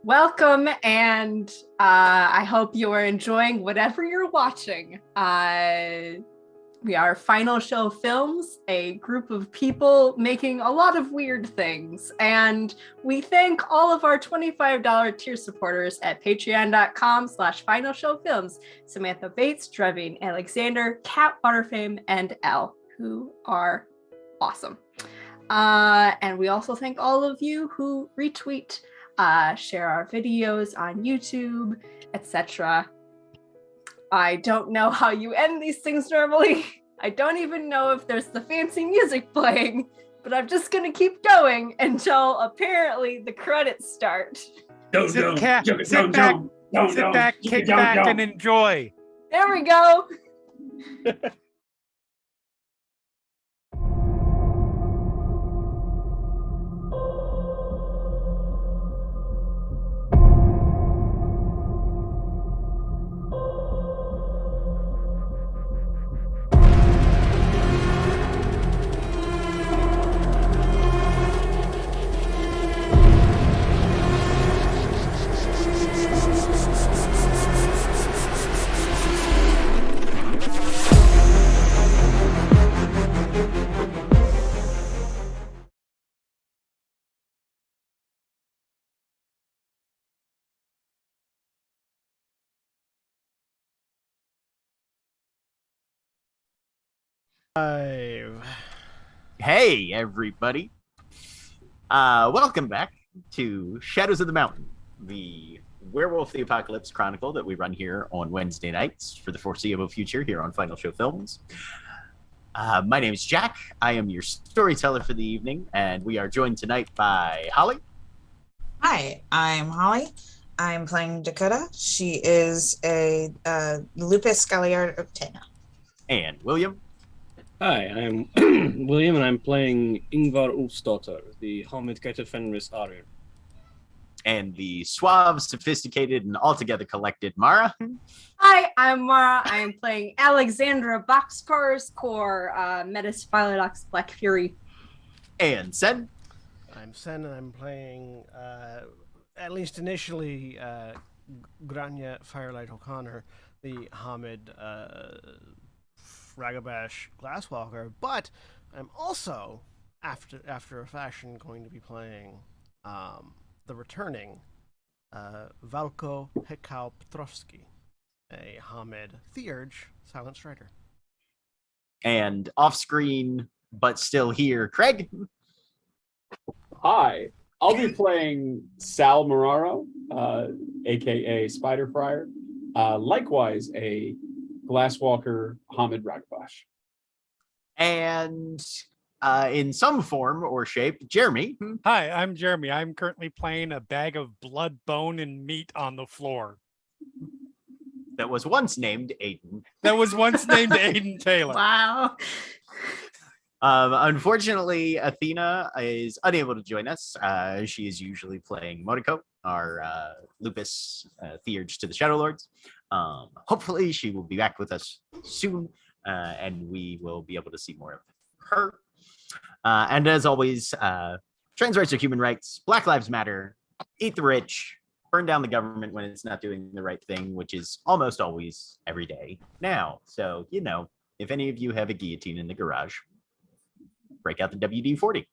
Welcome, and I hope you are enjoying whatever you're watching. We are Final Show Films, a group of people making a lot of weird things, and we thank all of our $25 tier supporters at patreon.com/Final Show Films: Samantha Bates, Drevin Alexander, Kat Waterfame, and Elle, who are awesome. And we also thank all of you who retweet, share our videos on YouTube, etc. I don't know how you end these things normally. I don't even know if there's the fancy music playing, but I'm just gonna keep going until apparently the credits start. Sit back, kick back, and enjoy. There we go. Hey, everybody. Welcome back to Shadows of the Mountain, the Werewolf the Apocalypse Chronicle that we run here on Wednesday nights for the foreseeable future here on Final Show Films. My name is Jack. I am your storyteller for the evening, and we are joined tonight by Holly. Hi, I'm Holly. I'm playing Dakota. She is a Lupus Galliard-Octana. And William. Hi, I'm William, and I'm playing Ingvar Ulfsdotter, the Hamid Gaeta Fenris Arir. And the suave, sophisticated, and altogether collected Mara. Hi, I'm Mara. I am playing Alexandra Boxcars Core, Metis Philodox Black Fury. And Sen. I'm Sen, and I'm playing, at least initially, Grania Firelight O'Connor, the Hamid Ragabash Glasswalker, but I'm also, after a fashion, going to be playing the returning Valko Hekau Petrovsky, a Hamid Theurge Silent Strider. And off-screen, but still here, Craig. Hi, I'll be playing Sal Mararo, aka Spider Friar, likewise a Glasswalker Hamid Ragabash. And in some form or shape, Jeremy. Hi, I'm Jeremy. I'm currently playing a bag of blood, bone, and meat on the floor. That was once named Aiden. Aiden Taylor. Wow. Unfortunately, Athena is unable to join us. She is usually playing Modiko, our Lupus Theurge to the Shadow Lords. Hopefully she will be back with us soon, and we will be able to see more of her. And as always, trans rights are human rights, Black Lives Matter, eat the rich, burn down the government when it's not doing the right thing, which is almost always every day now. So, if any of you have a guillotine in the garage, break out the WD-40.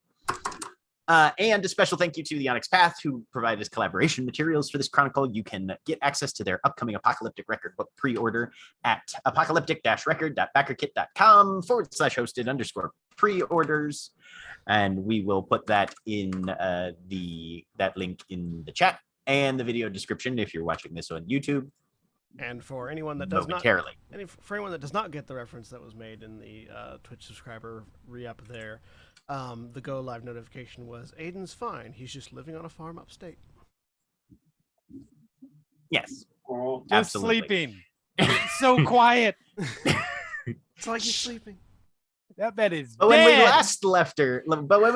And a special thank you to the Onyx Path, who provided us collaboration materials for this chronicle. You can get access to their upcoming Apocalyptic Record book pre-order at apocalyptic-record.backerkit.com/hosted_pre-orders. And we will put that in that link in the chat and the video description if you're watching this on YouTube. And for anyone that does not get the reference that was made in the Twitch subscriber re-up there, the go live notification was Aiden's fine. He's just living on a farm upstate. Yes. Just Absolutely. sleeping. It's so quiet. It's like he's sleeping. That bed is But when dead. we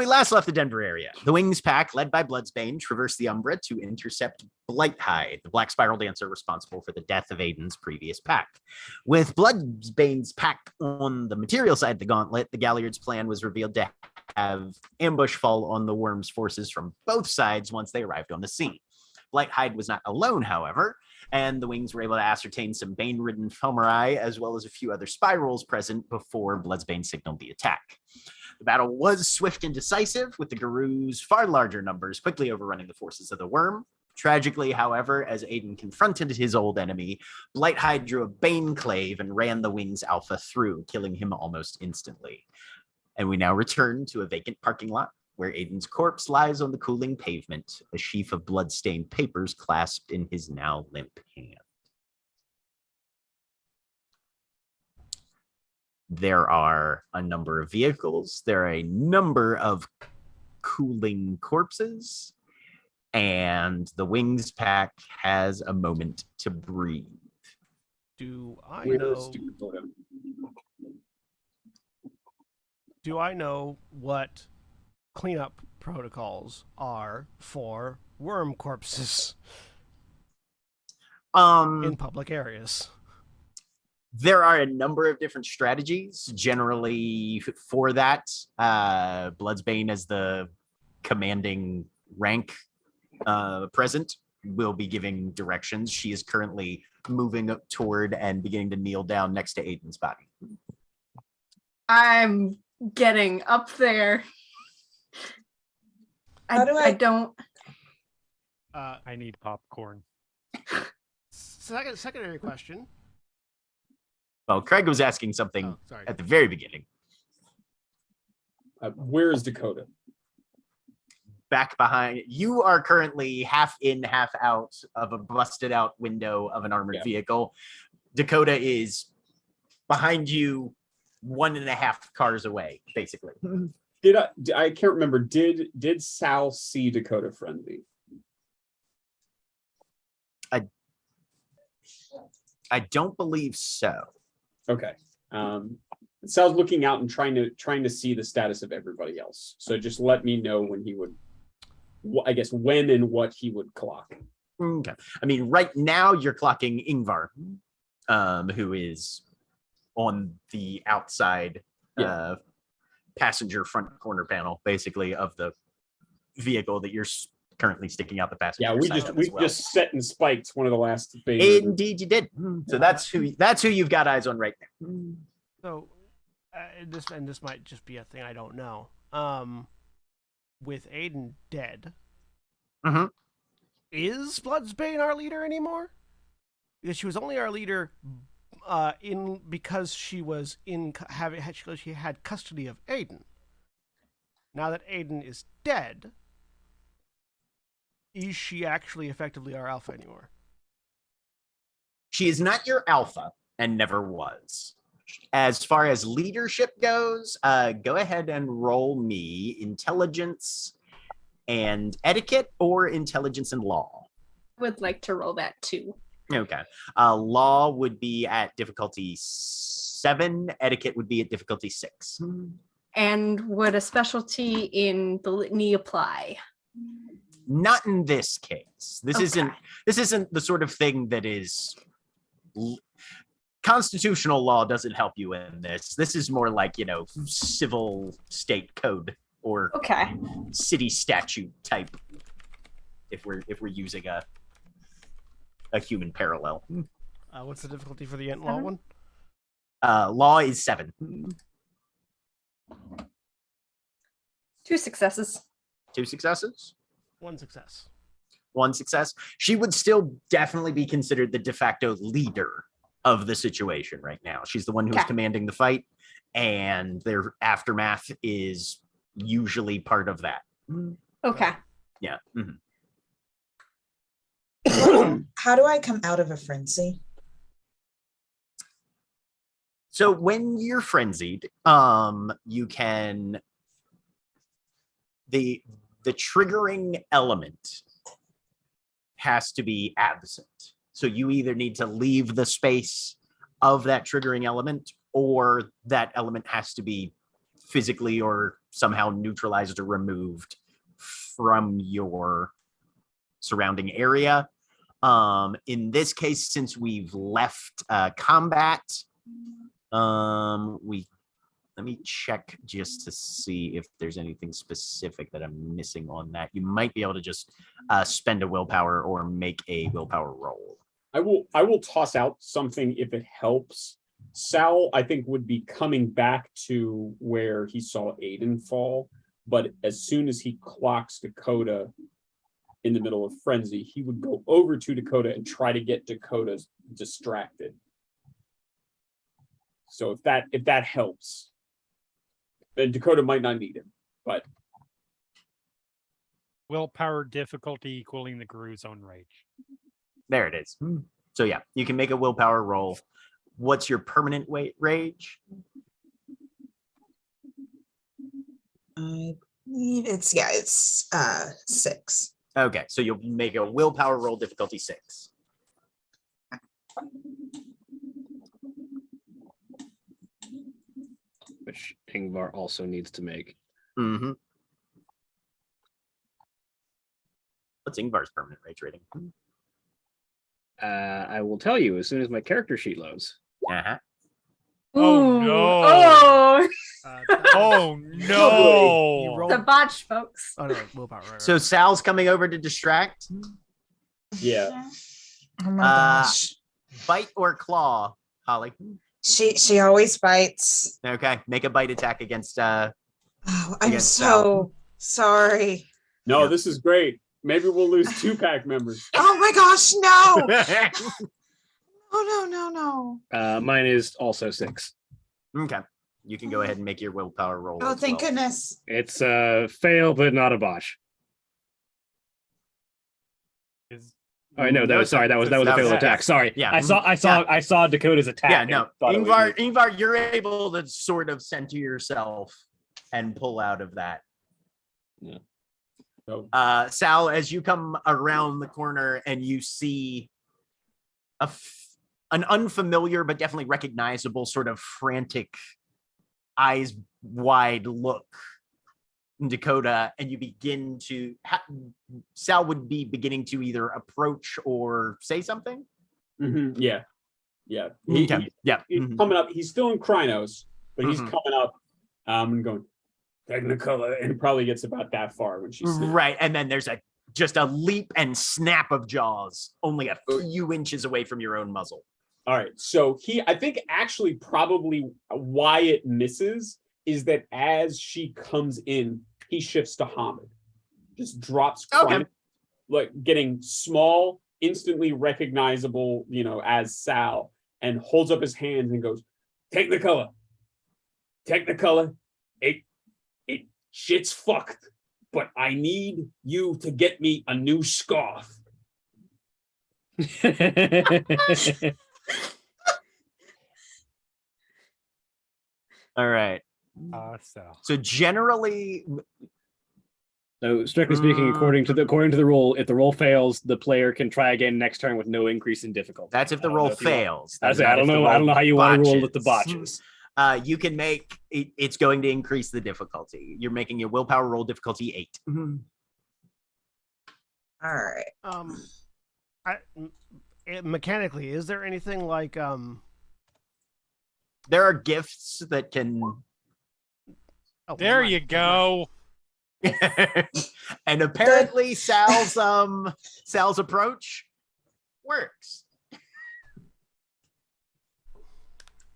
last left the Denver area, the Wings Pack, led by Bloodsbane, traversed the Umbra to intercept Blighthide, the Black Spiral Dancer responsible for the death of Aiden's previous pack. With Bloodsbane's pack on the material side of the gauntlet, the Galliard's plan was revealed to have ambush fall on the Worm's forces from both sides once they arrived on the scene. Blighthide was not alone, however, and the wings were able to ascertain some bane-ridden Fomori as well as a few other spirals present before Bloodsbane signaled the attack. The battle was swift and decisive, with the Garus' far larger numbers quickly overrunning the forces of the Worm. Tragically, however, as Aiden confronted his old enemy, Blighthide drew a Bane Clave and ran the Wings Alpha through, killing him almost instantly. And we now return to a vacant parking lot where Aiden's corpse lies on the cooling pavement, a sheaf of blood-stained papers clasped in his now limp hand. There are a number of vehicles. There are a number of cooling corpses. And the Wings pack has a moment to breathe. Do I Where's know? Dakota? Do I know what cleanup protocols are for worm corpses in public areas? There are a number of different strategies generally for that. Bloodsbane, as the commanding rank present, will be giving directions. She is currently moving up toward and beginning to kneel down next to Aiden's body. I'm getting up there. I don't. I need popcorn. Secondary question. Well, Craig was asking something Oh, sorry. at the very beginning. Where is Dakota? Back behind, you are currently half in, half out of a busted out window of an armored vehicle. Dakota is behind you, 1.5 cars away, basically. I can't remember. Did Sal see Dakota friendly? I don't believe so. Okay. Sal's looking out and trying to see the status of everybody else. So just let me know when he would, I guess, when and what he would clock. Okay. I mean, right now you're clocking Ingvar, who is on the outside passenger front corner panel, basically, of the vehicle that you're currently sticking out the passenger. Yeah, we just set and spiked one of the last. Indeed, you did. So that's who you've got eyes on right now. So, this might just be a thing I don't know. With Aiden dead, is Bloodsbane our leader anymore? Because she was only our leader because she was she had custody of Aiden. Now that Aiden is dead, is she actually effectively our alpha anymore? She is not your alpha and never was. As far as leadership goes, go ahead and roll me intelligence and etiquette or intelligence and law. Would like to roll that too. Okay. Law would be at difficulty 7. Etiquette would be at difficulty 6. And would a specialty in the litany apply? Not in this case. This isn't the sort of thing that is constitutional law doesn't help you in this. This is more like, civil state code or city statute type. If we're using a human parallel. What's the difficulty for the int law one? Law is 7. 2 successes. 2 successes? 1 success. 1 success. She would still definitely be considered the de facto leader of the situation right now. She's the one who's commanding the fight, and their aftermath is usually part of that. Okay. Yeah. Mm-hmm. How do I come out of a frenzy? So when you're frenzied, you can the triggering element has to be absent. So you either need to leave the space of that triggering element, or that element has to be physically or somehow neutralized or removed from your surrounding area. In this case, since we've left combat, we Let me check just to see if there's anything specific that I'm missing on that. You might be able to just spend a willpower or make a willpower roll. I will toss out something if it helps. Sal, I think, would be coming back to where he saw Aiden fall, but as soon as he clocks Dakota in the middle of frenzy, he would go over to Dakota and try to get Dakota distracted. So if that helps, then Dakota might not need him, but Willpower difficulty equaling the Guru's own rage. There it is. So yeah, you can make a willpower roll. What's your permanent rage? I believe it's 6. Okay, so you'll make a willpower roll difficulty 6. Which Ingvar also needs to make. Mm-hmm. What's Ingvar's permanent rage rating? I will tell you as soon as my character sheet loads. Uh-huh. Oh, Ooh, no. Oh, Oh You no! rolled- the botch, folks. Oh no, willpower. Right, So Sal's coming over to distract. yeah. Oh my Uh, gosh. Bite or claw, Holly? She always bites. Okay, make a bite attack against Oh, I'm Against so sorry. No, Yeah. this is great. Maybe we'll lose 2-pack members. Oh my gosh, no. No. Mine is also 6. Okay. You can go ahead and make your willpower roll. Oh, as thank well. goodness. It's a fail, but not a botch. Is- Oh, no, that was sorry. That was a failed yeah. attack. Sorry. Yeah. I saw Dakota's attack. Yeah, and no. thought it was me. Ingvar, you're able to sort of center yourself and pull out of that. So, Sal, as you come around the corner and you see an unfamiliar but definitely recognizable sort of frantic, eyes wide look in Dakota, and you begin to Sal would be beginning to either approach or say something. yeah. Yeah. He's Mhm. coming up. He's still in Krynos, but he's Mhm. coming up and going, Technicolor, and probably gets about that far when she's Right, and then there's just a leap and snap of jaws, only a few inches away from your own muzzle. All right. So I think actually probably why it misses is that as she comes in, he shifts to Hamid. Just drops Okay. like getting small, instantly recognizable, as Sal, and holds up his hands and goes, Technicolor. It shit's fucked, but I need you to get me a new scarf. All right. So generally, So strictly speaking, according to the roll, if the roll fails, the player can try again next turn with no increase in difficulty. that's if the I don't roll know if you want- fails. I That's say, not I don't if the know. I don't know how you want to roll with the botches. botches. You can make it's going to increase the difficulty. You're making your willpower roll difficulty 8. All right. Mechanically, is there anything like There are gifts that can. Oh, There never you mind. go. And apparently Sal's approach works.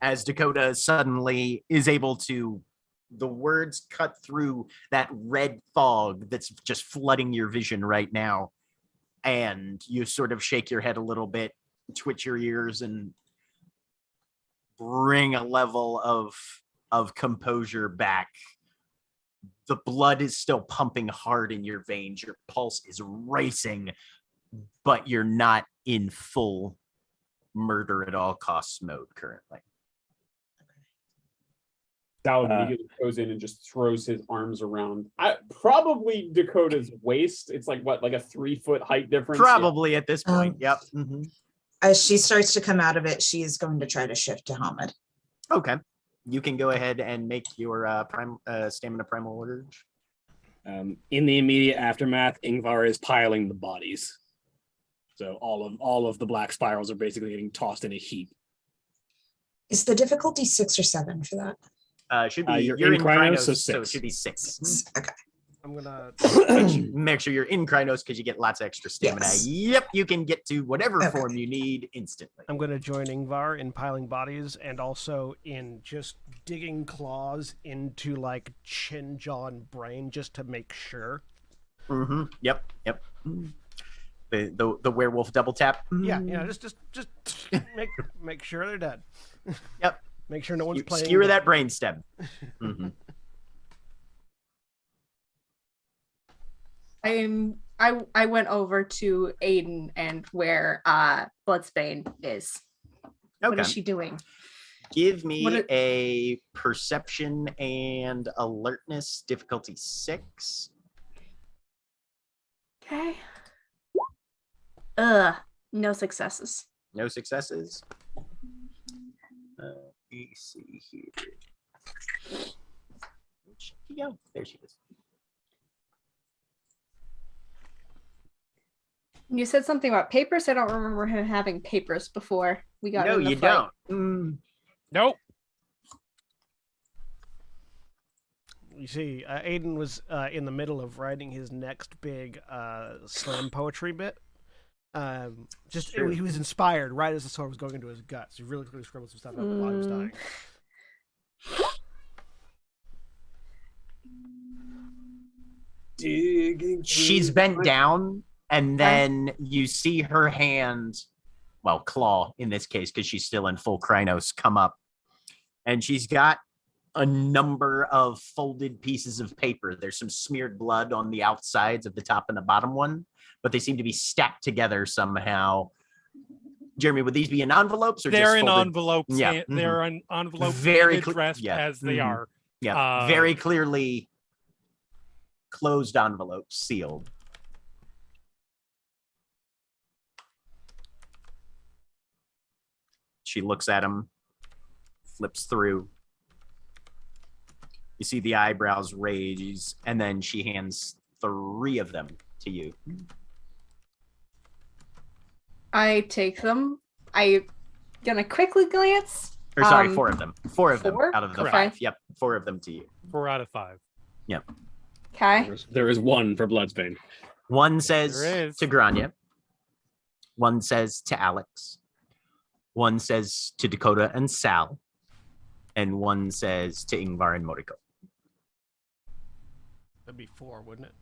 As Dakota suddenly is able to, the words cut through that red fog that's just flooding your vision right now. And you sort of shake your head a little bit, twitch your ears, and bring a level of composure back. The blood is still pumping hard in your veins. Your pulse is racing, but you're not in full murder at all costs mode currently. Sal immediately goes in and just throws his arms around. Probably Dakota's waist. It's like what, like a 3-foot height difference? Probably at this point. Yep. Mhm. As she starts to come out of it, she is going to try to shift to Hamid. Okay. You can go ahead and make your stamina primal urge. In the immediate aftermath, Ingvar is piling the bodies. So all of the black spirals are basically getting tossed in a heap. Is the difficulty 6 or 7 for that? Should be You're you're in in Krynos, Krynos, so so it 6. should be 6. Okay. I'm gonna. Make sure you're in Krynos because you get lots of extra stamina. Yes. Yep, you can get to whatever Okay. form you need instantly. I'm gonna join Ingvar in piling bodies and also in just digging claws into like chin, jaw, and brain just to make sure. Mm-hmm. Yep. The werewolf double tap. Yeah, just make sure they're dead. Yep. Make sure no one's playing. Skewer that brain stem. Mm-hmm. I went over to Aiden and where Bloodsbane is. What Okay. is she doing? Give me What a perception and alertness difficulty 6. Okay. No successes. No successes. Let me see here. Where'd she go? There she is. You said something about papers. I don't remember him having papers before we got No, in the you fight. don't. Nope. You see, Aiden was in the middle of writing his next big slam poetry bit. Sure. He was inspired right as the sword was going into his guts. He really clearly scribbled some stuff out while he was dying. Digging. She's bent down, and then you see her hand, well, claw in this case, because she's still in full Krynos, come up. And she's got a number of folded pieces of paper. There's some smeared blood on the outsides of the top and the bottom one, but they seem to be stacked together somehow. Jeremy, would these be in envelopes or They're just in folded? envelopes. Yeah, and they're in envelopes Very and addressed yeah, as they are. Yeah, very clearly closed envelopes, sealed. She looks at him, flips through. You see the eyebrows raise, and then she hands 3 of them to you. I take them. I gonna quickly glance. Or sorry, 4 of them. 4 of them 4? out of the Correct. 5. Yep, 4 of them to you. 4 out of 5. Okay. There is 1 for Bloodsbane. One says There is. to Grania. One says to Alex. One says to Dakota and Sal. And one says to Ingvar and Moriko. That'd be 4, wouldn't it?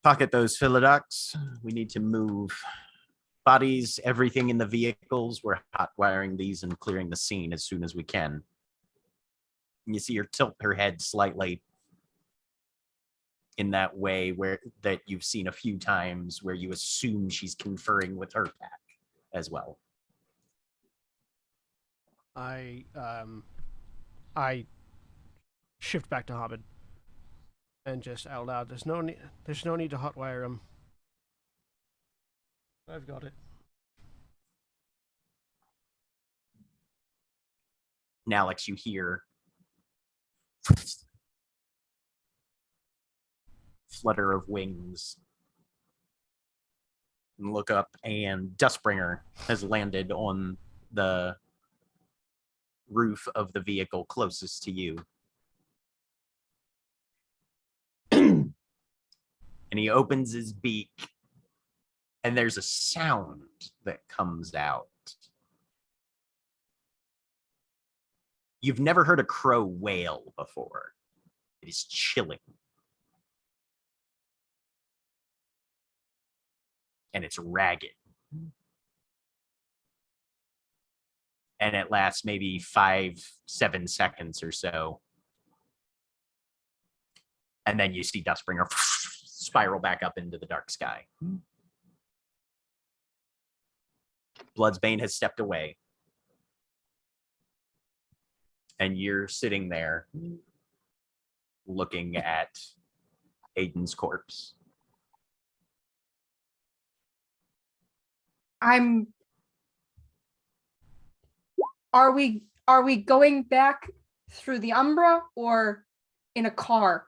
Pocket those Philodox. We need to move bodies, everything in the vehicles. We're hot wiring these and clearing the scene as soon as we can. And you see her tilt her head slightly in that way that you've seen a few times where you assume she's conferring with her pack as well. I shift back to Hamid and just out loud. There's no need to hotwire him. I've got it. And Alex, you hear flutter of wings. And look up, and Dustbringer has landed on the roof of the vehicle closest to you. And he opens his beak, and there's a sound that comes out. You've never heard a crow wail before. It is chilling. And it's ragged. And it lasts maybe 5-7 seconds or so. And then you see Dustbringer spiral back up into the dark sky. Bloodsbane has stepped away. And you're sitting there looking at Aiden's corpse. Are we going back through the Umbra or in a car?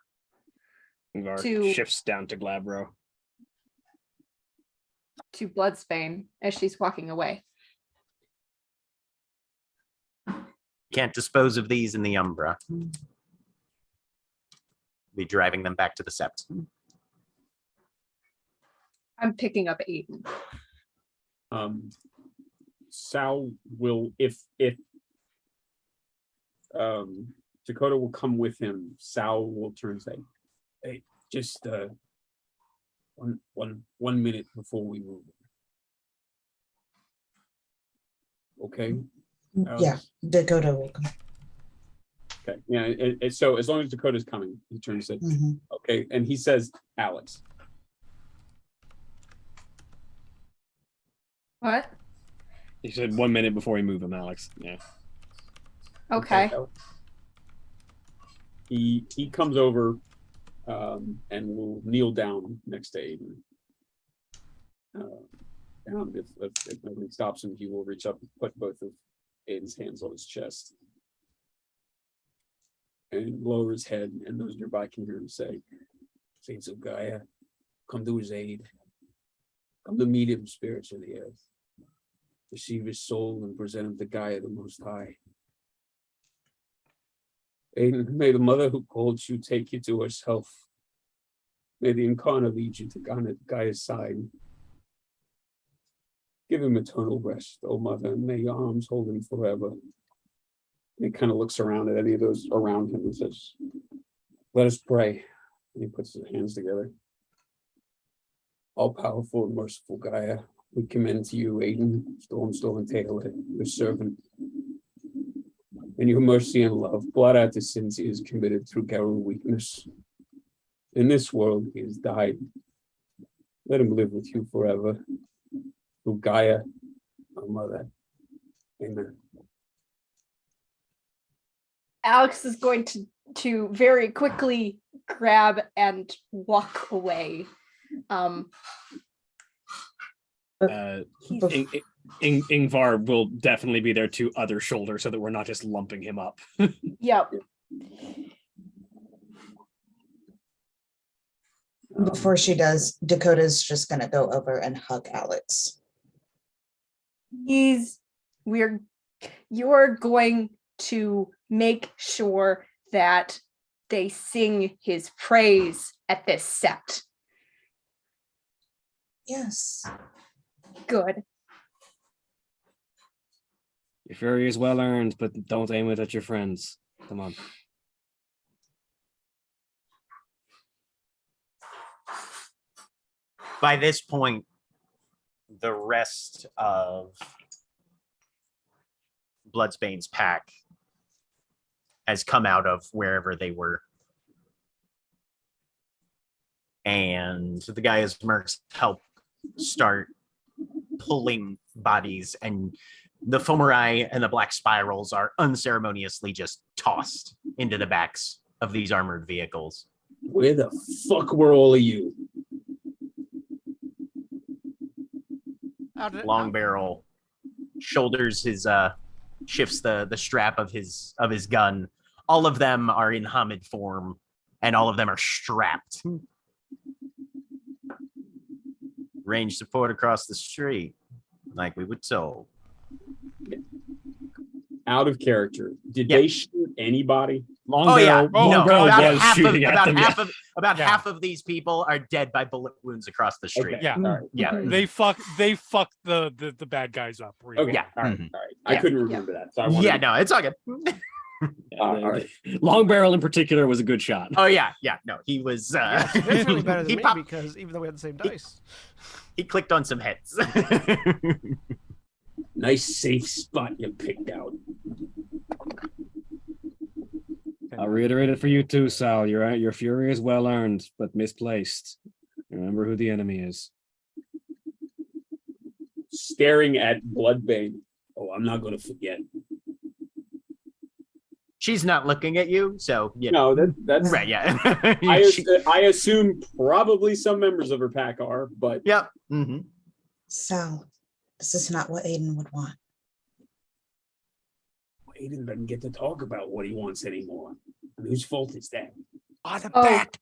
Shifts down to Glabro. To Bloodsbane as she's walking away. Can't dispose of these in the Umbra. Be driving them back to the Sept. I'm picking up Aiden. Sal will, if Dakota will come with him, Sal will turn and say, "Hey, just 1 minute before we move. Okay." Yeah, Dakota will come. Okay. Yeah. So as long as Dakota's coming, he turns and says, Mhm. "Okay," and he says, "Alex." What? He said 1 minute before we move him, Alex. Yeah. Okay. He comes over and will kneel down next to Aiden. If nobody stops him, he will reach up and put both of Aiden's hands on his chest and lower his head, and those nearby can hear him say, "Saints of Gaia, come to his aid. Come to meet him, spirits of the earth. Receive his soul and present him to Gaia the Most High. Aiden, may the mother who called you take you to herself. May the Incarnate lead you to Gaia's side. Give him eternal rest, O mother, and may your arms hold him forever." And he kind of looks around at any of those around him and says, "Let us pray." And he puts his hands together. All powerful and merciful Gaia, we commend to you, Aiden, Storm Taylor, your servant. In your mercy and love, blot out the sins he has committed through Garu weakness. In this world, he has died. Let him live with you forever. Through Gaia, our mother. Amen. Alex is going to very quickly grab and walk away. Ingvar will definitely be there to other shoulder so that we're not just lumping him up. Yep. Before she does, Dakota's just gonna go over and hug Alex. You're going to make sure that they sing his praise at this set. Yes. Good. Your fury is well earned, but don't aim it at your friends. Come on. By this point, the rest of Bloodsbane's pack has come out of wherever they were. And the Gaia's mercs help start pulling bodies, and the Fomori and the Black Spirals are unceremoniously just tossed into the backs of these armored vehicles. Where the fuck were all of you? Long Barrel shoulders his shifts the strap of his gun. All of them are in Hamid form, and all of them are strapped. Range support across the street, like we were told. Out of character. Did they shoot anybody? Long Barrel was shooting at them. About half of these people are dead by bullet wounds across the street. Yeah. All right. Yeah. They fuck the bad guys up. Really. Okay. Yeah. All right. Mhm. All right. I couldn't remember that. So I wanted Yeah, no, it's all good. all right. Long Barrel in particular was a good shot. Oh yeah, no, he was Significantly better than he me popped, because even though we had the same dice. he clicked on some heads. Nice safe spot you picked out. I'll reiterate it for you too, Sal. Your fury is well earned, but misplaced. Remember who the enemy is. Staring at Bloodbane. Oh, I'm not going to forget. She's not looking at you, so you know. No, that's Right, yeah. I assume probably some members of her pack are, but Yep. Mm-hmm. Sal, this is not what Aiden would want. Aiden doesn't get to talk about what he wants anymore. And whose fault is that? On the Oh. back.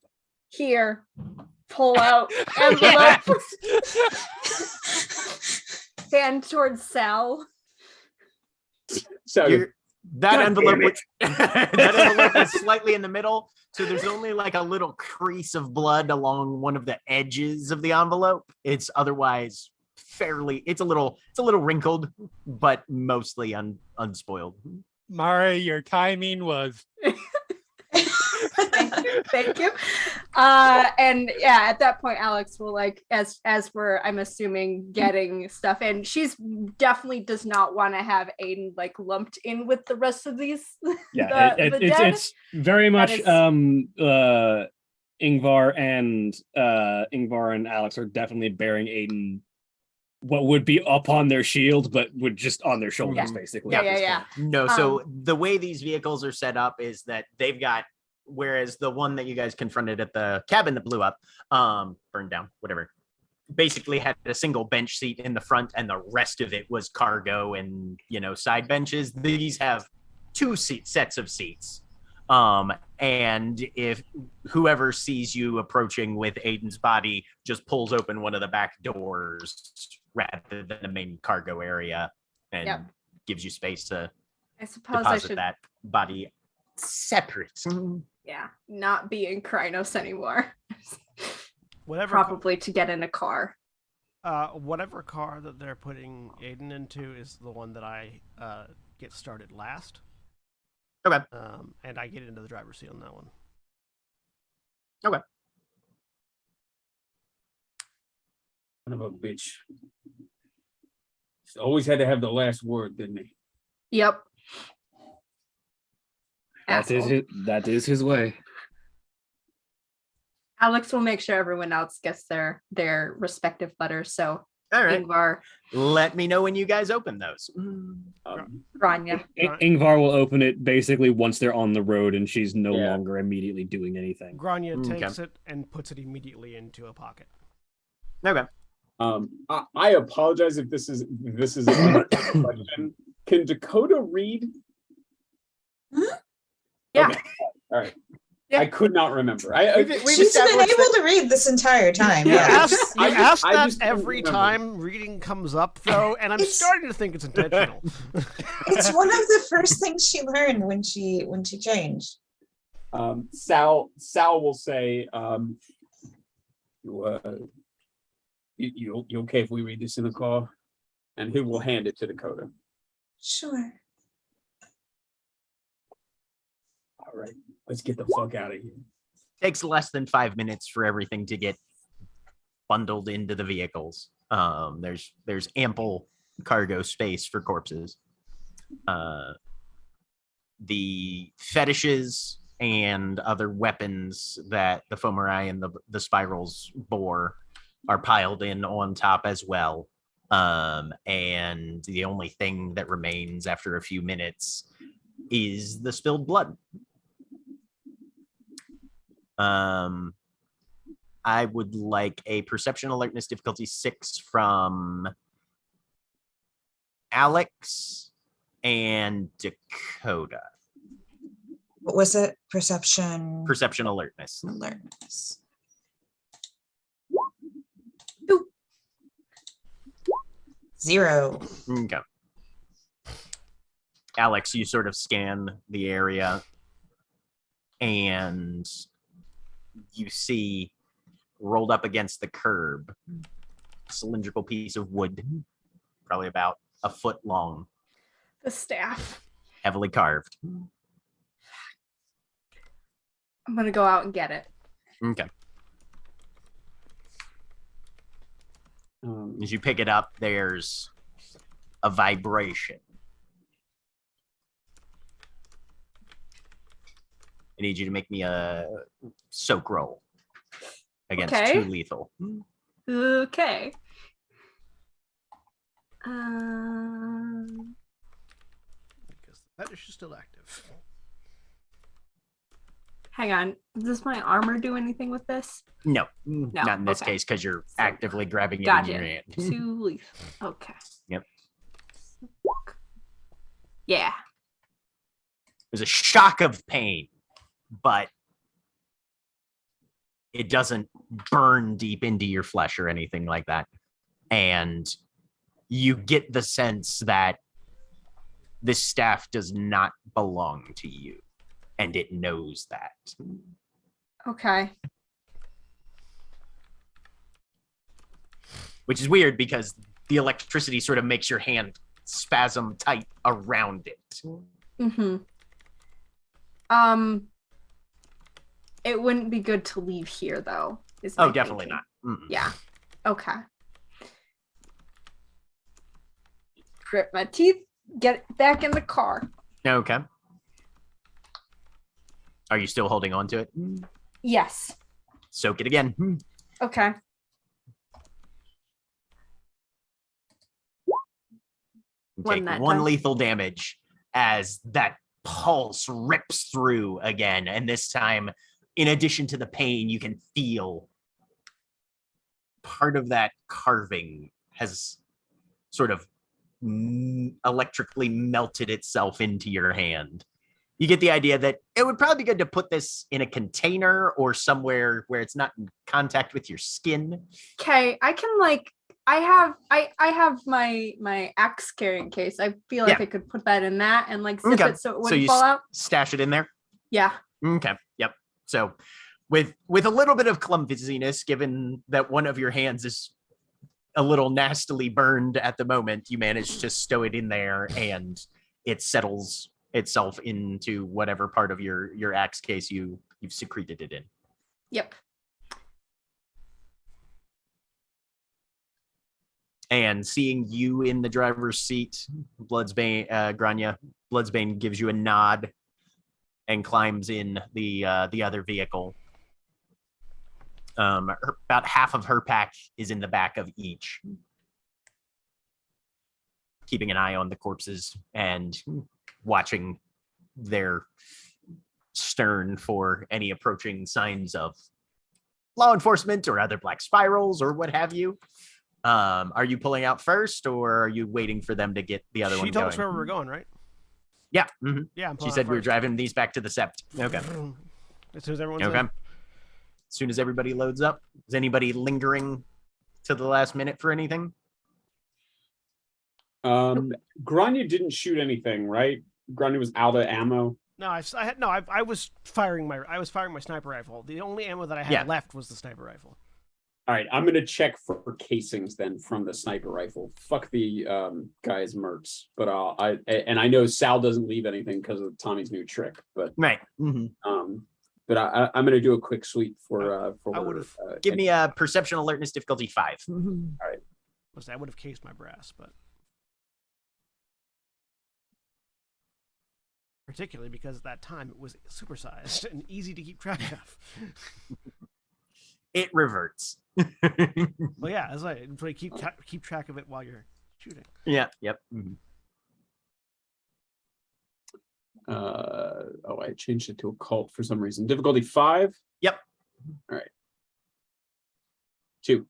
Here. Pull out envelope. Hand towards Sal. So You're That God envelope, damn it. that envelope is slightly in the middle, so there's only like a little crease of blood along one of the edges of the envelope. It's otherwise it's a little wrinkled, but mostly unspoiled. Mara, your timing was Thank you. And yeah, at that point, Alex will like, as we're, I'm assuming, getting stuff, and she's definitely does not want to have Aiden like lumped in with the rest of these. Yeah, it's very much is- Ingvar and Alex are definitely bearing Aiden what would be up on their shield, but would just on their shoulders, Yeah. basically. Yeah. No, so the way these vehicles are set up is that they've got, whereas the one that you guys confronted at the cabin that blew up, burned down, whatever, basically had a single bench seat in the front and the rest of it was cargo and, side benches. These have two sets of seats. And if whoever sees you approaching with Aiden's body just pulls open one of the back doors rather than the main cargo area and gives you space to I suppose deposit I should, that body separate. not be in Krynos anymore. Whatever Probably to get in a car. whatever car that they're putting Aiden into is the one that I get started last. Okay. And I get into the driver's seat on that one. Okay. Son of a bitch. Always had to have the last word, didn't he? Yep. That is his way. Alex will make sure everyone else gets their respective letters. So All right. Ingvar, Let me know when you guys open those. Grania. Ingvar will open it basically once they're on the road and she's no Yeah. longer immediately doing anything. Grania Okay. takes it and puts it immediately into a pocket. Okay. I apologize if this is a question. Can Dakota read? Yeah. Okay. All right. Yeah. I could not remember. We've She's been established able to read this entire time. You Yeah. ask, I that just couldn't every remember. time reading comes up, though, and I'm It's- starting to think it's intentional. It's one of the first things she learned when she changed. Sal will say, you okay if we read this in the car? And he will hand it to Dakota. Sure. All right, let's get the fuck out of here. Takes less than 5 minutes for everything to get bundled into the vehicles. There's ample cargo space for corpses. The fetishes and other weapons that the Fomerai and the spirals bore are piled in on top as well. And the only thing that remains after a few minutes is the spilled blood. I would like a perception alertness difficulty 6 from Alex and Dakota. What was it? Perception. Perception alertness. Alertness. 0. Okay. Alex, you sort of scan the area and you see rolled up against the curb a cylindrical piece of wood, probably about a foot long, The staff. heavily carved. I'm gonna go out and get it. Okay. As you pick it up, there's a vibration. I need you to make me a soak roll against Okay. 2 lethal. Okay. Because the fetish is still active. Hang on. Does my armor do anything with this? No, not in this okay. case because you're So, actively grabbing it in your Gotcha. hand. 2 lethal. Okay. Yep. Yeah. There's a shock of pain, but it doesn't burn deep into your flesh or anything like that. And you get the sense that this staff does not belong to you, and it knows that. Okay. Which is weird because the electricity sort of makes your hand spasm tight around it. Mm-hmm. It wouldn't be good to leave here, though. Oh, definitely not. Yeah. Okay. Grit my teeth. Get back in the car. Okay. Are you still holding on to it? Yes. Soak it again. Okay. Take one lethal damage as that pulse rips through again. And this time, in addition to the pain, you can feel part of that carving has sort of electrically melted itself into your hand. You get the idea that it would probably be good to put this in a container or somewhere where it's not in contact with your skin. Okay, I can I have my axe carrying case. I feel like I could put that in that and zip it so it wouldn't fall out. Stash it in there? Yeah. Okay. Yep. So with a little bit of clumsiness, given that one of your hands is a little nastily burned at the moment, you manage to stow it in there and it settles itself into whatever part of your axe case you've secreted it in. Yep. And seeing you in the driver's seat, Grania, Bloodsbane gives you a nod and climbs in the other vehicle. About half of her pack is in the back of each, keeping an eye on the corpses and watching their stern for any approaching signs of law enforcement or other black spirals or what have you. Are you pulling out first, or are you waiting for them to get the other one going? She told us where we were going, right? Yeah. Yeah. She said we were driving these back to the Sept. Okay. As soon as everyone's Okay. in. As soon as everybody loads up, is anybody lingering to the last minute for anything? Grania didn't shoot anything, right? Grania was out of ammo. No, I was firing my sniper rifle. The only ammo that I had left was the sniper rifle. All right, I'm gonna check for casings then from the sniper rifle. Fuck the guy's mercs, but I know Sal doesn't leave anything because of Tommy's new trick, but right. But I'm gonna do a quick sweep for. I would have give me a perception alertness difficulty 5. All right, I would have cased my brass, but particularly because at that time it was supersized and easy to keep track of. It reverts. Well, yeah, that's like keep track of it while you're shooting. Yeah. Yep. I changed it to occult for some reason. Difficulty 5. Yep. All right. 2.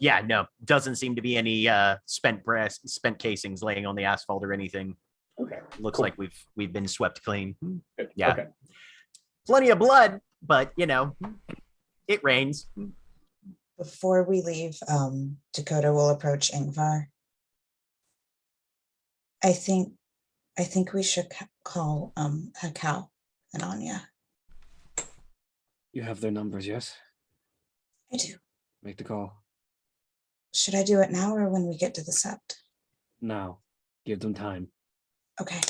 Yeah. No, doesn't seem to be any spent casings laying on the asphalt or anything. Okay. Looks cool. like we've been swept clean. Good. Yeah. Okay. Plenty of blood, but it rains. Before we leave, Dakota will approach Ingvar. I think we should call Hakao and Anya. You have their numbers, yes? I do. Make the call. Should I do it now or when we get to the Sept? Now. Give them time. Okay.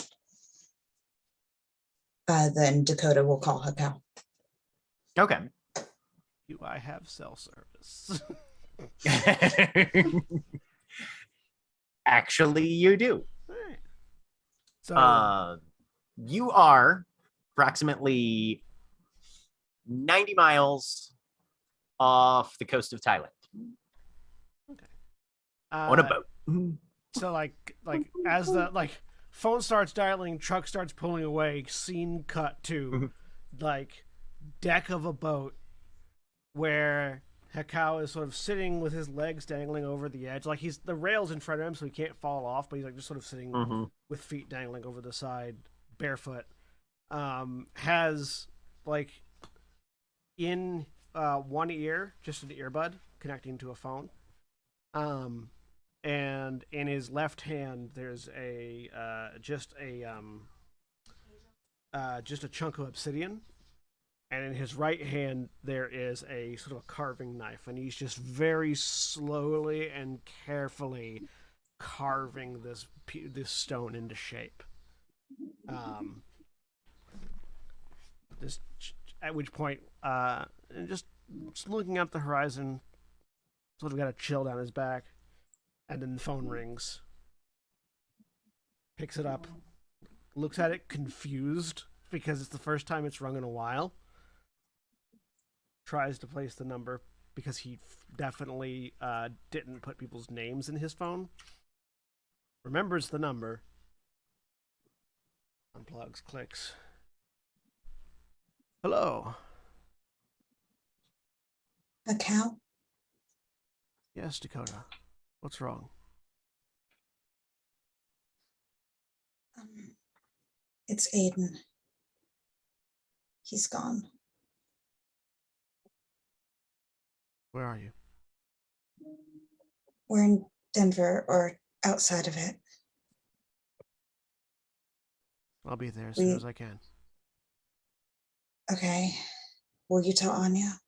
Then Dakota will call Hakao. Okay. Do I have cell service? Actually, you do. Right. So You are approximately 90 miles off the coast of Thailand. Okay. On a boat. So as the phone starts dialing, truck starts pulling away, scene cut to deck of a boat where Hakao is sort of sitting with his legs dangling over the edge. He's the rails in front of him so he can't fall off, but he's just sort of sitting with feet dangling over the side, barefoot. Has in one ear, just an earbud connecting to a phone. and in his left hand there's a just a chunk of obsidian, and in his right hand there is a sort of a carving knife, and he's just very slowly and carefully carving this stone into shape. This at which point, just looking up the horizon, sort of got a chill down his back, and then the phone rings. Picks it up, looks at it confused because it's the first time it's rung in a while. Tries to place the number because he definitely didn't put people's names in his phone. Remembers the number. Unplugs, clicks. Hello. A cow? Yes, Dakota. What's wrong? It's Aiden. He's gone. Where are you? We're in Denver or outside of it. I'll be there as soon as I can. Okay. Will you tell Anya?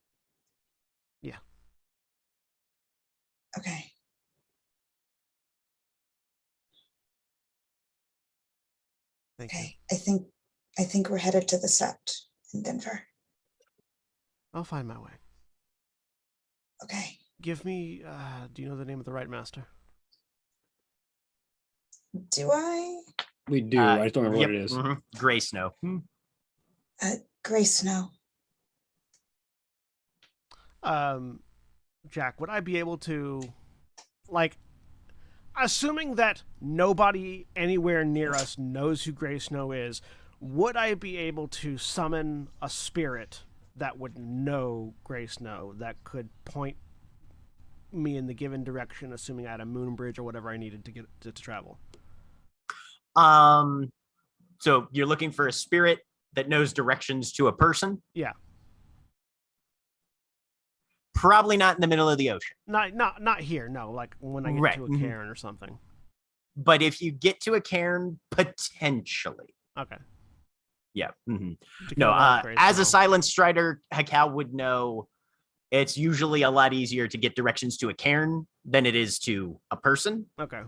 Yeah. Okay. Thank you. Okay. I think we're headed to the set in Denver. I'll find my way. Okay. Give me, do you know the name of the right master? Do I? We do. I just don't remember Yep, what it is. Gray Snow. Gray Snow. Jack, would I be able to, like, assuming that nobody anywhere near us knows who Gray Snow is, would I be able to summon a spirit that would know Gray Snow, that could point me in the given direction, assuming I had a moon bridge or whatever I needed to get to travel? So you're looking for a spirit that knows directions to a person? Yeah. Probably not in the middle of the ocean. Not here, no. Like when I get to a cairn or something. But if you get to a cairn, potentially. Okay. Yeah. No, as a silent strider, Hakao would know it's usually a lot easier to get directions to a cairn than it is to a person. Okay.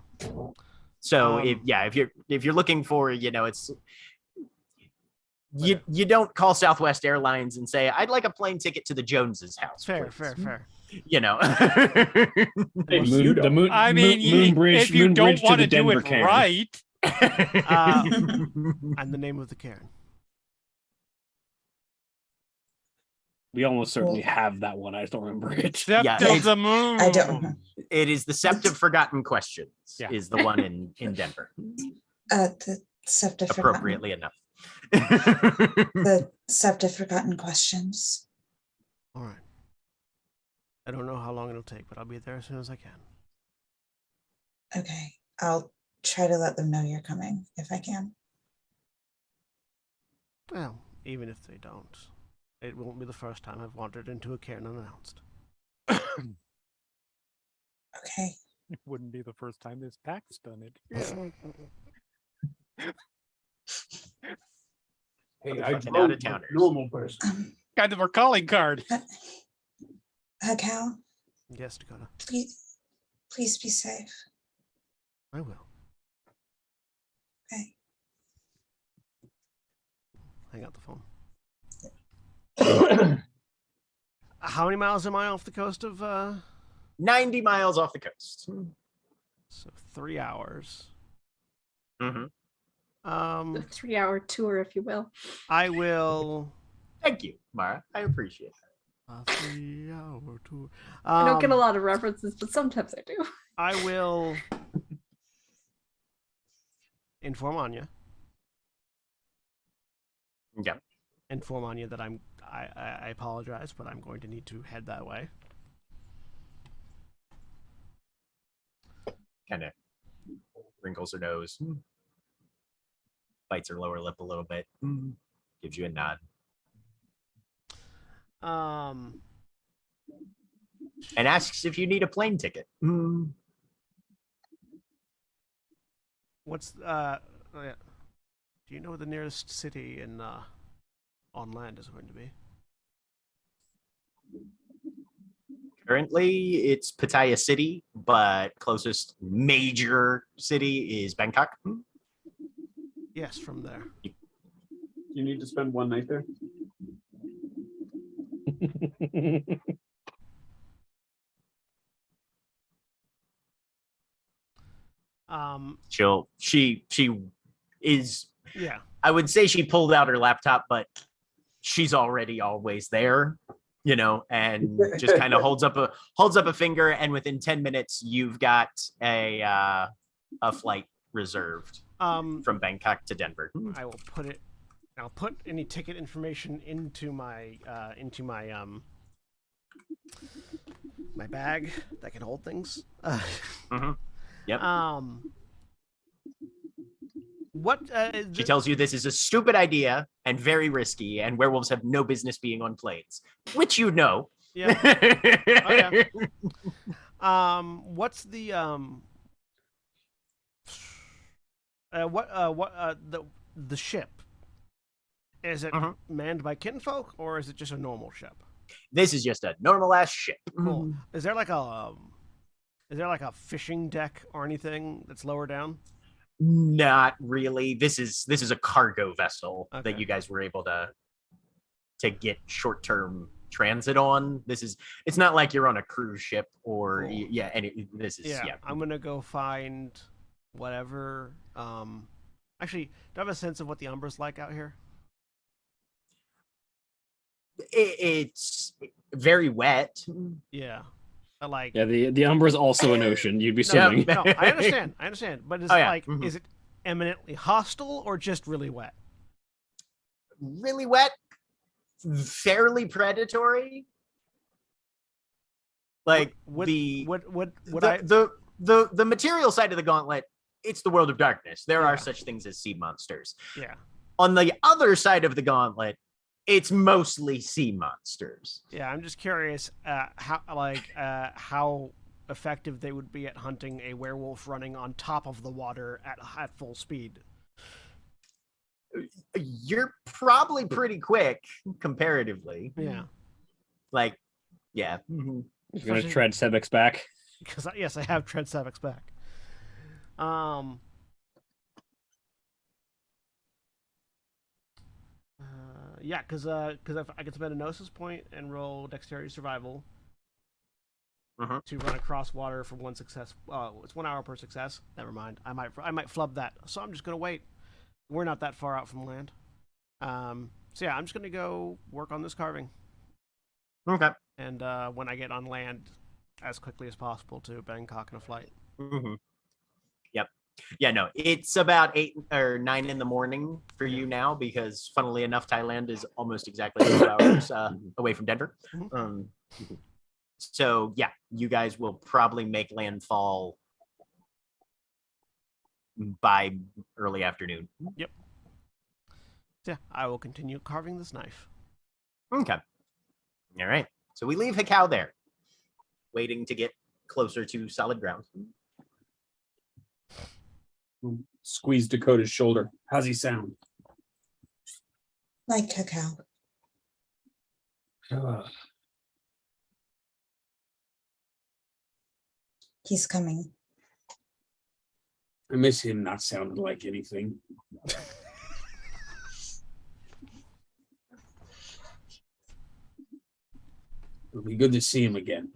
So if you're looking for, it's you don't call Southwest Airlines and say, I'd like a plane ticket to the Joneses' house. Fair. The moon, I mean, moon bridge, if you don't want to do Denver it cairn. right. And the name of the cairn. We almost certainly have that one. I just don't remember it. Sept of the moon. I don't remember. It is the Sept of Forgotten Questions. Yeah. Is the one in Denver. The Sept of Appropriately enough. The Sept of Forgotten Questions. All right. I don't know how long it'll take, but I'll be there as soon as I can. Okay. I'll try to let them know you're coming if I can. Well, even if they don't, it won't be the first time I've wandered into a cairn unannounced. Okay. It wouldn't be the first time this pack's done it. Hey, I Fucking drove out-of-towners. normal person. Kind of our calling card. Hakao, Yes, Dakota. please be safe. I will. Okay. Hang up the phone. How many miles am I off the coast of, 90 miles off the coast. So 3 hours. Mm-hmm. A 3-hour tour, if you will. I will. Thank you, Mara. I appreciate that. 3-hour tour. I don't get a lot of references, but sometimes I do. I will inform Anya. Yeah. Inform Anya that I apologize, but I'm going to need to head that way. Kind of wrinkles her nose. Bites her lower lip a little bit. Gives you a nod. And asks if you need a plane ticket. What's oh, yeah. Do you know where the nearest city in on land is going to be? Currently, it's Pattaya City, but closest major city is Bangkok. Yes, from there. You need to spend one night there. She is. Yeah. I would say she pulled out her laptop, but she's already always there, and just kind of holds up a finger, and within 10 minutes you've got a flight reserved from Bangkok to Denver. I'll put any ticket information into my my bag that can hold things. Yep. What She tells you this is a stupid idea and very risky, and werewolves have no business being on planes, which you know. Yeah. Oh, yeah. What's the the ship? Is it manned by kinfolk or is it just a normal ship? This is just a normal ass ship. Cool. Is there like a fishing deck or anything that's lower down? Not really. This is a cargo vessel Okay. that you guys were able to get short-term transit on. It's not like you're on a cruise ship or Cool. I'm gonna go find whatever. Actually, do I have a sense of what the Umbra's like out here? It's very wet. Yeah. Like, yeah, the Umbra is also an ocean. You'd be no, assuming. no, I understand. But is is it eminently hostile or just really wet? Really wet, fairly predatory. Like the material side of the gauntlet, it's the world of darkness. There are such things as sea monsters. Yeah. On the other side of the gauntlet, it's mostly sea monsters. Yeah, I'm just curious how effective they would be at hunting a werewolf running on top of the water at full speed. You're probably pretty quick comparatively. Yeah. Like, yeah. You're gonna tread Sebek's back. Because yes, I have tread Sebek's back. Yeah, because if I can spend a gnosis point and roll dexterity survival to run across water for one success. It's 1 hour per success. Never mind. I might flub that. So I'm just gonna wait. We're not that far out from land. So yeah, I'm just gonna go work on this carving. Okay. And when I get on land, as quickly as possible to Bangkok in a flight. Yep. Yeah, no, it's about 8 or 9 in the morning for you now because, funnily enough, Thailand is almost exactly 2 hours away from Denver. So yeah, you guys will probably make landfall by early afternoon. Yep. Yeah, I will continue carving this knife. Okay. All right. So we leave Hikau there, waiting to get closer to solid ground. Squeeze Dakota's shoulder. How's he sound? Like cacao. He's coming. I miss him not sounding like anything. It'll be good to see him again.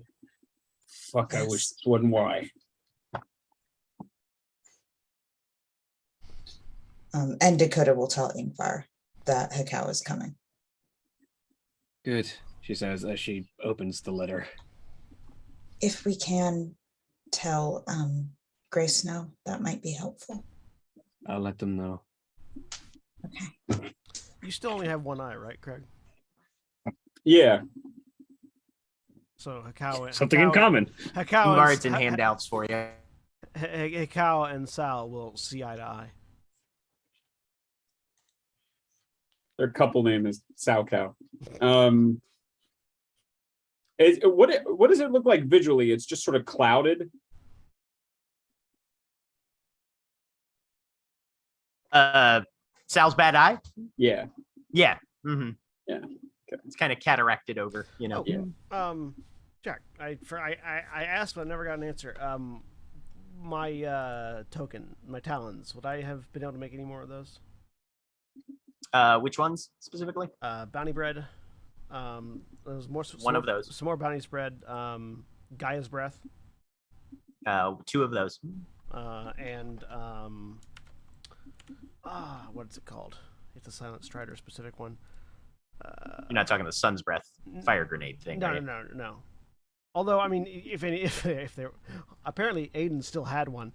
Fuck, I wish this wasn't why. And Dakota will tell Ingvar that Hikau is coming. Good, she says as she opens the letter. If we can tell Grace know, that might be helpful. I'll let them know. Okay. You still only have one eye, right, Craig? Yeah. So Hikau, something in common. Hikau Cards and handouts for you. Hikau and Sal will see eye to eye. Their couple name is Sao Cow. What does it look like visually? It's just sort of clouded. Sal's bad eye. Yeah. Yeah. Mm-hmm. Yeah. Okay. It's kind of cataracted over. Oh, Yeah. Jack, I asked, but I never got an answer. My token, my talons. Would I have been able to make any more of those? Which ones specifically? Bounty bread. There's more. One of those. Some more bounty bread. Gaia's breath. 2 of those. And what is it called? It's a Silent Strider specific one. You're not talking the sun's breath fire grenade thing. No. Although, I mean, if there, apparently Aiden still had one.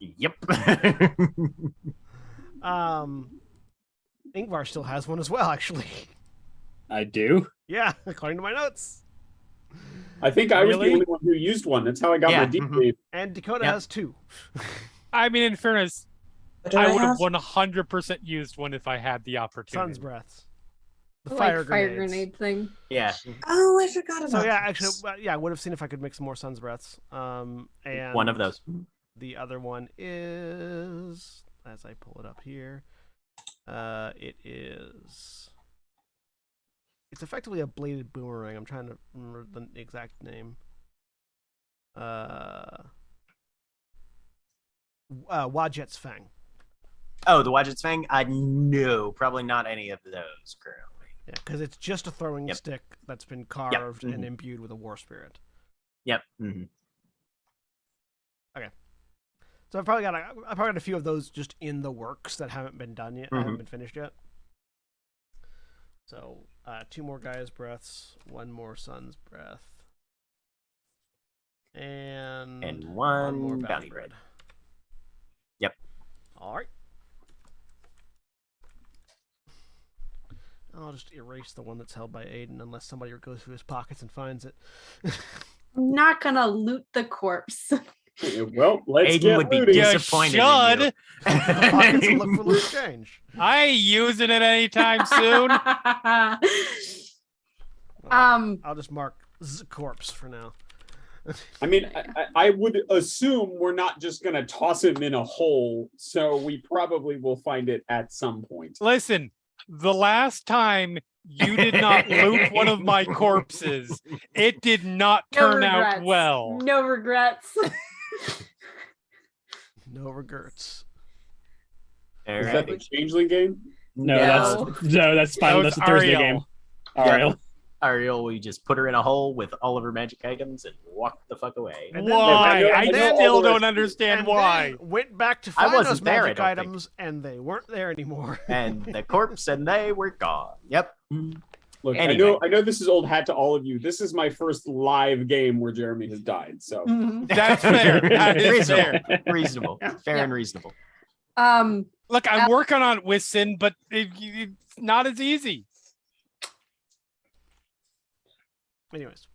Yep. Ingvar still has one as well, actually. I do. Yeah, according to my notes. I think I was the Really? only one who used one. That's how I got Yeah, my deep mhm. wave. And Dakota Yep. has 2. I mean, in fairness, What do I I would have have? 100% used one if I had the opportunity. Sun's breaths. The Like fire fire grenades. grenade thing. Yeah. Oh, I forgot about So yeah, this. actually, I would have seen if I could make some more sun's breaths. And One of those. The other one is, as I pull it up here, it's effectively a bladed boomerang. I'm trying to remember the exact name. Wadjet's Fang. Oh, the Wadget's Fang? No, probably not any of those currently. Yeah, because it's just a throwing Yep. stick that's been carved and Mhm. imbued with a war spirit. Yep. Mm-hmm. So I've probably got a few of those just in the works that haven't been done yet, haven't been finished yet. So 2 more Gaia's breaths, 1 more sun's breath, and one more bounty bread. Yep. All right. I'll just erase the one that's held by Aiden unless somebody goes through his pockets and finds it. I'm not gonna loot the corpse. Well, let's Aiden get would be looting. You disappointed in you. should. Pockets and look for loose change. I ain't using it anytime soon. I'll just mark corpse for now. I mean, I would assume we're not just going to toss him in a hole, so we probably will find it at some point. Listen, the last time you did not loot one of my corpses, it did not No turn out regrets. well. No regrets. No regrets. All Is right. that the changeling game? No, No. that's fine. That That's was a Thursday Ariel. game. Yeah. Ariel. Ariel, we just put her in a hole with all of her magic items and walk the fuck away. And then- Why? I I know all still the rest don't of it. understand And why. then went back to I find wasn't those there, I magic don't think. items, and they weren't there anymore. And the corpse and they were gone. Yep. Look, Anyway. I know this is old hat to all of you. This is my first live game where Jeremy has died. So Mhm. That's fair. That is fair. Reasonable. Fair Yeah. and reasonable. Look, I'm working on it with Sin, but it's not as easy. Anyways,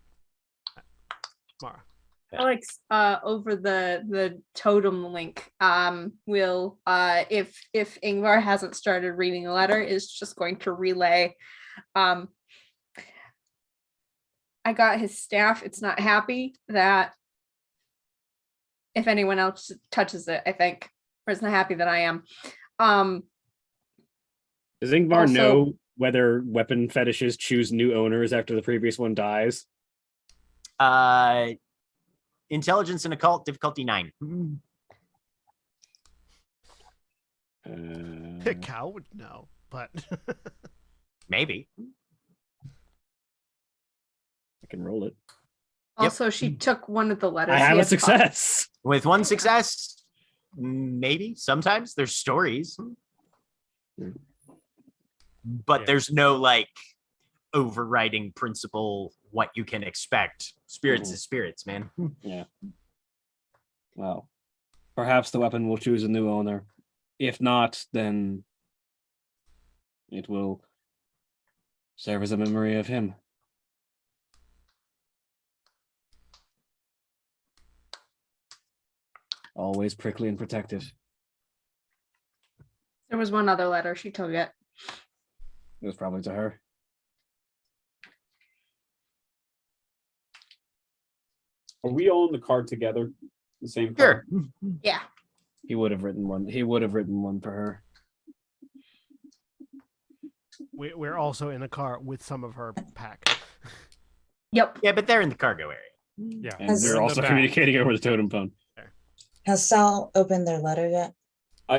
Mara. Alex, over the totem link, will if Ingvar hasn't started reading a letter, is just going to relay. I got his staff. It's not happy that if anyone else touches it, I think, or it's not happy that I am. Does Ingvar Also- know whether weapon fetishes choose new owners after the previous one dies? Intelligence and occult difficulty 9. Cow would know, but Maybe. I can roll it. Also, she took one of the letters. I he have a had success. With one success, maybe. Sometimes there's stories. But Yeah. there's no like overriding principle what you can expect. Spirits is spirits, man. Yeah. Well, perhaps the weapon will choose a new owner. If not, then it will serve as a memory of him. Always prickly and protective. There was one other letter she took it. It was probably to her. are we all in the car together? The same Sure. car? Yeah. He would have written one. He would have written one for her. We're also in a car with some of her pack. Yep. Yeah, but they're in the cargo area. Yeah. And Has- we're in the also back. communicating over the totem phone. Has Sal opened their letter yet?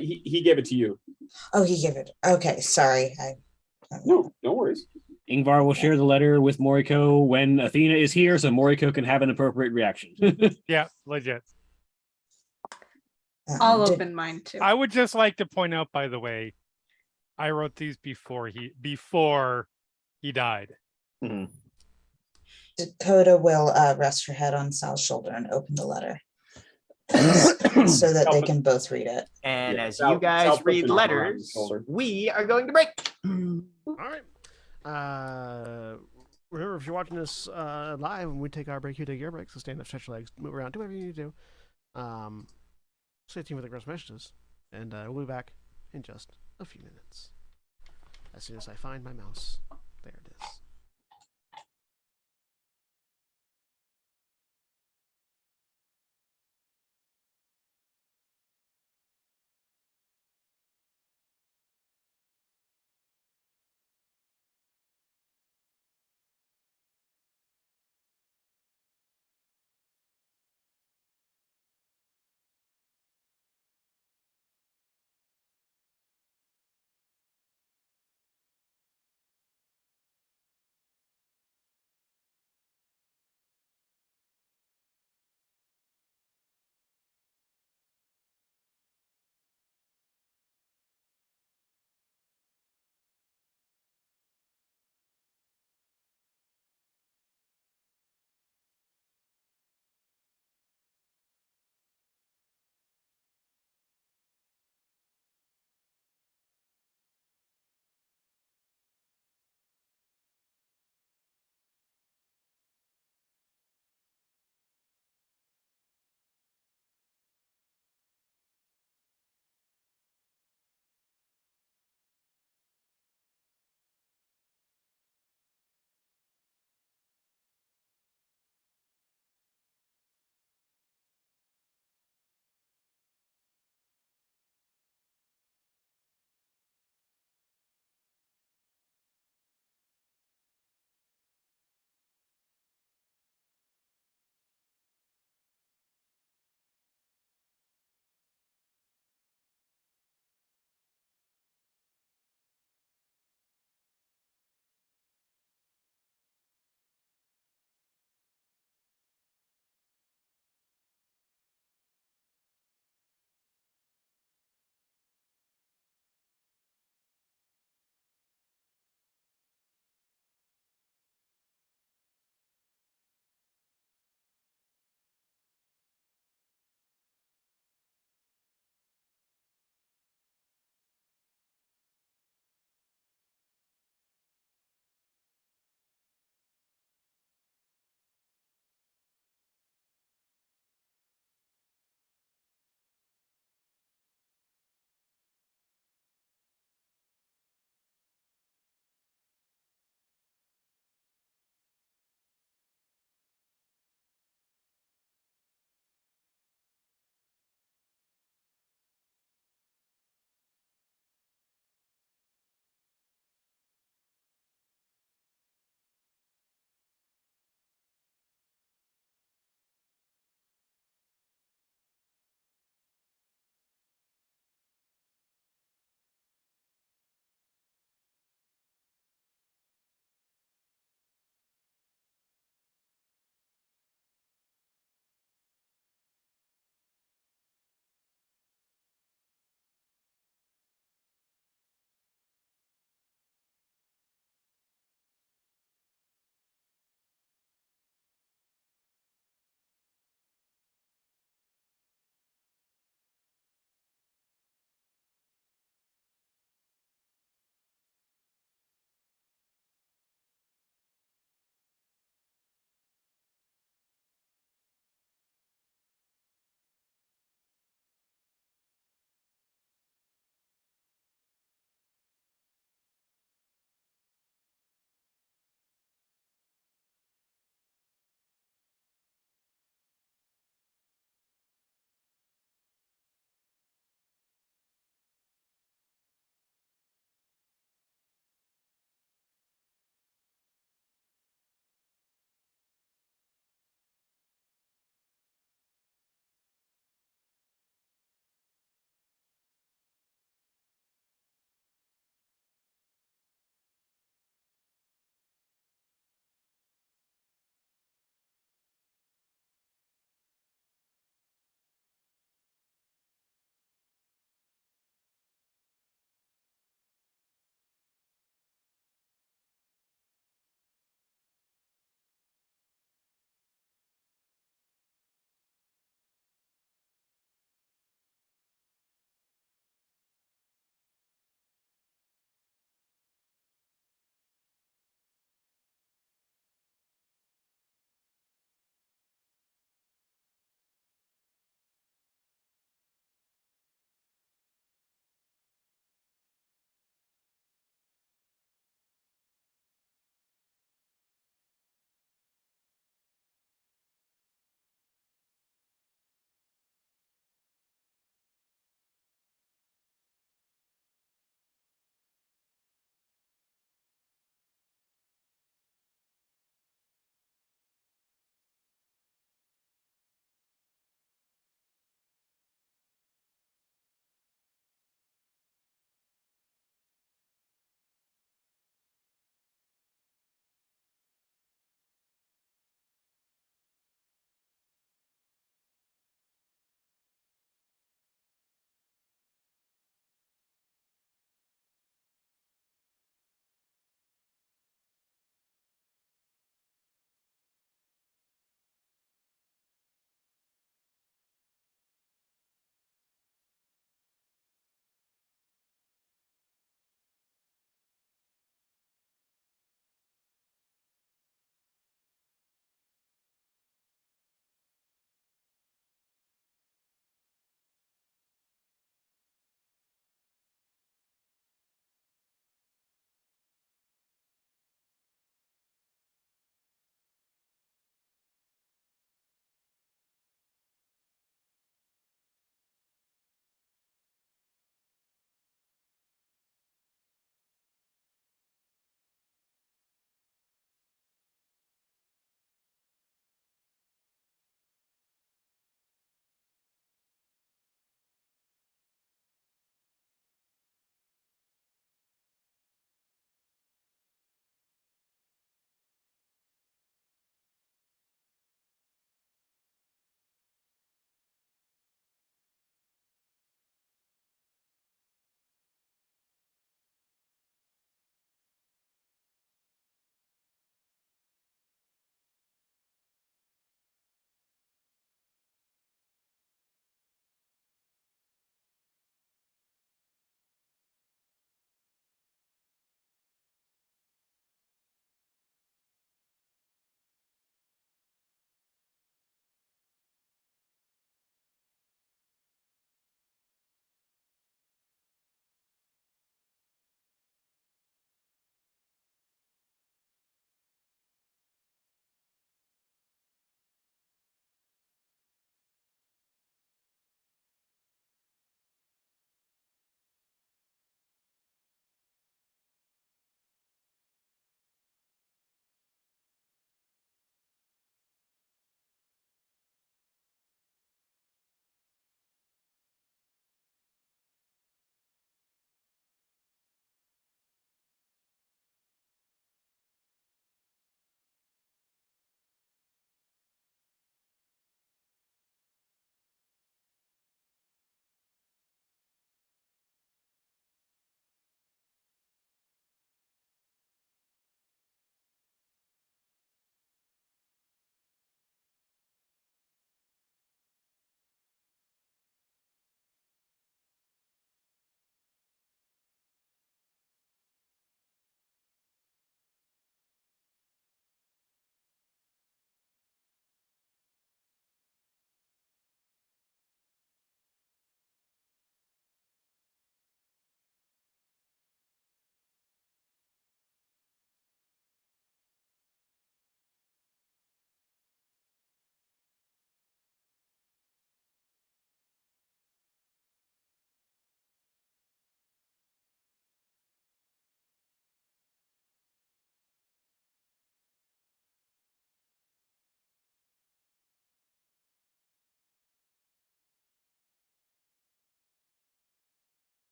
He gave it to you. Oh, he gave it. Okay, sorry. No worries. Ingvar will share the letter with Moriko when Athena is here, so Moriko can have an appropriate reaction. Yeah, legit. I'll did- open mine too. I would just like to point out, by the way, I wrote these before he died. Dakota will rest her head on Sal's shoulder and open the letter so that they can both read it. And Yeah, as Sal- you guys Sal puts read an arm around his letters, shoulder. we are going to break. All right. Remember, if you're watching this live, when we take our break, you take your break. So stand up, stretch your legs, move around, do whatever you need to do. Stay tuned with the gross messages, and we'll be back in just a few minutes. As soon as I find my mouse, there it is.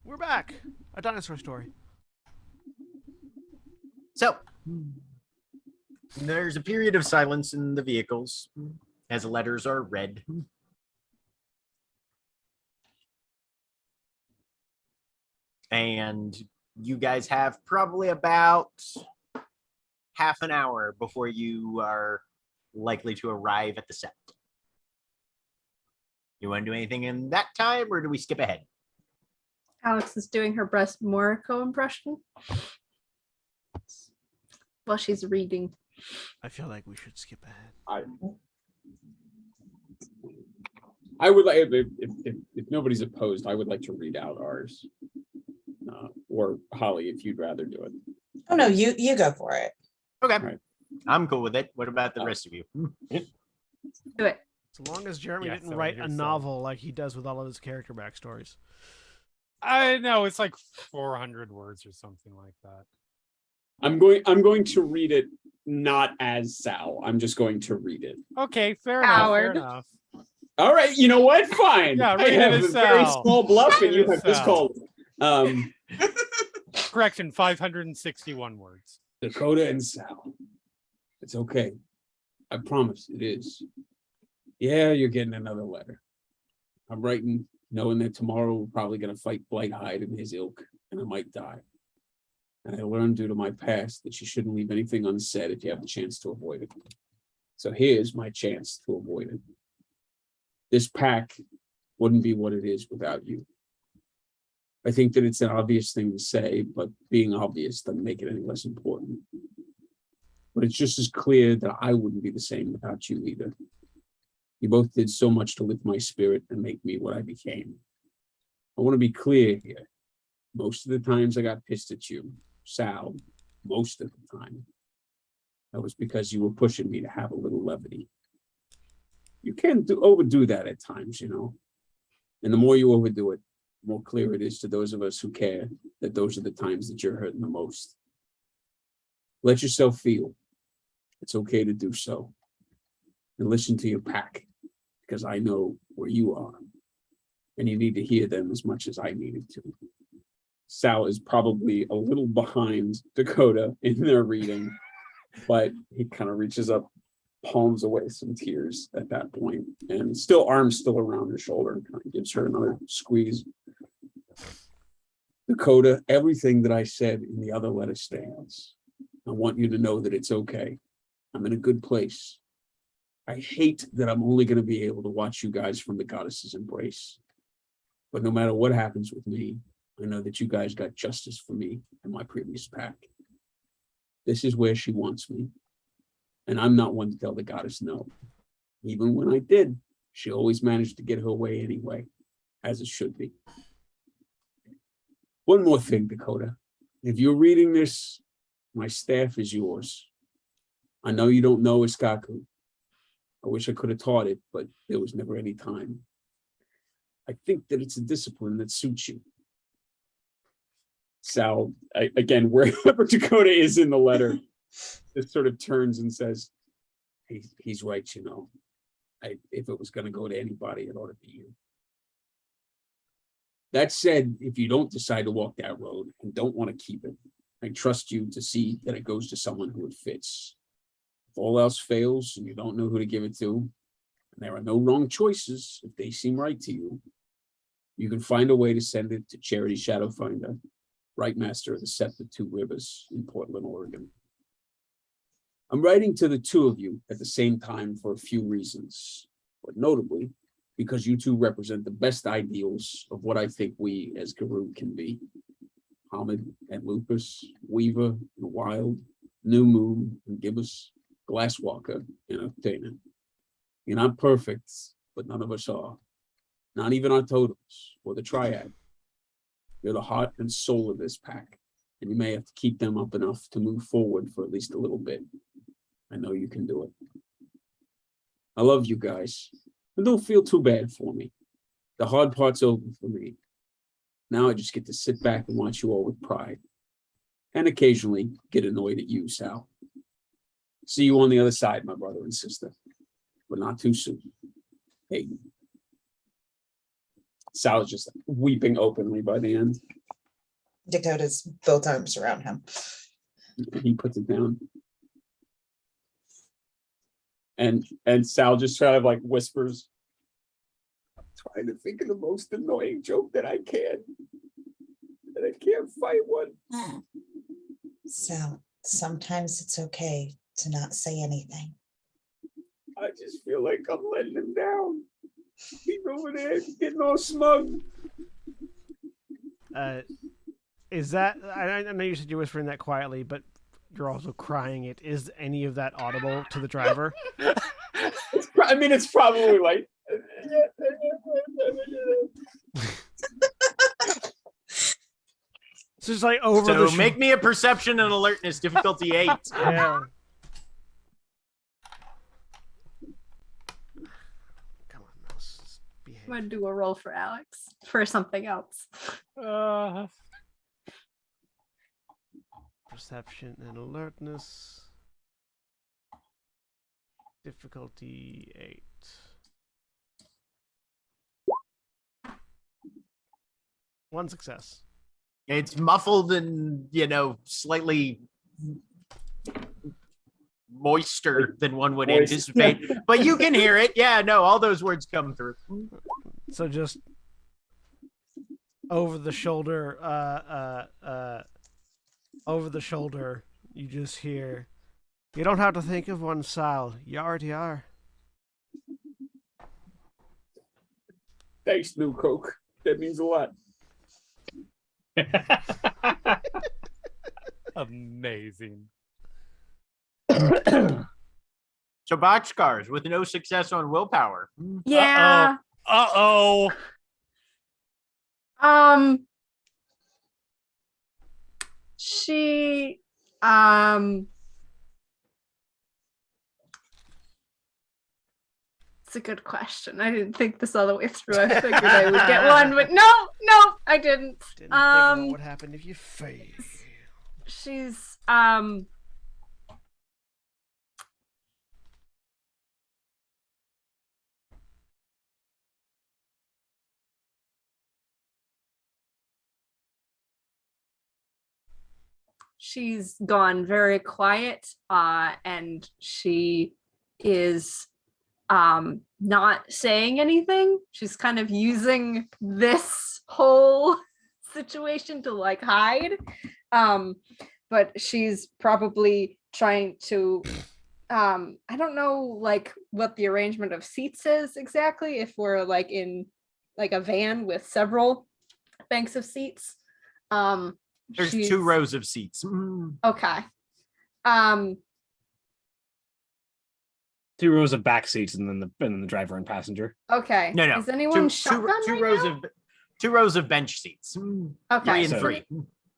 We're back. A dinosaur story. So, there's a period of silence in the vehicles as the letters are read. And you guys have probably about half an hour before you are likely to arrive at the set. You want to do anything in that time, or do we skip ahead? Alex is doing her best Moriko impression while she's reading. I feel like we should skip ahead. I would like, if nobody's opposed, I would like to read out ours. Or Holly, if you'd rather do it. Oh no, you go for it. Okay. Right. I'm cool with it. What about the rest of you? Do it. So long as Jeremy Yeah, didn't so write a here's novel like he does with all of his character backstories. I know it's like 400 words or something like that. I'm going to read it not as Sal. I'm just going to read it. Okay, fair enough. Fair Howard. enough. All right, you know what? Fine. Yeah, I read it have as a very Sal. small bluff, and Read you it as have this Sal. called. Correction, 561 words. Dakota and Sal. It's okay. I promise it is. Yeah, you're getting another letter. I'm writing knowing that tomorrow we're probably going to fight Blighthide and his ilk, and I might die. And I learned due to my past that you shouldn't leave anything unsaid if you have the chance to avoid it. So here's my chance to avoid it. This pack wouldn't be what it is without you. I think that it's an obvious thing to say, but being obvious doesn't make it any less important. But it's just as clear that I wouldn't be the same without you either. You both did so much to lift my spirit and make me what I became. I want to be clear here. Most of the times I got pissed at you, Sal, most of the time, that was because you were pushing me to have a little levity. You can't overdo that at times, you know. And the more you overdo it, the more clear it is to those of us who care that those are the times that you're hurting the most. Let yourself feel. It's okay to do so. And listen to your pack, because I know where you are. And you need to hear them as much as I needed to. Sal is probably a little behind Dakota in their reading, but he kind of reaches up, palms away some tears at that point, and arms still around her shoulder, and kind of gives her another squeeze. Dakota, everything that I said in the other letter stands. I want you to know that it's okay. I'm in a good place. I hate that I'm only going to be able to watch you guys from the goddess's embrace. But no matter what happens with me, I know that you guys got justice for me and my previous pack. This is where she wants me. And I'm not one to tell the goddess no. Even when I did, she always managed to get her way anyway, as it should be. One more thing, Dakota. If you're reading this, my staff is yours. I know you don't know Iskaku. I wish I could have taught it, but there was never any time. I think that it's a discipline that suits you. Sal, again, wherever Dakota is in the letter, just sort of turns and says, he's right, you know. If it was going to go to anybody, it ought to be you. That said, if you don't decide to walk that road and don't want to keep it, I trust you to see that it goes to someone who it fits. If all else fails and you don't know who to give it to, and there are no wrong choices if they seem right to you, you can find a way to send it to Charity Shadowfinder, Right Master of the Sept of Two Rivers in Portland, Oregon. I'm writing to the two of you at the same time for a few reasons, but notably because you two represent the best ideals of what I think we as Garou can be. Hamid and Lupus, Weaver and Wild, New Moon and Gibbous, Glasswalker and Octana. You're not perfect, but none of us are. Not even our totems or the triad. You're the heart and soul of this pack, and you may have to keep them up enough to move forward for at least a little bit. I know you can do it. I love you guys, and don't feel too bad for me. The hard part's over for me. Now I just get to sit back and watch you all with pride, and occasionally get annoyed at you, Sal. See you on the other side, my brother and sister, but not too soon. Hey. Sal is just weeping openly by the end. Dakota's both arms around him. He puts it down. And Sal just kind of like whispers, I'm trying to think of the most annoying joke that I can. And I can't find one. So sometimes it's okay to not say anything. I just feel like I'm letting him down. He's over there getting all smug. Is that, I know you said you're whispering that quietly, but you're also crying it. Is any of that audible to the driver? It's probably like. It's just like over So the make me a perception and alertness difficulty 8. Yeah. Come on, mouse. Just behave. I'm gonna do a roll for Alex for something else. Perception and alertness. Difficulty 8. One success. It's muffled and, slightly moister than one would anticipate, but you can hear it. Yeah, no, all those words come through. So just over the shoulder, you just hear, you don't have to think of one, Sal. You already are. Thanks, New Coke. That means a lot. Amazing. So boxcars with no success on willpower. Yeah. Uh-oh. She it's a good question. I didn't think this all the way through. I figured I would get one, but no, I didn't. Didn't think about what happened if you fail. She's she's gone very quiet, and she is not saying anything. She's kind of using this whole situation to like hide, but she's probably trying to I don't know like what the arrangement of seats is exactly, if we're like in like a van with several banks of seats. There's 2 rows of seats. Okay. 2 rows of back seats and then the driver and passenger. Okay. No. Is anyone shotgun two right rows now? of 2 rows of bench seats. Okay. 3 and 3.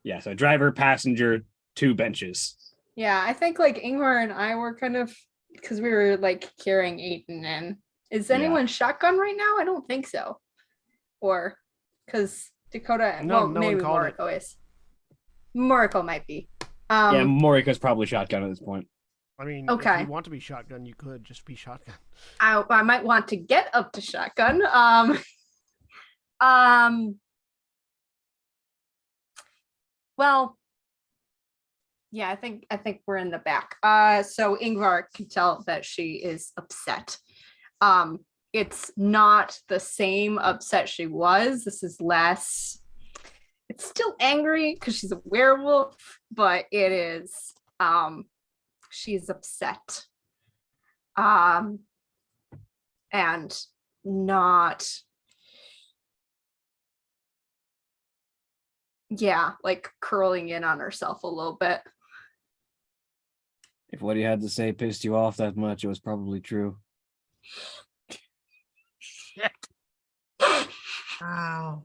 Yeah, so driver, passenger, 2 benches. Yeah, I think like Ingvar and I were kind of, because we were like carrying Aiden in. Is anyone shotgun right now? I don't think so. Or because Dakota, No maybe one called it. Moriko is. Moriko might be. Yeah, Morika's probably shotgun at this point. I mean, Okay. if you want to be shotgun, you could just be shotgun. I might want to get up to shotgun. Well, yeah, I think we're in the back. So Ingvar can tell that she is upset. It's not the same upset she was. This is less. It's still angry because she's a werewolf, but it is. She's upset. And not. Yeah, like curling in on herself a little bit. If what he had to say pissed you off that much, it was probably true. Wow.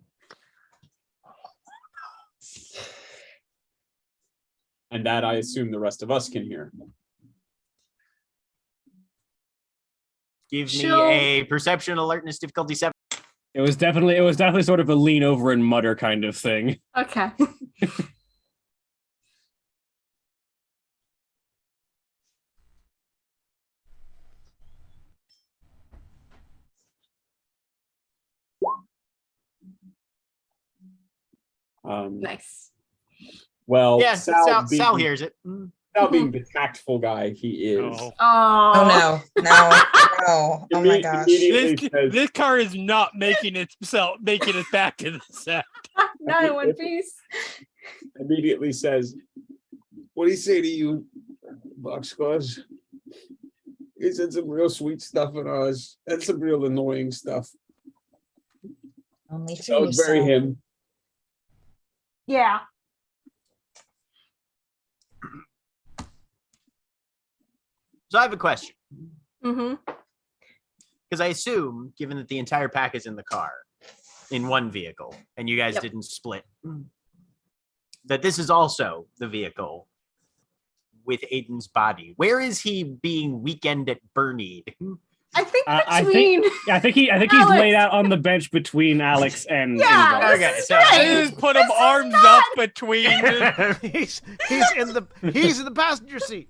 And that I assume the rest of us can hear. Give me She'll- a perception alertness difficulty 7. It was definitely sort of a lean over and mutter kind of thing. Okay. Nice. Well, Yeah, Sal being, hears it. Sal being the tactful guy he is, Oh. Oh no, no, no. Oh my gosh. immediately says, This car is not making it back to the set. Not in one piece. immediately says, "What do you say to you, Boxcars? He said some real sweet stuff in ours and some real annoying stuff. Only for So you, it's very Sal. him." Yeah. So I have a question. Mm-hmm. Because I assume, given that the entire pack is in the car, in one vehicle, and you guys Yep. didn't split, that this is also the vehicle with Aiden's body. Where is he being weekend at Bernie? I think I between. I think he's Alex. laid out on the bench between Alex and Yeah, Ingvar. Okay, this is so- great. I just put him This is arms not- up between. he's in the passenger seat.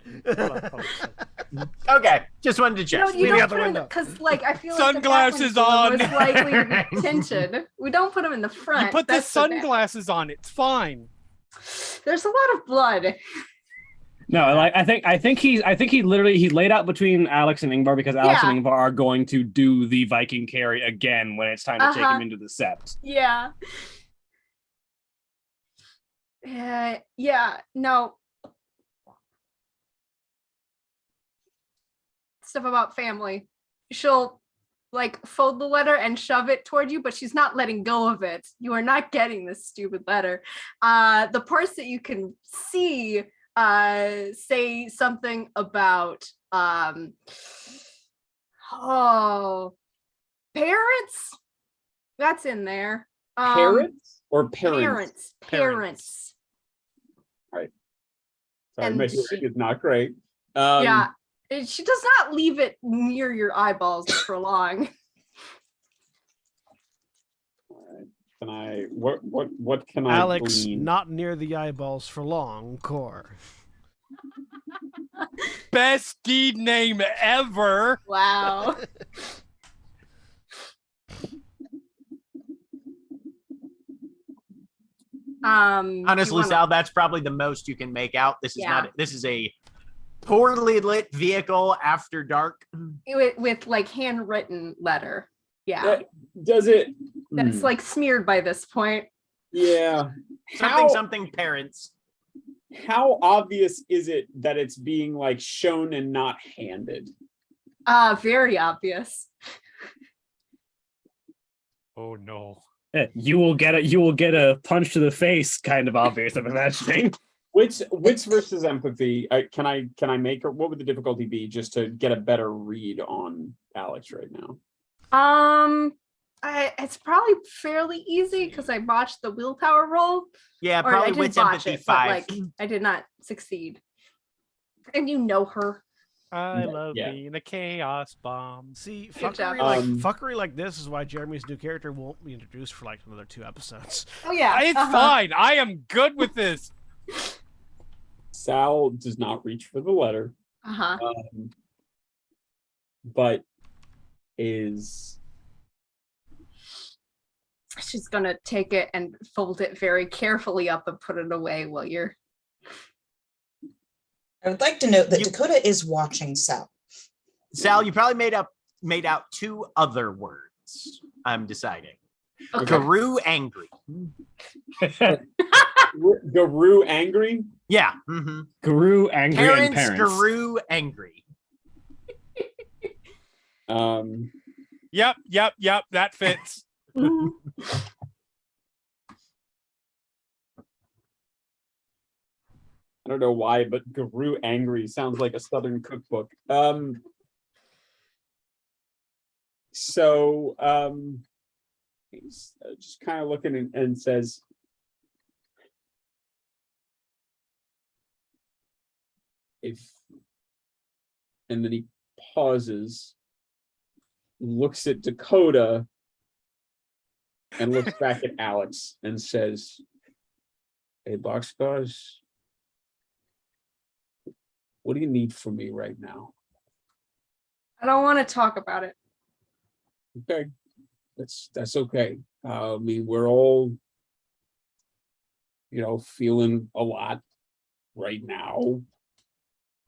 Okay, just wanted to check. No, you Maybe don't out the put him window. because, like, I feel like Sunglasses the on. most likely to be tinted. We don't put him in the front. You put the That's bad. sunglasses on. It's fine. There's a lot of blood. No, like I think he literally laid out between Alex and Ingvar because Alex and Ingvar are going to do the Viking carry again when it's time to take him into the set. Yeah. Yeah. No. Stuff about family. She'll like fold the letter and shove it toward you, but she's not letting go of it. You are not getting this stupid letter. The parts that you can see say something about parents. That's in there. Parents or parents? Parents. Sorry, And my hearing is not great. Yeah. She does not leave it near your eyeballs for long. Can I? What can I? Alex, glean? not near the eyeballs for long. Core. Best deed name ever. Wow. Honestly, Sal, that's probably the most you can make out. This is Yeah. not. This is a poorly lit vehicle after dark. with like handwritten letter. Yeah. Does it? That's like smeared by this point. Yeah. Something parents. How obvious is it that it's being like shown and not handed? Very obvious. Oh no. You will get a punch to the face, kind of obvious. I'm imagining. Wits versus empathy. Can I make her? What would the difficulty be just to get a better read on Alex right now? It's probably fairly easy because I botched the willpower roll. Yeah, Or I probably did wits botch empathy it, but, 5. like, I did not succeed. And you know her. I love Yeah. being a chaos bomb. See, Good job. fuckery like this is why Jeremy's new character won't be introduced for like another 2 episodes. Oh yeah. It's fine. I am good with this. Sal does not reach for the letter, but is She's gonna take it and fold it very carefully up and put it away while you're. I would like to note that Dakota is watching Sal. Sal, you probably made out 2 other words. I'm deciding. Okay. Guru angry. Guru angry. Yeah. Mm-hmm. Guru angry and Parents. parents. Guru angry. Yep. That fits. I don't know why, but Guru angry sounds like a Southern cookbook. So he's just kind of looking and says, and then he pauses, looks at Dakota, and looks back at Alex and says, "Hey, Boxcars, what do you need from me right now?" I don't want to talk about it. Okay, that's okay. I mean, we're all feeling a lot right now.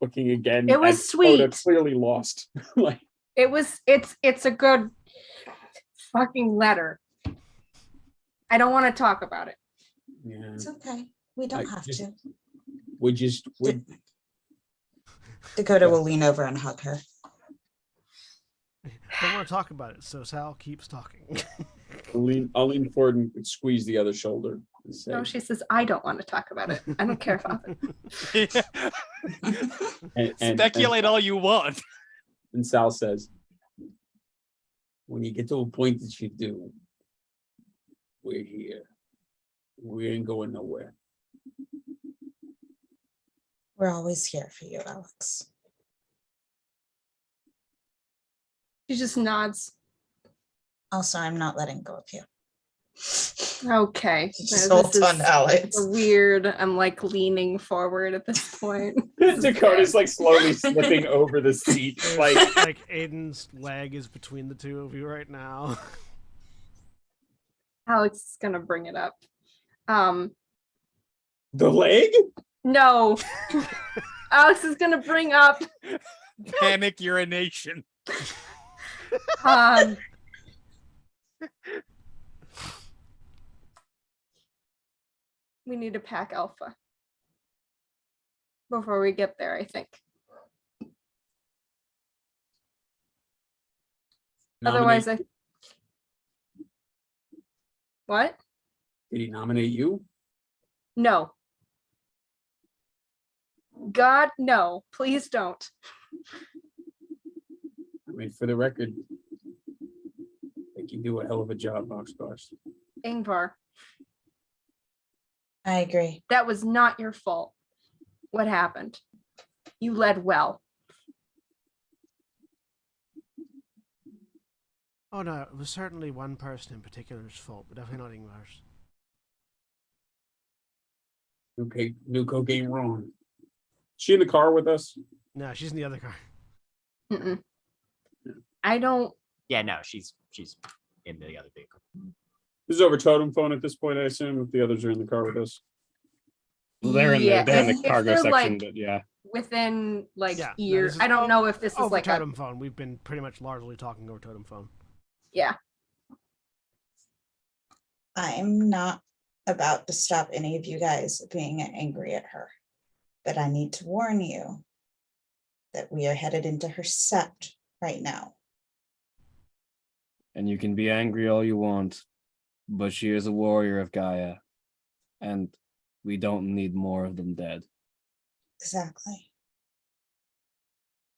Looking again. It was at Coda, sweet. clearly lost. Like, it's a good fucking letter. I don't want to talk about it. yeah. It's okay. We don't have to. We Dakota will lean over and hug her. Don't want to talk about it, so Sal keeps talking. I'll lean forward and squeeze the other shoulder. And say, No, she says, I don't want to talk about it. I don't care about it. Speculate all you want. And Sal says, when you get to a point that you do, we're here. We ain't going nowhere. We're always here for you, Alex. She just nods. Also, I'm not letting go of you. Okay. Just hold on, Alex. Weird. I'm like leaning forward at this point. Dakota's like slowly slipping over the seat. Like Aiden's leg is between the two of you right now. Alex is gonna bring it up. The leg? No. Alex is gonna bring up Panic urination. We need to pack Alpha before we get there, I think. Otherwise, what? Did he nominate you? No. God, no. Please don't. I mean, for the record, I think you do a hell of a job, Boxbox. Ingvar, I agree. that was not your fault. What happened? You led well. Oh no, it was certainly one person in particular's fault, but definitely not Ingvar's. Okay, new cocaine wrong. She in the car with us? No, she's in the other car. Mm-mm. I don't. Yeah, no, she's in the other vehicle. This is over totem phone at this point, I assume, if the others are in the car with us. Well, they're in Yeah, the if cargo they're, section, like, but yeah. Within like Yeah, no, ear. this is I don't know if this is over like a. totem phone. We've been pretty much largely talking over totem phone. Yeah. I'm not about to stop any of you guys being angry at her, but I need to warn you that we are headed into her sept right now. And you can be angry all you want, but she is a warrior of Gaia, and we don't need more of them dead. Exactly.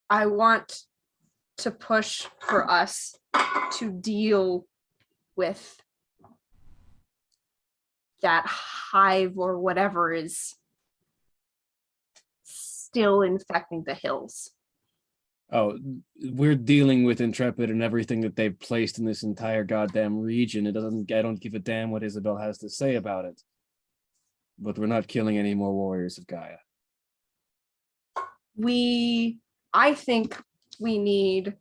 I want to push for us to deal with that hive or whatever is still infecting the hills. Oh, we're dealing with Intrepid and everything that they've placed in this entire goddamn region. I don't give a damn what Isabel has to say about it. But we're not killing any more warriors of Gaia. I think we need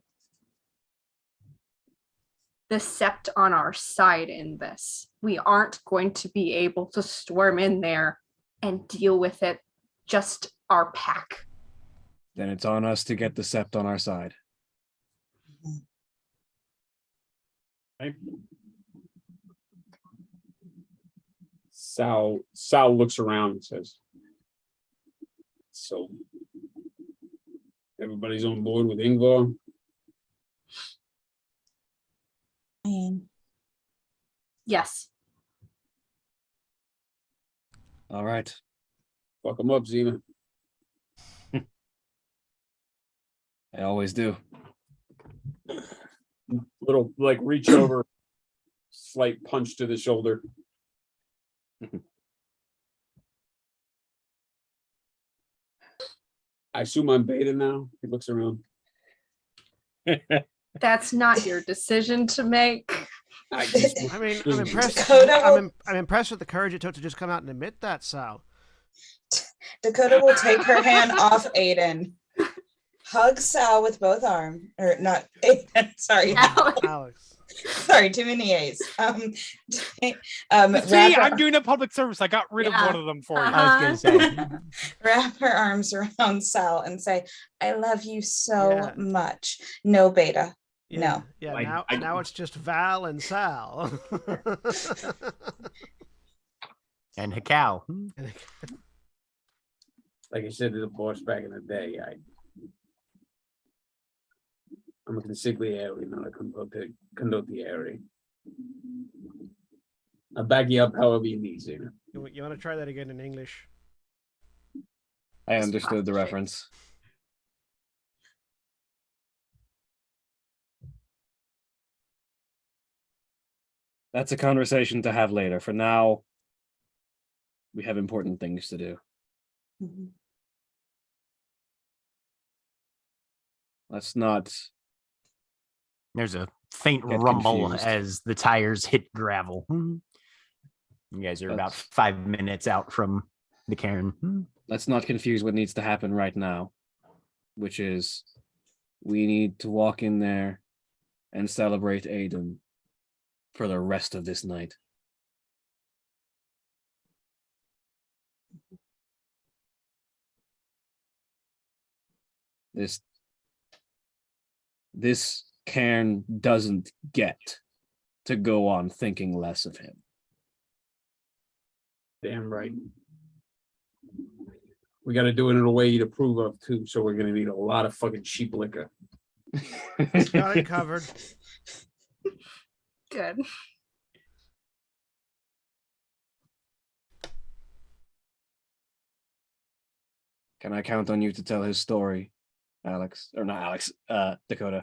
the sept on our side in this. We aren't going to be able to storm in there and deal with it, just our pack. Then it's on us to get the sept on our side. Right? Sal looks around and says, so everybody's on board with Ingvar? Yes. All right. Fuck them up, Xena. I always do. Little, like, reach over, slight punch to the shoulder. I assume I'm beta now. He looks around. That's not your decision to make. I just, I mean, I'm impressed. Dakota I'm impressed with the courage it took to just come out and admit that, Sal. Dakota will take her hand off Aiden, hug Sal with both arms, or not, sorry, Alex. sorry, too many A's. See, Wrap I'm doing a public service. I got rid of Yeah. one of them for you. I was gonna say. wrap her arms around Sal and say, I love you so Yeah. much. No, Beta. Yeah, No. yeah. I- Now it's just Val and Sal. And Hikal. Like I said to the boss back in the day, I'm a consigliere, not a condottiere. I'll back you up however you need to. You want to try that again in English? I understood the reference. That's a conversation to have later. For now, we have important things to do. Mhm. Let's not. There's a faint Get rumble confused. as the tires hit gravel. You guys are about 5 minutes out from the cairn. Let's not confuse what needs to happen right now, which is we need to walk in there and celebrate Aiden for the rest of this night. This cairn doesn't get to go on thinking less of him. Damn right. We got to do it in a way you'd approve of too. So we're gonna need a lot of fucking cheap liquor. Got it covered. Good. Can I count on you to tell his story, Alex? Or not Alex, Dakota.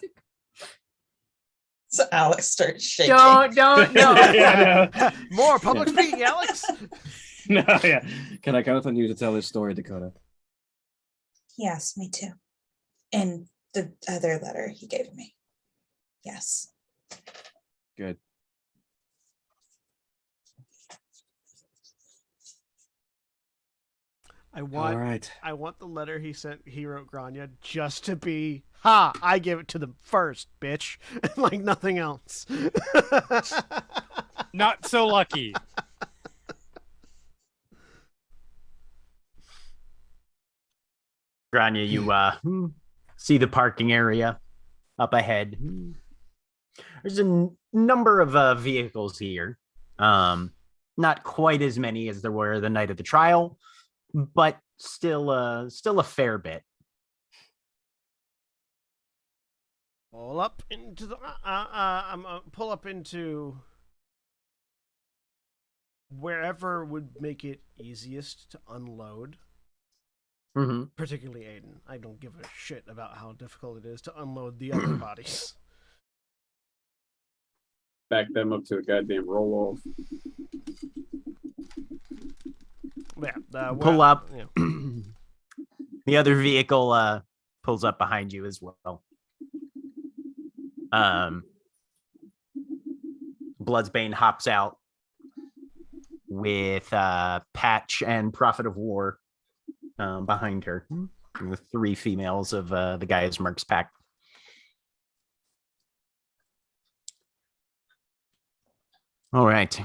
So Alex starts shaking. Don't, no. Yeah, I know. More public speaking, Alex. No, yeah. Can I count on you to tell his story, Dakota? He asked me to. In the other letter he gave me. Yes. Good. I All want right. I want the letter he wrote Grania just to be, ha, I gave it to them first, bitch. Like nothing else. Not so lucky. Grania, you see the parking area up ahead. There's a number of vehicles here. Not quite as many as there were the night of the trial, but still a fair bit. Pull up into the pull up into wherever would make it easiest to unload. Mm-hmm. Particularly Aiden. I don't give a shit about how difficult it is to unload the other bodies. Back them up to a goddamn roll off. Yeah, Pull up. Yeah. The other vehicle pulls up behind you as well. Bloodsbane hops out with Patch and Prophet of War behind her. The three females of the guys Merc's pack. All right.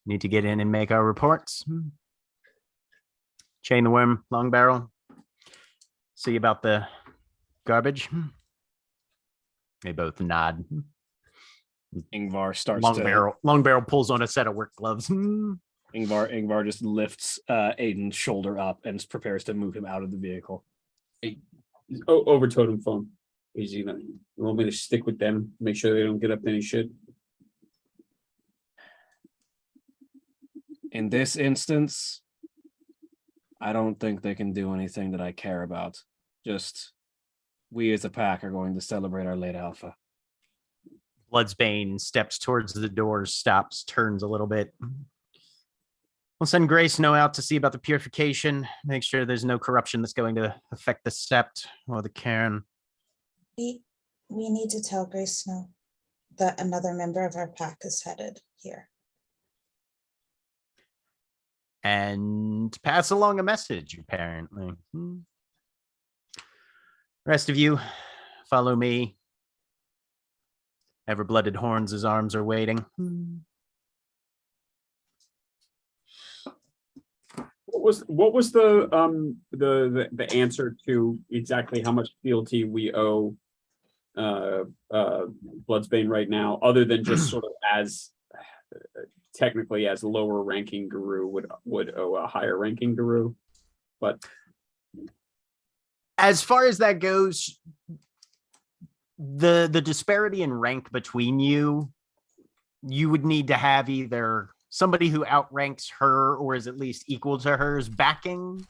Need to get in and make our reports. Chain the Worm, Long Barrel. See about the garbage. They both nod. Ingvar starts Long to Barrel pulls on a set of work gloves. Ingvar just lifts Aiden's shoulder up and prepares to move him out of the vehicle. Over totem phone. Is you want me to stick with them, make sure they don't get up to any shit? In this instance, I don't think they can do anything that I care about. Just we as a pack are going to celebrate our late alpha. Bloodsbane steps towards the door, stops, turns a little bit. We'll send Grey Snow out to see about the purification, make sure there's no corruption that's going to affect the sept or the cairn. We need to tell Grey Snow that another member of our pack is headed here. And pass along a message, apparently. Rest of you, follow me. Ever-blooded Horns' arms are waiting. What was the answer to exactly how much fealty we owe Bloodsbane right now, other than just sort of as technically as lower ranking Guru would owe a higher ranking Guru, but as far as that goes, the disparity in rank between you would need to have either somebody who outranks her or is at least equal to hers backing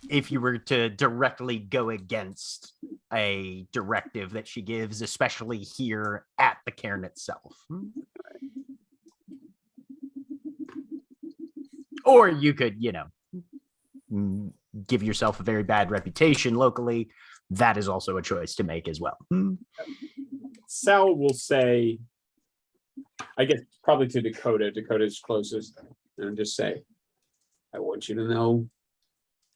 if you were to directly go against a directive that she gives, especially here at the cairn itself. Or you could, give yourself a very bad reputation locally. That is also a choice to make as well. Sal will say, I guess probably to Dakota. Dakota's closest, and just say, I want you to know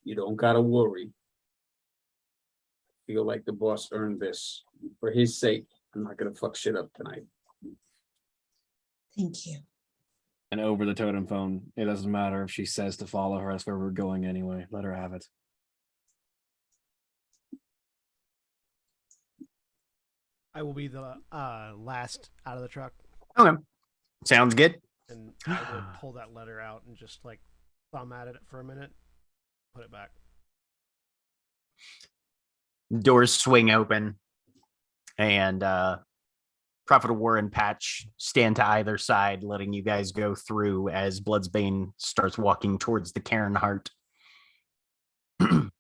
you don't gotta worry. Feel like the boss earned this. For his sake, I'm not gonna fuck shit up tonight. Thank you. And over the totem phone, it doesn't matter if she says to follow her, that's where we're going anyway. Let her have it. I will be the last out of the truck, Okay. Sounds good. and I will pull that letter out and just like thumb at it for a minute, put it back. Doors swing open, and Prophet of War and Patch stand to either side, letting you guys go through as Bloodsbane starts walking towards the Cairn Heart. You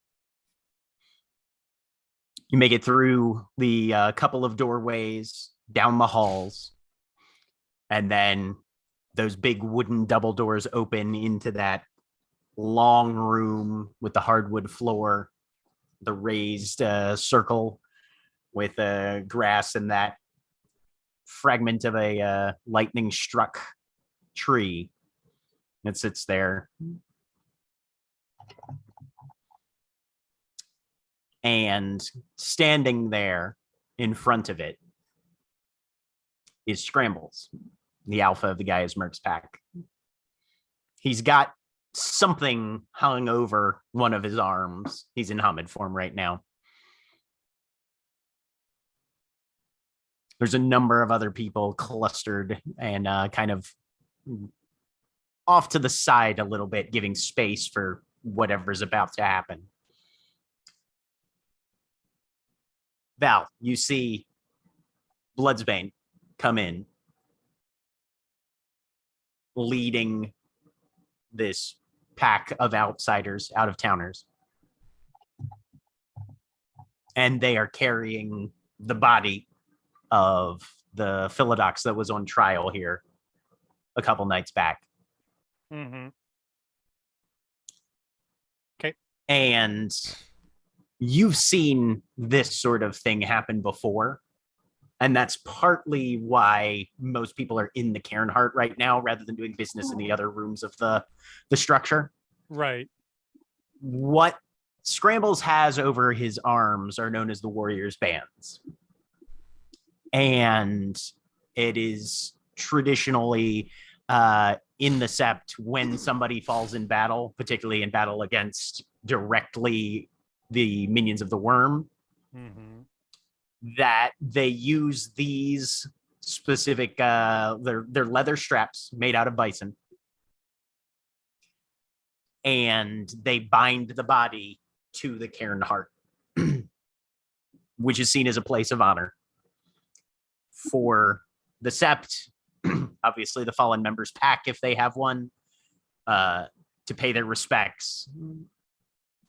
make it through the couple of doorways, down the halls, and then those big wooden double doors open into that long room with the hardwood floor, the raised circle with grass and that fragment of a lightning struck tree that sits there. And standing there in front of it is Scrambles, the alpha of the Gaia's Mercs pack. He's got something hung over one of his arms. He's in Hamid form right now. There's a number of other people clustered and kind of off to the side a little bit, giving space for whatever's about to happen. Val, you see Bloodsbane come in, leading this pack of outsiders, out of towners. And they are carrying the body of the Philodox that was on trial here a couple nights back. Mm-hmm. And you've seen this sort of thing happen before. And that's partly why most people are in the Cairn Heart right now, rather than doing business in the other rooms of the structure. Right. What Scrambles has over his arms are known as the Warriors' Bands. And it is traditionally in the Sept, when somebody falls in battle, particularly in battle against directly the minions of the worm, that they use these specific they're leather straps made out of bison, and they bind the body to the Cairn Heart, which is seen as a place of honor for the Sept, obviously the fallen members pack if they have one, to pay their respects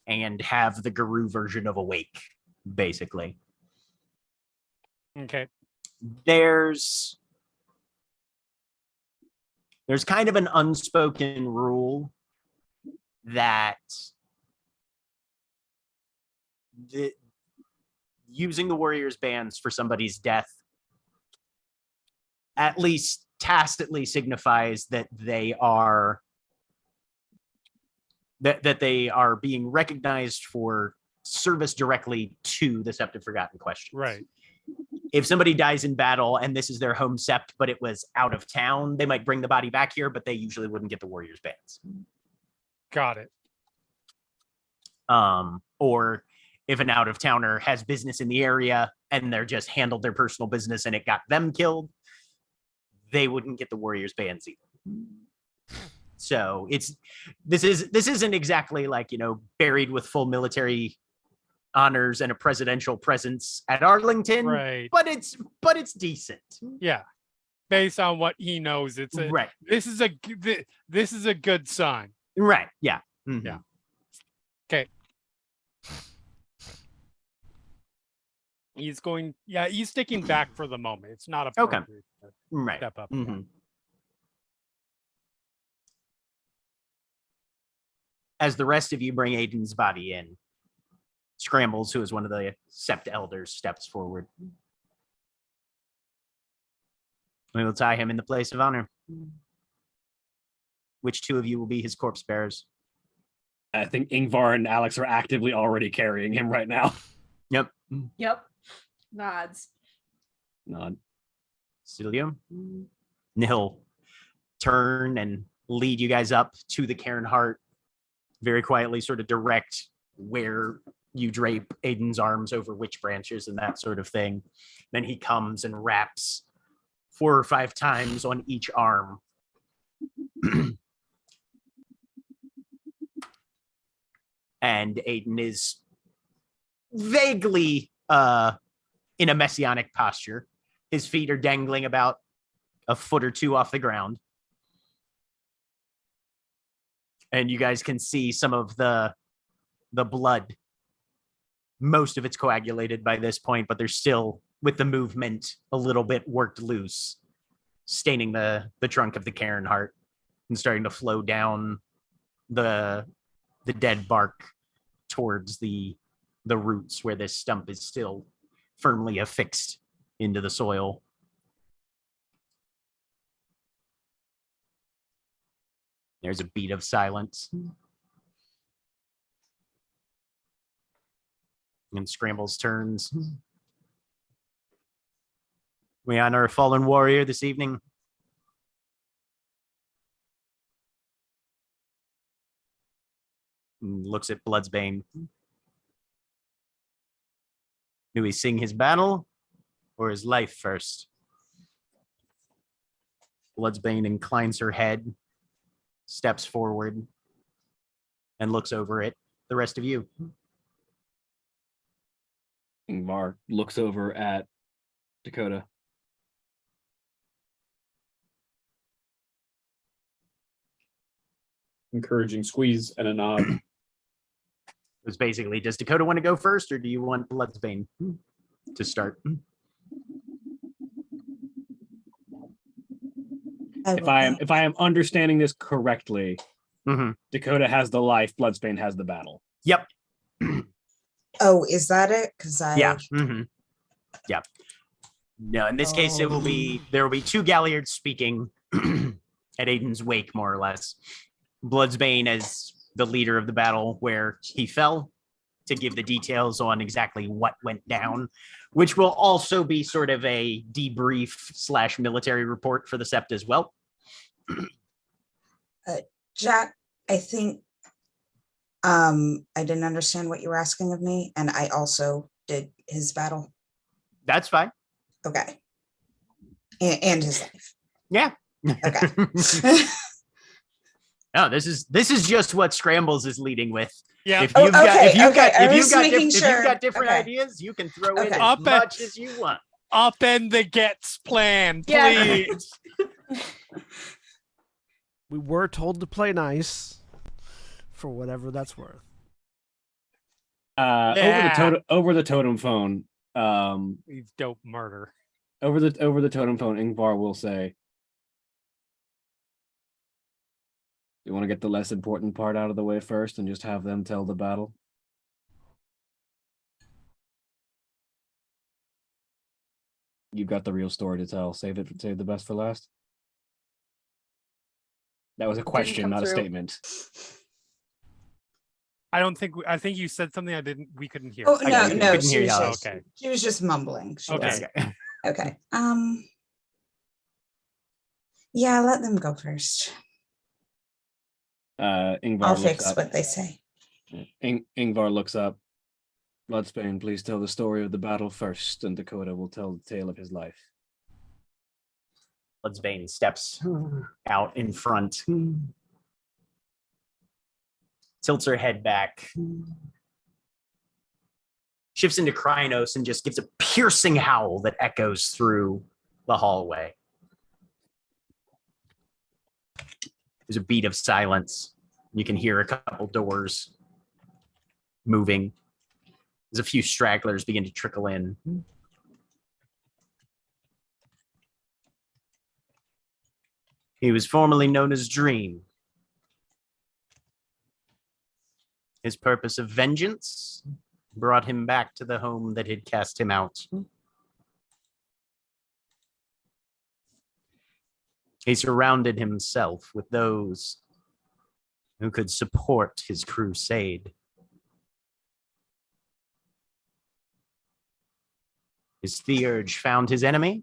and have the Guru version of Awake, basically. Okay. There's kind of an unspoken rule that using the Warriors' Bands for somebody's death at least tacitly signifies that they are that they are being recognized for service directly to the Sept of Forgotten Questions. Right. If somebody dies in battle and this is their home sept, but it was out of town, they might bring the body back here, but they usually wouldn't get the warrior's bands. Got it. Or if an out of towner has business in the area and they're just handled their personal business and it got them killed, they wouldn't get the warrior's bands either. So this isn't exactly like, buried with full military honors and a presidential presence at Arlington, Right. but it's decent. Yeah. Based on what he knows, it's right. This is a good sign. Right. Yeah. Mm-hmm. Yeah. Okay. He's sticking back for the moment. It's not appropriate to right. step up. Mm-hmm. As the rest of you bring Aiden's body in, Scrambles, who is one of the Sept elders, steps forward. We will tie him in the place of honor. Which two of you will be his corpse bearers? I think Ingvar and Alex are actively already carrying him right now. Yep. Nods. Nod. Silio. He'll turn and lead you guys up to the Cairn Heart, very quietly sort of direct where you drape Aiden's arms over which branches and that sort of thing. Then he comes and wraps 4 or 5 times on each arm. And Aiden is vaguely in a messianic posture. His feet are dangling about a foot or 2 off the ground. And you guys can see some of the blood. Most of it's coagulated by this point, but there's still, with the movement, a little bit worked loose, staining the trunk of the Cairn Heart and starting to flow down the dead bark towards the roots where this stump is still firmly affixed into the soil. There's a beat of silence. And Scrambles turns. We honor a fallen warrior this evening. And looks at Bloodsbane. Do we sing his battle or his life first? Bloodsbane inclines her head, steps forward, and looks over at the rest of you. Ingvar looks over at Dakota. Encouraging squeeze and a nod. It was basically, does Dakota want to go first, or do you want Bloodsbane to start? If I am understanding this correctly, Dakota has the life, Bloodsbane has the battle. Yep. Oh, is that it? Because Yeah. Yep. No, in this case, there will be 2 Galliards speaking at Aiden's wake, more or less. Bloodsbane as the leader of the battle where he fell, to give the details on exactly what went down, which will also be sort of a debrief / military report for the Sept as well. Jack, I think I didn't understand what you were asking of me, and I also did his battle. That's fine. Okay. And his life. Yeah. Okay. No, this is just what Scrambles is leading with. Yeah. If you've got different Okay. ideas, you can throw in Okay. as much as you want. Upend the Gets plan, Yeah. please. We were told to play nice, for whatever that's worth. Over the totem phone. He's dope murder. Over the totem phone, Ingvar will say, "You want to get the less important part out of the way first, and just have them tell the battle." You've got the real story to tell. Save the best for last. That was a question, come not a through. statement. I think you said something we couldn't hear. Oh I no, couldn't no, hear she you, was Alex. just, Okay. she was just mumbling. She Okay. was- okay. Yeah, let them go first. Ingvar I'll looks fix up. what they say. Ingvar looks up. Bloodsbane, please tell the story of the battle first, and Dakota will tell the tale of his life. Bloodsbane steps out in front, tilts her head back, shifts into Krynos, and just gives a piercing howl that echoes through the hallway. There's a beat of silence. You can hear a couple doors moving. There's a few stragglers begin to trickle in. He was formerly known as Dream. His purpose of vengeance brought him back to the home that had cast him out. He surrounded himself with those who could support his crusade. His Theurge found his enemy,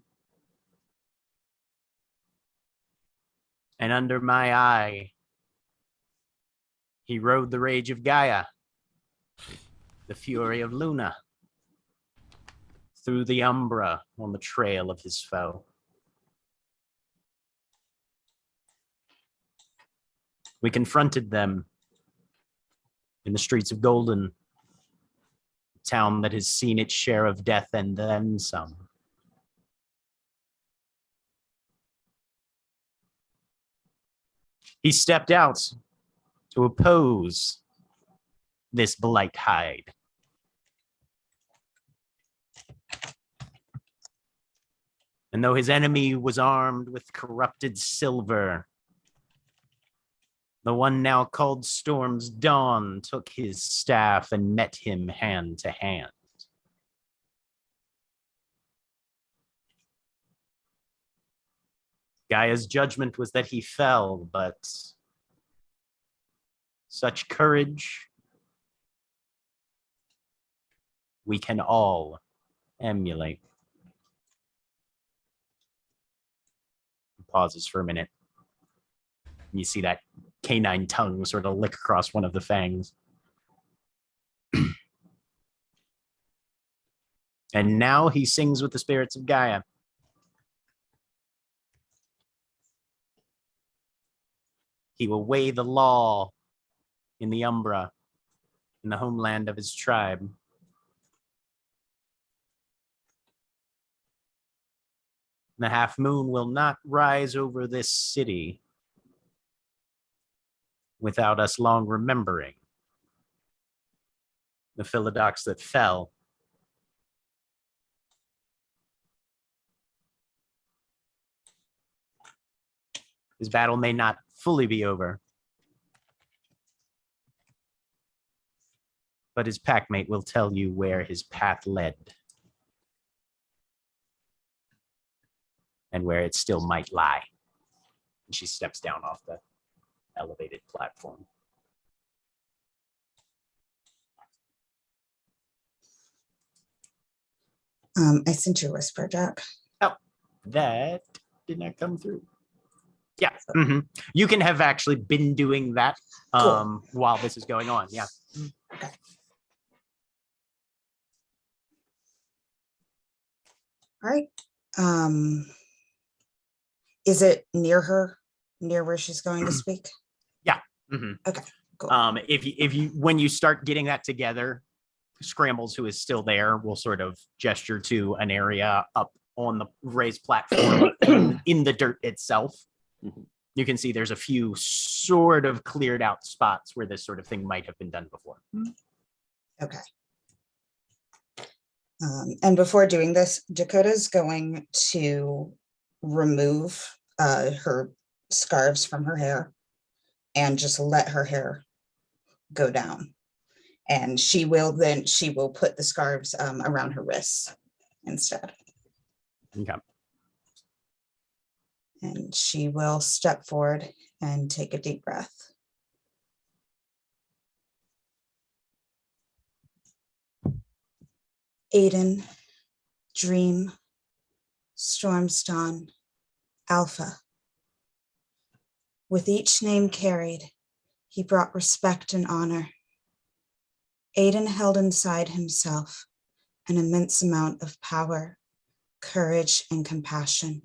and under my eye, he rode the rage of Gaia, the fury of Luna, through the Umbra on the trail of his foe. We confronted them in the streets of Golden, a town that has seen its share of death and then some. He stepped out to oppose this blight hide. And though his enemy was armed with corrupted silver, the one now called Storm's Dawn took his staff and met him hand to hand. Gaia's judgment was that he fell, but such courage we can all emulate. He pauses for a minute. You see that canine tongue sort of lick across one of the fangs. And now he sings with the spirits of Gaia. He will weigh the law in the Umbra, in the homeland of his tribe. The half moon will not rise over this city without us long remembering the Philodox that fell. His battle may not fully be over, but his packmate will tell you where his path led and where it still might lie. And she steps down off the elevated platform. I sent you a whisper, Jack. Oh, that did not come through. Yeah, you can have actually been doing that Cool. while this is going on. Yeah. Okay. All right. Is it near her, near where she's going to speak? Okay, cool. If you when you start getting that together, Scrambles, who is still there, will sort of gesture to an area up on the raised platform in the dirt itself. You can see there's a few sort of cleared out spots where this sort of thing might have been done before. Okay. And before doing this, Dakota's going to remove her scarves from her hair and just let her hair go down. And she will put the scarves around her wrists instead. Okay. And she will step forward and take a deep breath. Aiden, Dream, Stormston, Alpha. With each name carried, he brought respect and honor. Aiden held inside himself an immense amount of power, courage, and compassion.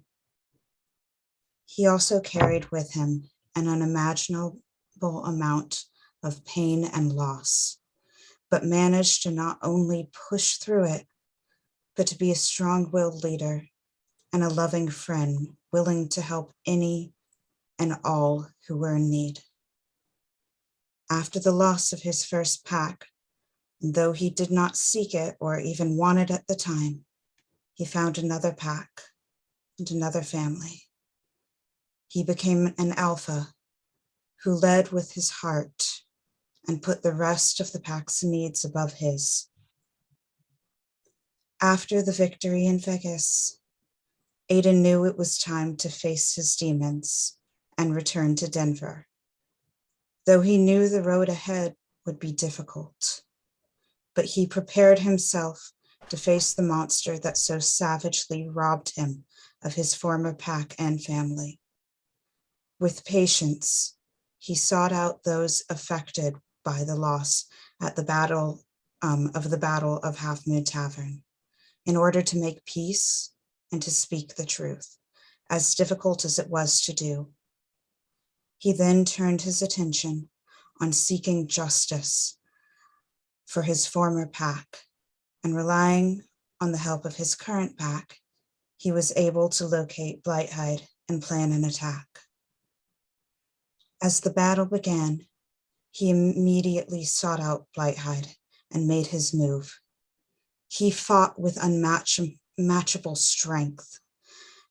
He also carried with him an unimaginable amount of pain and loss, but managed to not only push through it, but to be a strong-willed leader and a loving friend willing to help any and all who were in need. After the loss of his first pack, though he did not seek it or even want it at the time, he found another pack and another family. He became an alpha who led with his heart and put the rest of the pack's needs above his. After the victory in Vegas, Aiden knew it was time to face his demons and return to Denver, though he knew the road ahead would be difficult. But he prepared himself to face the monster that so savagely robbed him of his former pack and family. With patience, he sought out those affected by the loss at the Battle of Half Moon Tavern in order to make peace and to speak the truth, as difficult as it was to do. He then turned his attention on seeking justice for his former pack, and relying on the help of his current pack, he was able to locate Blighthide and plan an attack. As the battle began, he immediately sought out Blighthide and made his move. He fought with unmatchable strength.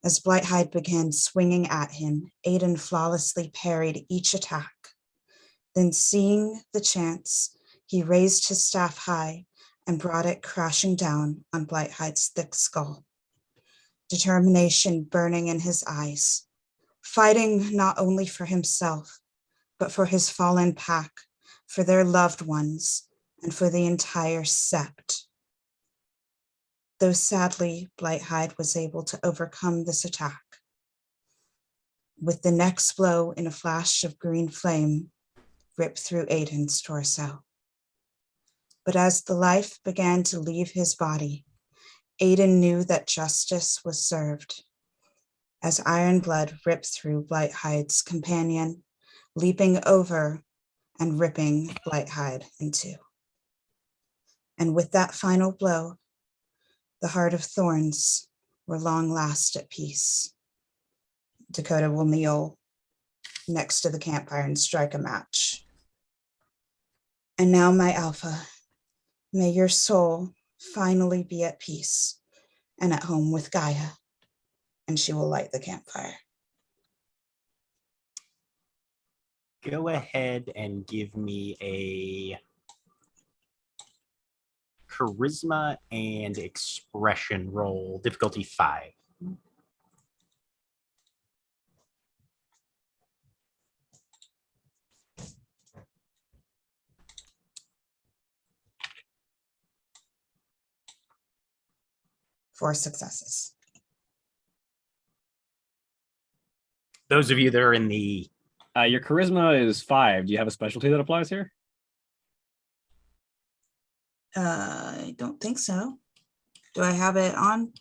As Blighthide began swinging at him, Aiden flawlessly parried each attack. Then, seeing the chance, he raised his staff high and brought it crashing down on Blighthide's thick skull. Determination burning in his eyes, fighting not only for himself, but for his fallen pack, for their loved ones, and for the entire sept. Though sadly, Blighthide was able to overcome this attack. With the next blow in a flash of green flame, ripped through Aiden's torso. But as the life began to leave his body, Aiden knew that justice was served, as iron blood ripped through Blighthide's companion, leaping over and ripping Blighthide in two. And with that final blow, the Heart of Thorns were long last at peace. Dakota will kneel next to the campfire and strike a match. And now, my Alpha, may your soul finally be at peace and at home with Gaia. And she will light the campfire. Go ahead and give me a charisma and expression roll, difficulty 5. Four successes. Those of you that are in the Your charisma is 5. Do you have a specialty that applies here? I don't think so. Do I have it on?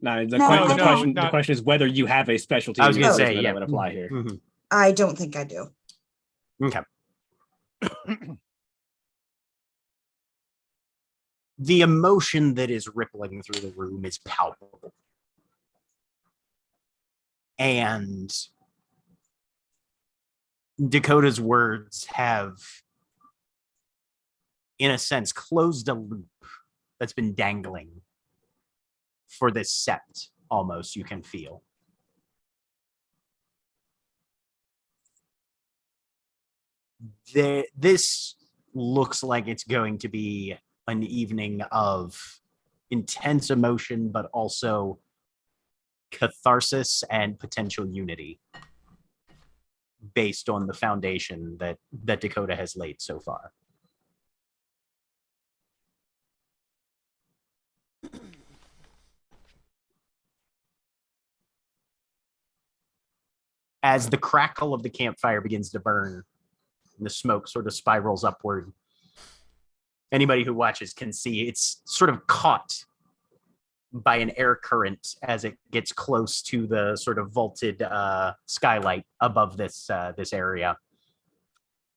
No, No, I don't. the question is whether you have a specialty I was in your gonna say, charisma yeah. that would apply here. Mhm. I don't think I do. Okay. The emotion that is rippling through the room is palpable. And Dakota's words have, in a sense, closed a loop that's been dangling for this sept, almost, you can feel. This looks like it's going to be an evening of intense emotion, but also catharsis and potential unity based on the foundation that Dakota has laid so far. As the crackle of the campfire begins to burn and the smoke sort of spirals upward, anybody who watches can see it's sort of caught by an air current as it gets close to the sort of vaulted skylight above this area.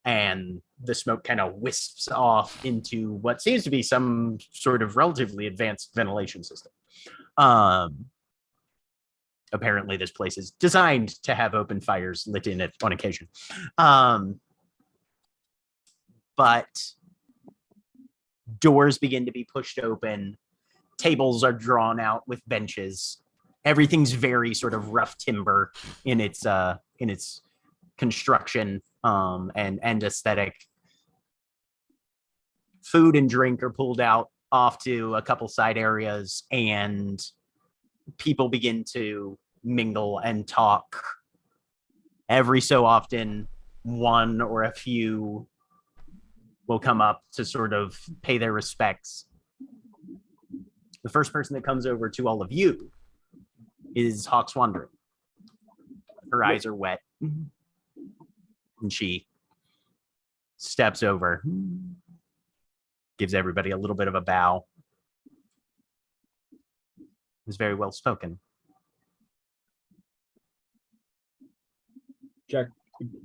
And the smoke kind of wisps off into what seems to be some sort of relatively advanced ventilation system. Apparently this place is designed to have open fires lit in it on occasion. But doors begin to be pushed open. Tables are drawn out with benches. Everything's very sort of rough timber in its construction and aesthetic. Food and drink are pulled out off to a couple side areas, and people begin to mingle and talk. Every so often, one or a few will come up to sort of pay their respects. The first person that comes over to all of you is Hawk's Wandering. Her eyes are wet, and she steps over, gives everybody a little bit of a bow. It's very well spoken. Jack,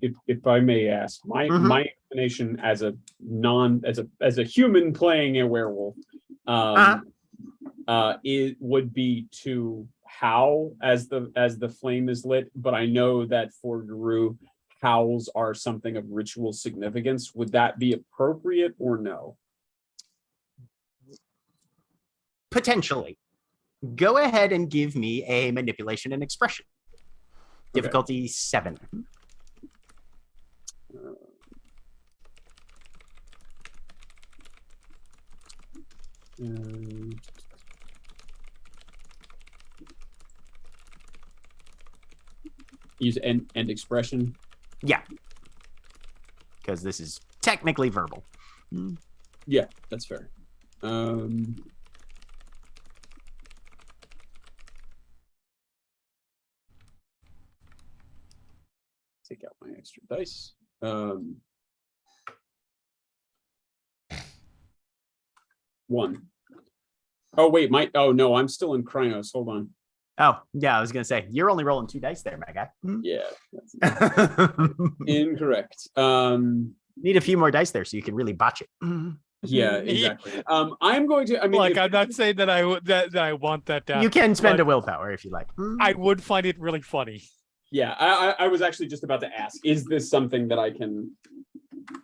if I may ask, my inclination as a human playing a werewolf, it would be to howl as the flame is lit, but I know that for Guru, howls are something of ritual significance. Would that be appropriate or no? Potentially. Go ahead and give me a manipulation and expression. Difficulty 7. Use end expression. Yeah. Because this is technically verbal. Yeah, that's fair. Take out my extra dice. One. Oh wait, no, I'm still in Krynos. Hold on. Oh, yeah, I was gonna say you're only rolling 2 dice there, my guy. Yeah, that's incorrect. Need a few more dice there so you can really botch it. Yeah, exactly. I'm going to. I mean, I'm not saying that I want that down. You can spend a willpower if you like. I would find it really funny. Yeah, I was actually just about to ask, is this something that I can?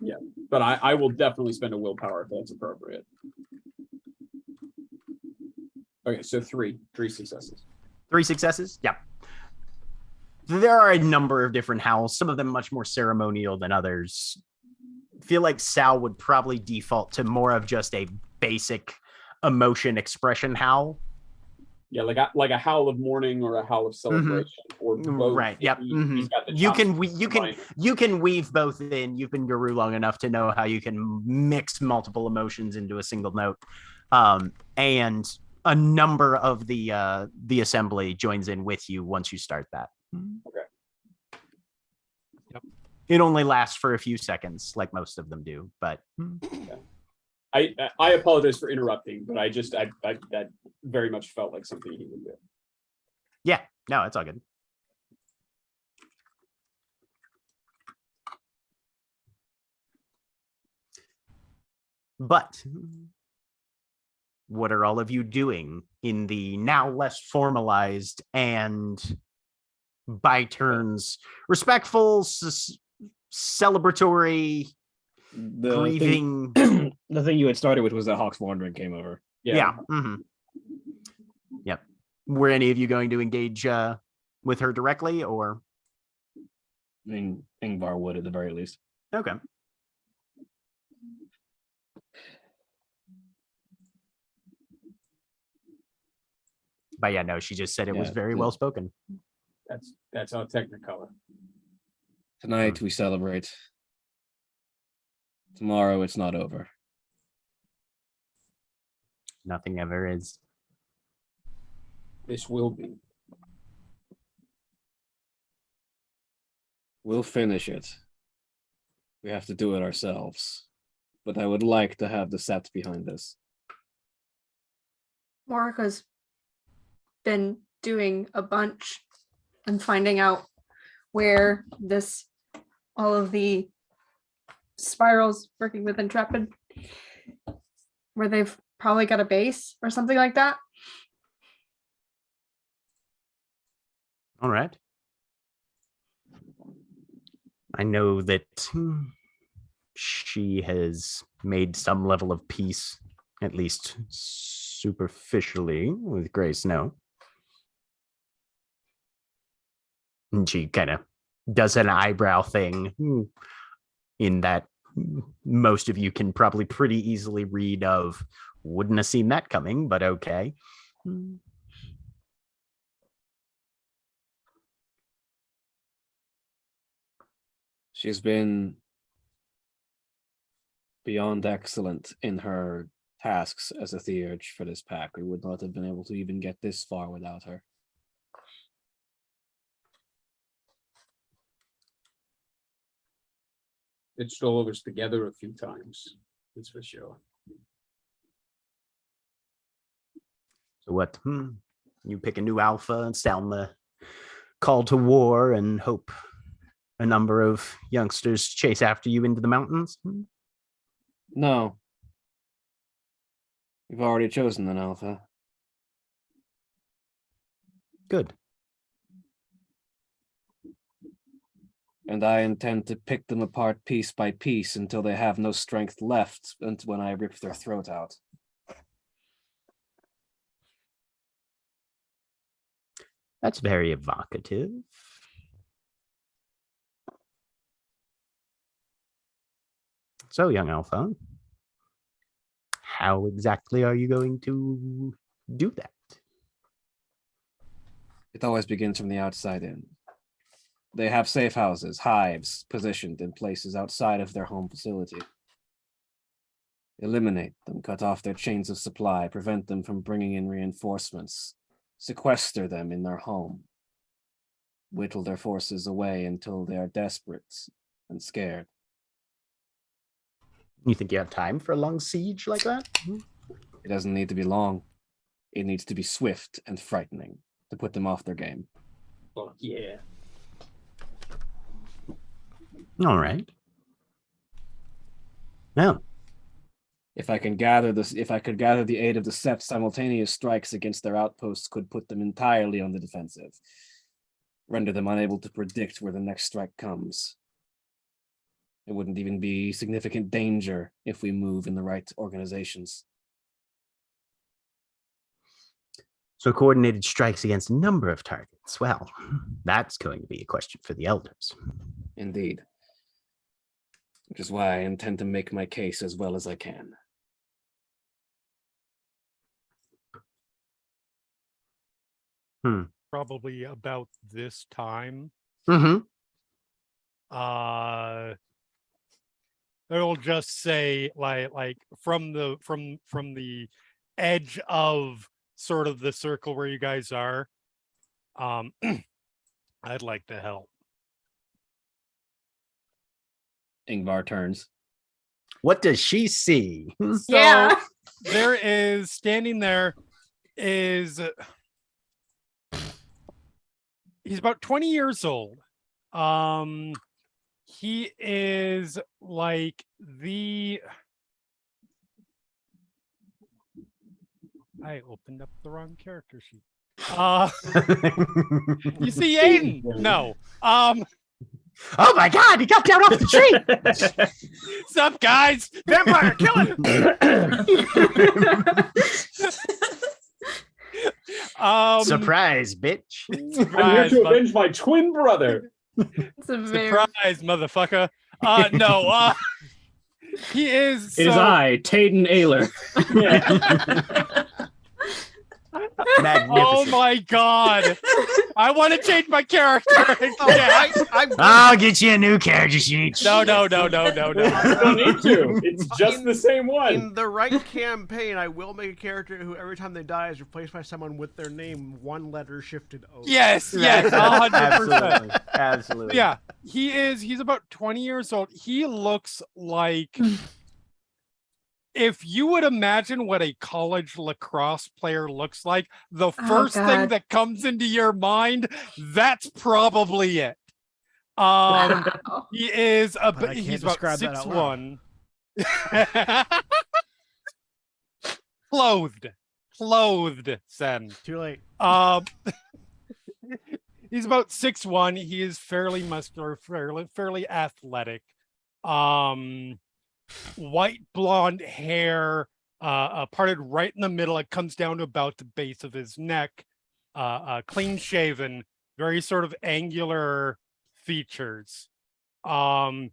Yeah, but I will definitely spend a willpower if that's appropriate. Okay, so three successes. 3 successes? Yeah. There are a number of different howls, some of them much more ceremonial than others. I feel like Sal would probably default to more of just a basic emotion expression howl. Yeah, like a howl of mourning or a howl of celebration or both. Right. Yep. He's got the you can weave both in. You've been Guru long enough to know how you can mix multiple emotions into a single note. And a number of the assembly joins in with you once you start that. Okay. Yep. It only lasts for a few seconds, like most of them do, but I apologize for interrupting, but I that very much felt like something he would do. yeah, no, it's all good. But what are all of you doing in the now less formalized and by turns respectful, celebratory, grieving? The thing you had started with was that Hawk's Wandering came over. Yeah. Yep. Were any of you going to engage with her directly, or? I mean, Ingvar would at the very least. Okay. But yeah, no, she just said it was very well spoken. That's all Technicolor. Tonight we celebrate. Tomorrow it's not over. Nothing ever is. This will be. We'll finish it. We have to do it ourselves. But I would like to have the set behind us. Morika's been doing a bunch and finding out where all of the spirals working with Intrepid, where they've probably got a base or something like that. All right. I know that she has made some level of peace, at least superficially, with Grey Snow. And she kind of does an eyebrow thing in that most of you can probably pretty easily read of, wouldn't have seen that coming, but okay. She's been beyond excellent in her tasks as a theurge for this pack. We would not have been able to even get this far without her. It stole us together a few times. That's for sure. So what? You pick a new alpha and sound the call to war and hope a number of youngsters chase after you into the mountains? No. We've already chosen an alpha. Good. And I intend to pick them apart piece by piece until they have no strength left, and when I rip their throat out. That's very evocative. So, young Alpha, how exactly are you going to do that? It always begins from the outside in. They have safe houses, hives, positioned in places outside of their home facility. Eliminate them, cut off their chains of supply, prevent them from bringing in reinforcements, sequester them in their home, whittle their forces away until they are desperate and scared. You think you have time for a long siege like that? It doesn't need to be long. It needs to be swift and frightening to put them off their game. Fuck yeah. All right. Now, If I could gather the aid of the set, simultaneous strikes against their outposts could put them entirely on the defensive, render them unable to predict where the next strike comes. It wouldn't even be significant danger if we move in the right organizations. so coordinated strikes against a number of targets. Well, that's going to be a question for the elders. Indeed. Which is why I intend to make my case as well as I can. Probably about this time. Mm-hmm. It'll just say like from the edge of sort of the circle where you guys are. I'd like to help. Ingvar turns. What does she see? So Yeah. there is standing there is he's about 20 years old. He is like I opened up the wrong character sheet. You see Aiden? No. Oh my God, he got down off the tree. What's up, guys? Vampire, kill him! Surprise, bitch. I'm here Surprise, to avenge my twin brother. It's a very surprise, motherfucker. No, he is. It is I, Taden Ayler. Magnificent. Oh my god! I want to change my character. I'll get you a new character sheet. No. You don't need to. It's just the same one. In the right campaign, I will make a character who every time they die is replaced by someone with their name one letter shifted over. Yes, 100%. Absolutely. Yeah, he's about 20 years old. He looks like if you would imagine what a college lacrosse player looks like, the first thing God. that comes into your mind, that's probably it. Wow. He is But I can't he's about describe that out loud. 6'1". Clothed, Sen. Too late. He's about 6'1". He is fairly muscular, fairly athletic. White blonde hair, parted right in the middle. It comes down to about the base of his neck. Clean shaven, very sort of angular features. Because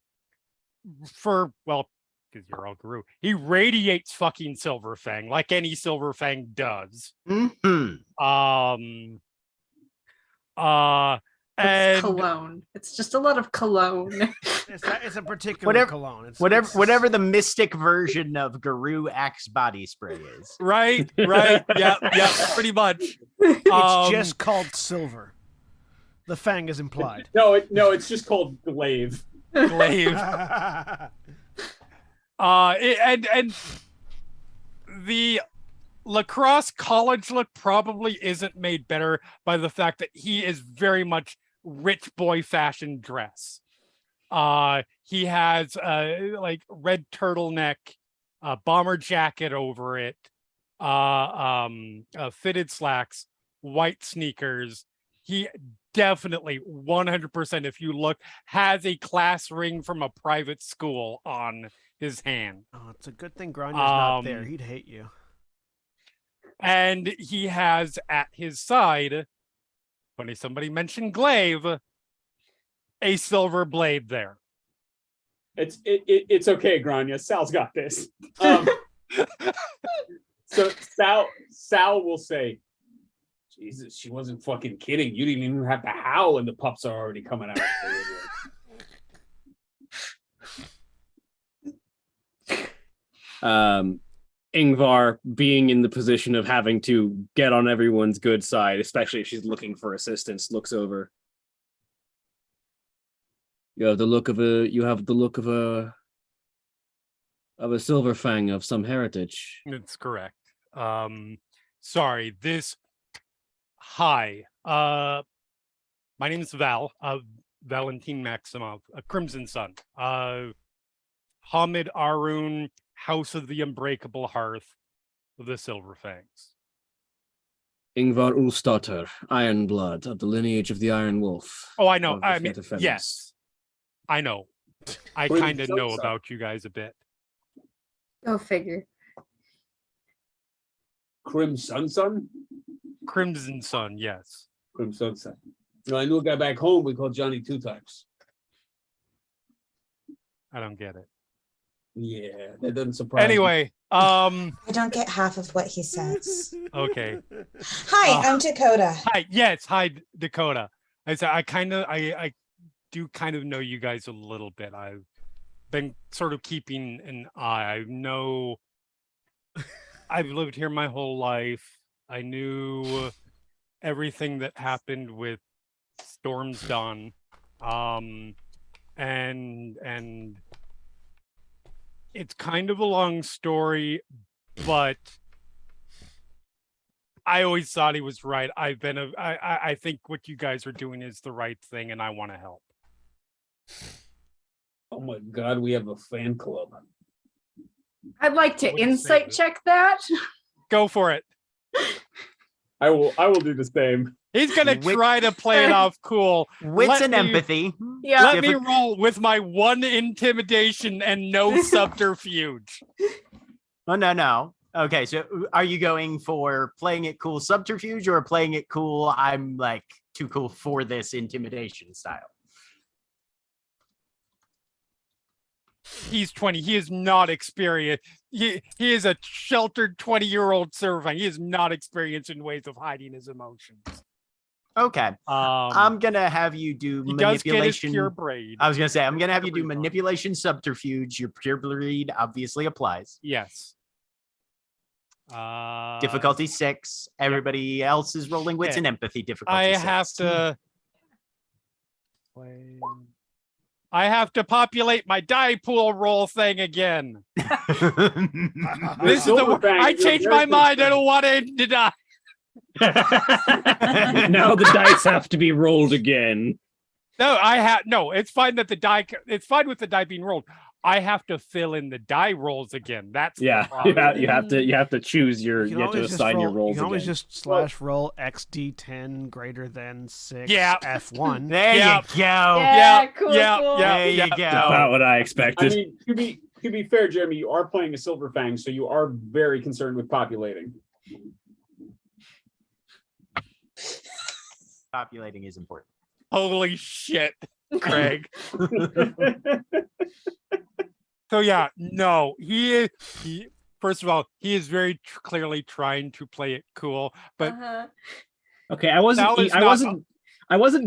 you're all Guru. He radiates fucking Silverfang like any Silverfang does. It's cologne. It's just a lot of cologne. It's a particular cologne. It's Whatever the mystic version of Guru Axe body spray is. Right. Yeah, pretty much. It's just called silver. The fang is implied. No, it's just called glaive. Glaive. And the lacrosse college look probably isn't made better by the fact that he is very much rich boy fashion dress. He has like red turtleneck, bomber jacket over it, fitted slacks, white sneakers. He definitely 100%, if you look, has a class ring from a private school on his hand. Oh, it's a good thing Granya's not there. He'd hate you. And he has at his side, funny somebody mentioned glaive, a silver blade there. It's okay, Grania. Sal's got this. So Sal will say, Jesus, she wasn't fucking kidding. You didn't even have to howl and the pups are already coming out. Ingvar being in the position of having to get on everyone's good side, especially if she's looking for assistance, looks over. You have the look of a silver fang of some heritage. That's correct. Sorry, hi. My name is Val, Valentin Maximov, a Crimson Sun. Hamid Arun, House of the Unbreakable Hearth of the Silver Fangs. Ingvar Ulfsdotter, Iron Blood, of the lineage of the Iron Wolf. Oh, I know. I mean, Feather yes. I know. I kind of know about you guys a bit. Go figure. Crimson Sun? Crimson Sun, yes. Crimson Sun. You know, I knew a guy back home we called Johnny two times. I don't get it. Yeah, that doesn't surprise me. Anyway, I don't get half of what he says. okay. Hi, I'm Dakota. Hi, Dakota. I do kind of know you guys a little bit. I've been sort of keeping an eye. I know I've lived here my whole life. I knew everything that happened with Storm's Dawn. And it's kind of a long story, but I always thought he was right. I think what you guys are doing is the right thing, and I want to help. Oh my God, we have a fan club. I'd like to Wouldn't say insight that. check that. Go for it. I will do the same. He's gonna try to play it off cool. Wits and me- empathy. Yeah. Let me roll with my one intimidation and no subterfuge. Oh, no. Okay, so are you going for playing it cool subterfuge or playing it cool, I'm like too cool for this intimidation style? He's 20. He is not experienced. He is a sheltered 20-year-old Silverfang. He is not experienced in ways of hiding his emotions. Okay. I'm gonna have you do He does get his manipulation. pure breed. I was gonna say I'm gonna have you do Pure breed on. manipulation subterfuge. Your pure breed obviously applies. Yes. Difficulty 6. Everybody else is rolling wits and empathy. Difficulty. I 6. have to populate my die pool roll thing again. This is I changed my mind. I don't want to die. Now the dice have to be rolled again. No, it's fine that it's fine with the die being rolled. I have to fill in the die rolls again. That's you have to choose your you have to assign your rolls. You can always again. just /roll XD10 greater than 6 Yeah. F1. There you go. Yeah, cool. There you go. About what I I expected. mean, to be fair, Jeremy, you are playing a Silverfang, so you are very concerned with populating. Populating is important. Holy shit, Craig. So yeah, no, he first of all, he is very clearly trying to play it cool, but Okay, I wasn't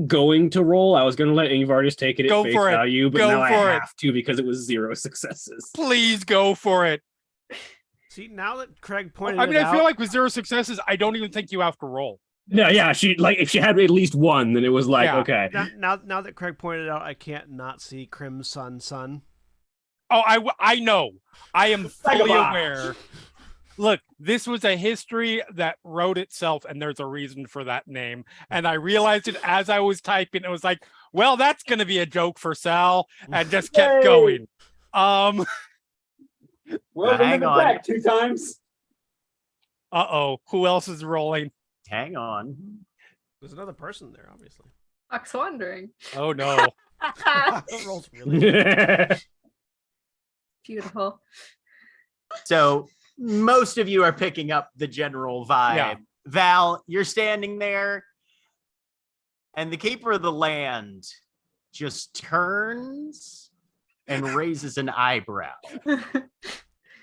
going to roll. I was going to let Ingvar just take it Go at face for it. value, but Go now I for it. have to because it was 0 successes. please go for it. See, now that Craig pointed I mean, it I feel out, like with 0 successes, I don't even think you have to roll. No, yeah, if she had at least one, then it was like, Yeah. okay. now that Craig pointed it out, I can't not see Crimson Sun. Oh, I know. I am fully Vagabond. aware. Look, this was a history that wrote itself, and there's a reason for that name. And I realized it as I was typing. It was like, well, that's going to be a joke for Sal, and just kept Yay. going. Well, hang on. back 2 times. Who else is rolling? Hang on. There's another person there, obviously. Fox wandering. Oh no. That rolls really good. Beautiful. So most of you are picking up the general vibe. Yeah. Val, you're standing there, and the keeper of the land just turns and raises an eyebrow.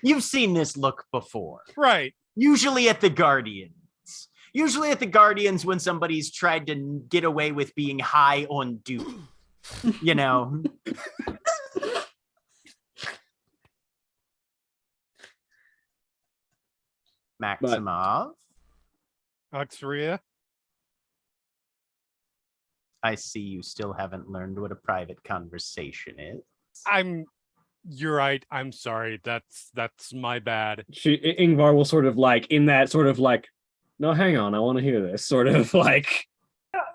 You've seen this look before. Right. Usually at the Guardians. Usually at the Guardians when somebody's tried to get away with being high on doom. You know? Maximov, Oxria. I see you still haven't learned what a private conversation is. You're right. I'm sorry. That's my bad. Ingvar will sort of like, in that sort of like, no, hang on, I want to hear this. Sort of like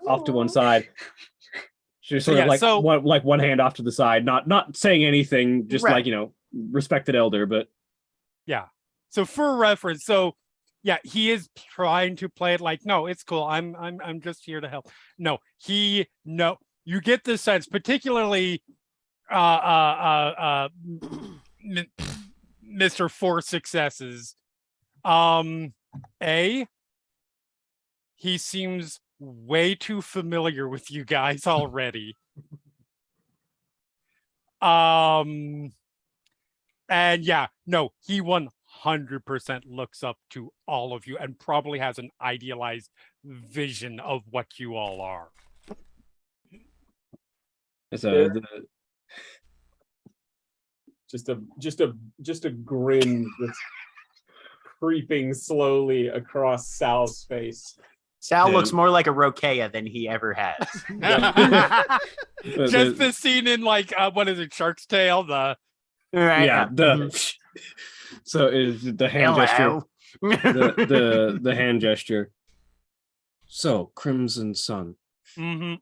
off to one side. She's sort of like one hand off to the side, not saying anything, just Right. like, respected elder, but Yeah. So for reference, yeah, he is trying to play it like, no, it's cool. I'm just here to help. No, you get the sense, particularly Mr. 4 successes. He seems way too familiar with you guys already. And yeah, no, he 100% looks up to all of you and probably has an idealized vision of what you all are. so Just a grin that's creeping slowly across Sal's face. Sal Yeah. looks more like a Rokea than he ever has. Just the scene in like what is it, Shark's Tale? The Right. yeah, so is the hand gesture. The hand gesture. So, Crimson Sun. Mhm.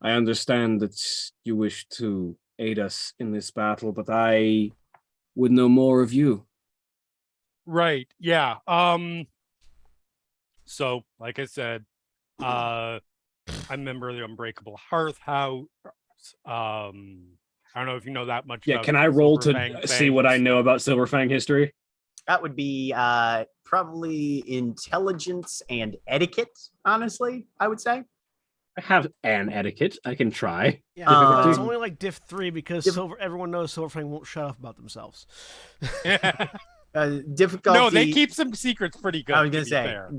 I understand that you wish to aid us in this battle, but I would know more of you. Right. Yeah. So, like I said, I'm a member of the Unbreakable Hearth House. I don't know if you know that much. Yeah, about can I roll to Silverfang see what I things. know about Silverfang history? That would be probably intelligence and etiquette, honestly, I would say. I have an etiquette. I can try. Yeah, but it's Um, only like diff 3 because everyone knows Silverfang won't shut up about themselves. Difficulty. No, they keep some secrets pretty good. I was gonna to be say fair.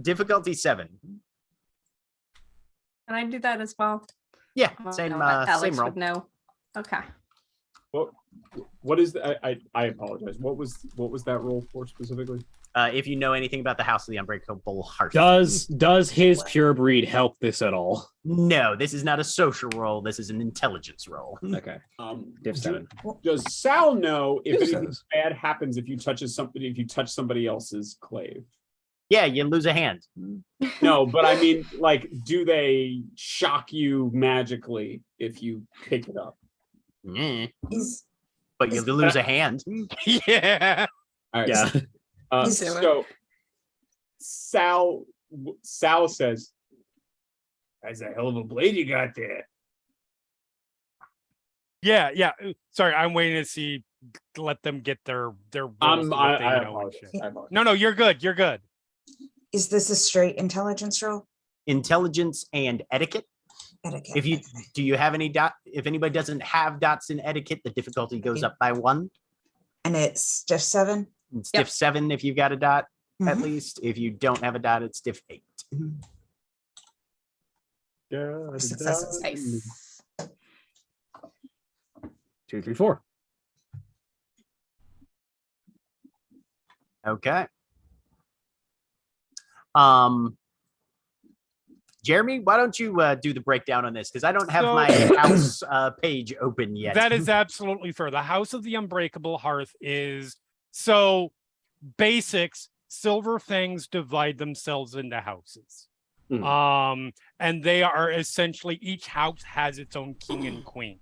difficulty 7. Can I do that as well? Yeah, Oh, same no, Alex same roll. would know. Okay. What is I apologize. What was that role for specifically? If you know anything about the House of the Unbreakable Hearth. Does his pure breed help this at all? No, this is not a social roll. This is an intelligence roll. Okay. Diff 7. Does Sal know if Yes, anything does. bad happens if you touch somebody else's clave? Yeah, you lose a hand. No, but I mean, like, do they shock you magically if you pick it up? Mm. Is But you lose a hand. Yeah. All right. Yeah. He's doing So Sal says, "That's a hell of a blade you got there." Yeah. Sorry, I'm waiting to see. Let them get their rolls. I and what they know and apologize. shit. I apologize. No, you're good. You're good. is this a straight intelligence roll? Intelligence and etiquette. Etiquette. If you do you have any dot? If anybody doesn't have dots in etiquette, the difficulty goes up by 1. And it's diff 7. It's diff 7 if you've got a dot, at Mhm. least. If you don't have a dot, it's diff 8. Successes. Nice. 2, 3, 4. Okay. Jeremy, why don't you do the breakdown on this? Because I don't have So- my house page open yet. That is absolutely fair. The House of the Unbreakable Hearth is so basics. Silver Fangs divide themselves into houses. And they are essentially, each house has its own king and queen.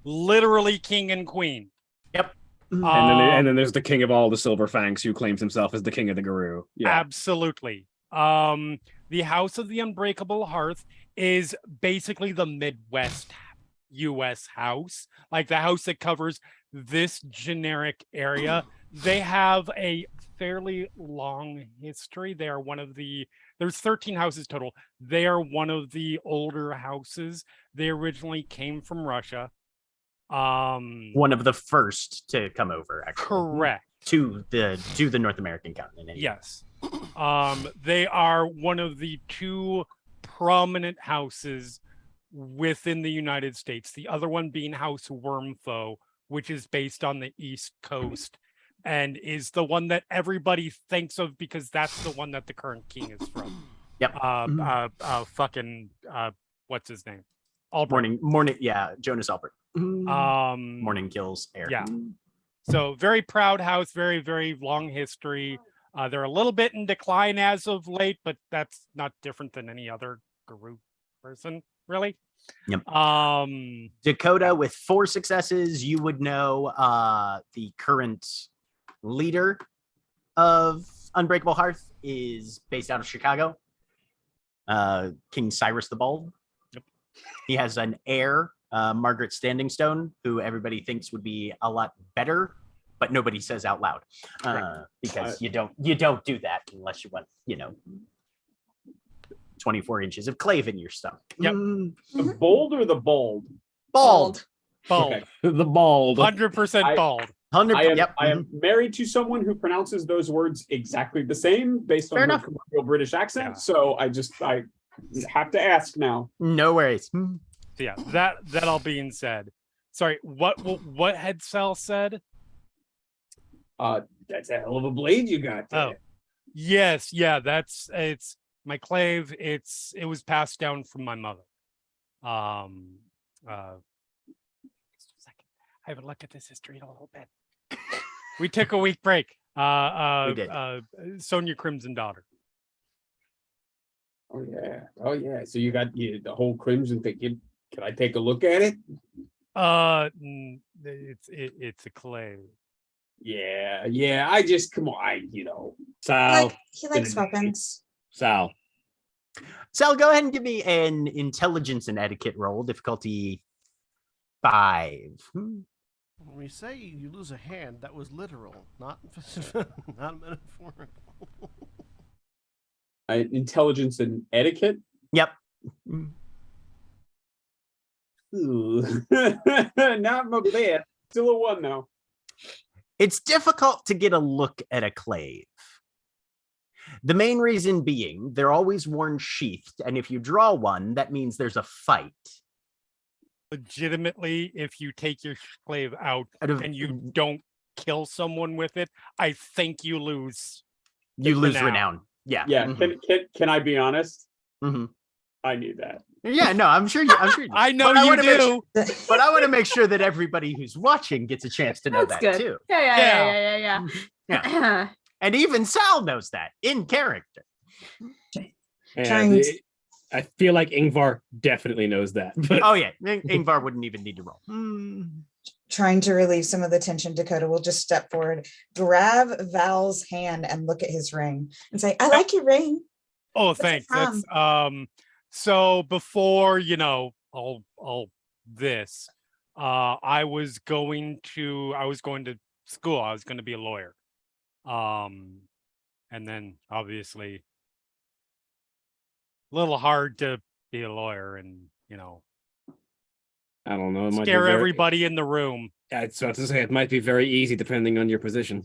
Literally king and queen. Yep. And then there's the king of all the Silver Fangs who claims himself as the king of the Guru. Yeah. Absolutely. The House of the Unbreakable Hearth is basically the Midwest US house, like the house that covers this generic area. They have a fairly long history. They are one of there's 13 houses total. They are one of the older houses. They originally came from Russia. One of the first to come over, actually. Correct. To the North American continent. Anyway. Yes. They are one of the 2 prominent houses within the United States. The other one being House Wormfoe, which is based on the East Coast and is the one that everybody thinks of because that's the one that the current king is from. Yep. What's his name? Albert. Morning, yeah, Jonas Albert. Um, Morning kills air. Yeah. So very proud house, very, very long history. They're a little bit in decline as of late, but that's not different than any other guru person, really. Yep. Um, Dakota with 4 successes. You would know the current leader of Unbreakable Hearth is based out of Chicago. King Cyrus the Bald. Yep. He has an heir, Margaret Standingstone, who everybody thinks would be a lot better, but nobody says out loud because you don't do that unless you want 24 inches of clave in your stomach. Yep. The bold or the bold? Bald. bald. Okay. The bald. 100% bald. 100. Yep. I am married to someone who pronounces those words exactly the same based on Fair her enough. colloquial British accent. Yeah. So I have to ask now. No worries. So yeah, that all being said, sorry, what had Sal said? That's a hell of a blade you got there. Oh, yes, yeah, it's my clave. It was passed down from my mother. Just a second. I have a look at this history a little bit. We took a week break. We did. Sonia Crimson daughter. Oh yeah. So you got the whole crimson thing. Can I take a look at it? It's a clave. Yeah. I just come on. Sal. He likes weapons. Sal. Sal, go ahead and give me an intelligence and etiquette roll, difficulty 5. When we say you lose a hand, that was literal, not not metaphorical. Intelligence and etiquette. Yep. Ooh. Not my best. Still a 1 though. It's difficult to get a look at a clave. The main reason being they're always worn sheathed, and if you draw one, that means there's a fight. Legitimately, if you take your clave out Out of- and you don't kill someone with it, I think you lose. You lose renown. renown. Yeah. Yeah. Mhm. Can I be honest? Mhm. I need that. Yeah, no, I'm sure you do. I know But I you wanna make do. But I want to make sure that everybody who's watching gets a chance to know That's that good. too. Yeah. Yeah. And even Sal knows that in character. And Trying to- I feel like Ingvar definitely knows that. But Oh yeah, Ingvar wouldn't even need to roll. Trying to relieve some of the tension, Dakota will just step forward, grab Val's hand, and look at his ring and say, "I like your ring." Oh, What's it thanks. That's so before all this, I was going to school. I was going to be a lawyer. And then obviously a little hard to be a lawyer and, I don't know. It might be scare very- everybody in the room. I was about to say it might be very easy depending on your position.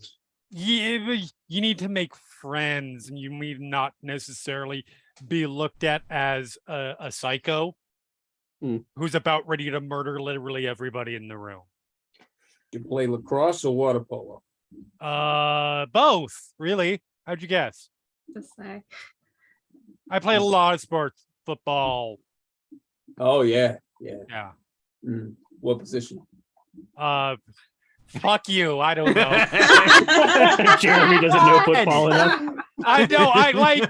You need to make friends, and you need not necessarily be looked at as a psycho who's about ready to murder literally everybody in the room. You play lacrosse or water polo? Both, really. How'd you guess? Just say. I played a lot of sports, football. Oh yeah. Yeah. What position? Fuck you. I don't know. Jeremy doesn't know football enough. I know. I like.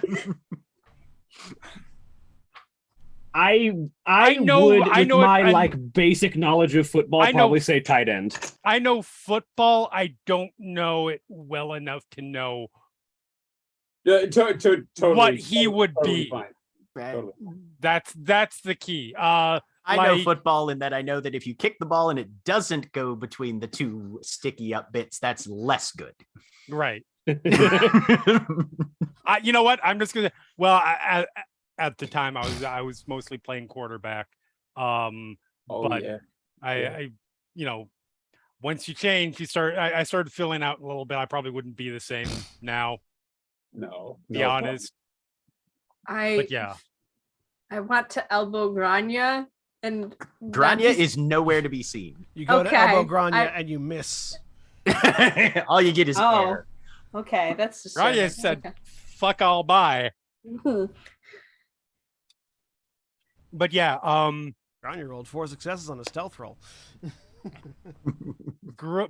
I know- would, I with know it- my I- like basic knowledge of football, I know- probably say tight end. I know football. I don't know it well enough to know Totally, what he would totally be. fine. Totally. That's the key. I know like- football in that I know that if you kick the ball and it doesn't go between the two sticky up bits, that's less good. Right. You know what? I'm just gonna. Well, at the time I was mostly playing quarterback. Oh But yeah. I once you change, I started filling out a little bit. I probably wouldn't be the same now. No. Be honest. But yeah. I want to elbow Grania, and Grania is nowhere to be seen. You go to Okay, elbow Grania I- and you miss. All you get is air. Okay, that's just Raya said, "Fuck all, bye." But yeah, Grania rolled 4 successes on a stealth roll.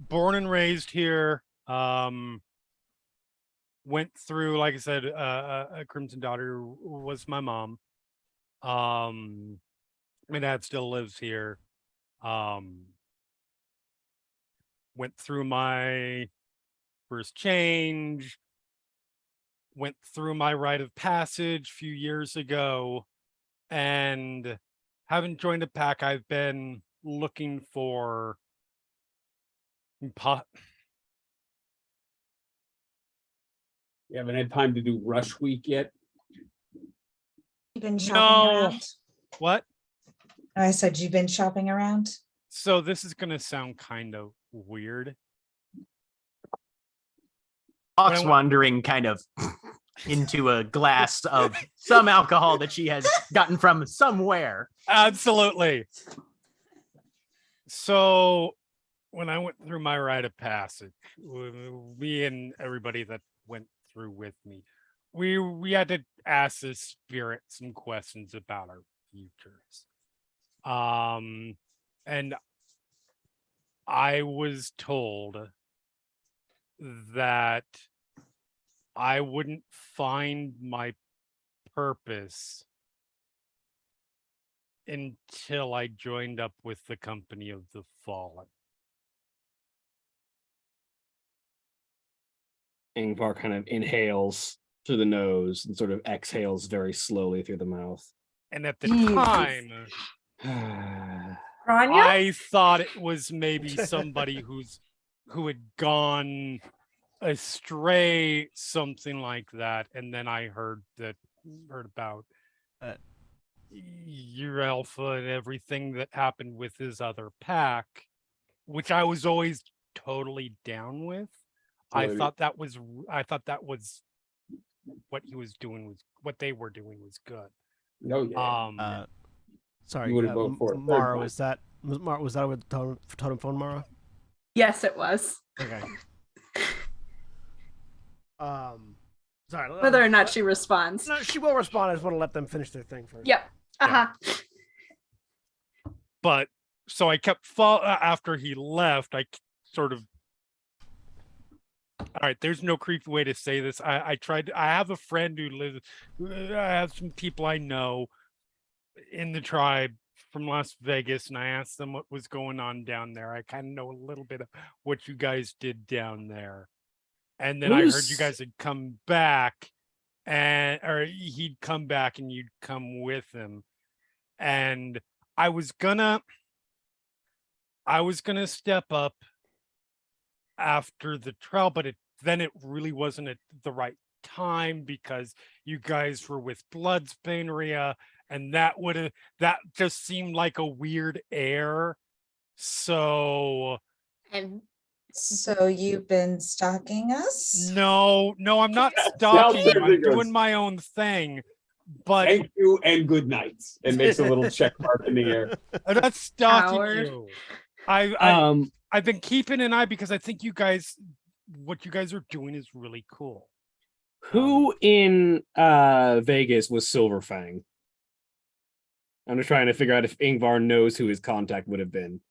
born and raised here. Went through, like I said, a Crimson Daughter was my mom. My dad still lives here. Went through my first change. Went through my rite of passage a few years ago, and haven't joined a pack. I've been looking for You haven't had time to do rush week yet. You've been shopping No. around? what? I said you've been shopping around. So this is gonna sound kind of weird. Hawk's Well- wandering kind of into a glass of some alcohol that she has gotten from somewhere. Absolutely. So when I went through my rite of passage, me and everybody that went through with me, we had to ask the spirit some questions about our futures. And I was told that I wouldn't find my purpose until I joined up with the Company of the Fallen. Ingvar kind of inhales through the nose and sort of exhales very slowly through the mouth. And at the Jesus. time, Grania? I thought it was maybe somebody who had gone astray, something like that. And then I heard about your alpha and everything that happened with his other pack, which I was always totally down with. I Right. thought that was what he was doing was what they were doing was good. Oh yeah. Sorry, You would've voted for a third Mara, one. was that with totem phone, Mara? Yes, it was. Okay. Sorry. Whether or not she responds. No, she will respond. I just want to let them finish their thing first. Yep. Uh-huh. But so I kept after he left, sort of. All right, there's no creepy way to say this. I tried. I have a friend who lives. I have some people I know in the tribe from Las Vegas, and I asked them what was going on down there. I kind of know a little bit of what you guys did down there, and then I heard you guys had come back, or he'd come back and you'd come with him, and I was gonna step up after the trial, but then it really wasn't at the right time because you guys were with Bloodsbaineria, and that just seemed like a weird air. So And So you've been stalking us? no, I'm not Sounds stalking you. I'm very good. doing my own thing. But Thank you and good night. It makes a little check mark in the air. I'm not stalking Howard. you. I've been keeping an eye because I think what you guys are doing is really cool. Who in Vegas was Silverfang? I'm just trying to figure out if Ingvar knows who his contact would have been.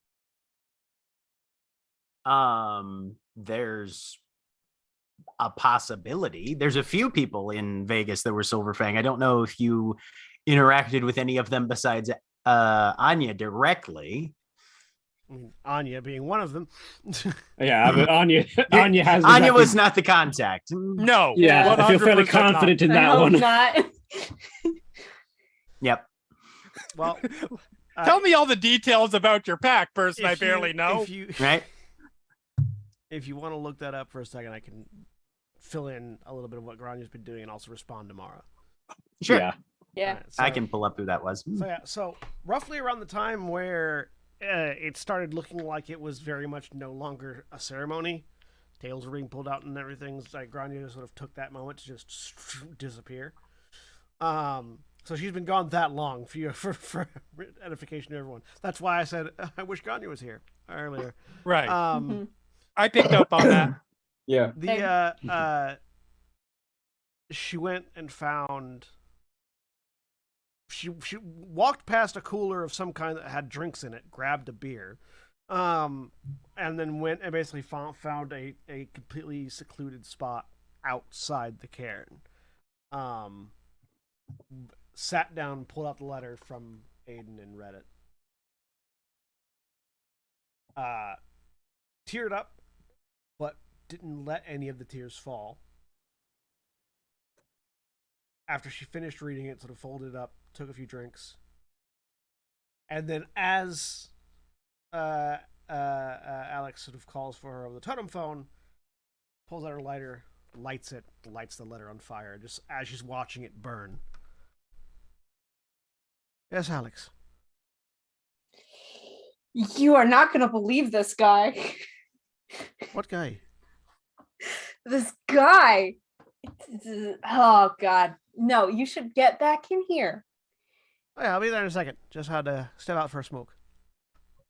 There's a possibility. There's a few people in Vegas that were Silverfang. I don't know if you interacted with any of them besides Anya directly. I mean, Anya being one of them. Yeah, but Anya has. Anya was not the contact. No. Yeah, I feel fairly 100% confident in I that hope one. not. Yep. Well, Tell me all the details about your pack, person I if you- barely know. If you, Right. if you want to look that up for a second, I can fill in a little bit of what Granya's been doing and also respond tomorrow. Sure. Yeah. Yeah. Alright, so- I can pull up who that was. So yeah, so roughly around the time where it started looking like it was very much no longer a ceremony, tails were being pulled out and everything. It's like Grania just sort of took that moment to just disappear. So she's been gone that long for edification to everyone. That's why I said I wish Grania was here earlier. Right. Mhm. I picked up on that. Yeah. She went and found. She walked past a cooler of some kind that had drinks in it, grabbed a beer, and then went and basically found a completely secluded spot outside the cairn. Sat down, pulled out the letter from Aiden and read it. Teared up, but didn't let any of the tears fall. After she finished reading it, sort of folded it up, took a few drinks, and then as Alex sort of calls for her over the totem phone, pulls out her lighter, lights the letter on fire, just as she's watching it burn. Yes, Alex. You are not going to believe this guy. What guy? This guy. Oh, God. No, you should get back in here. Oh, yeah, I'll be there in a second. Just had to step out for a smoke.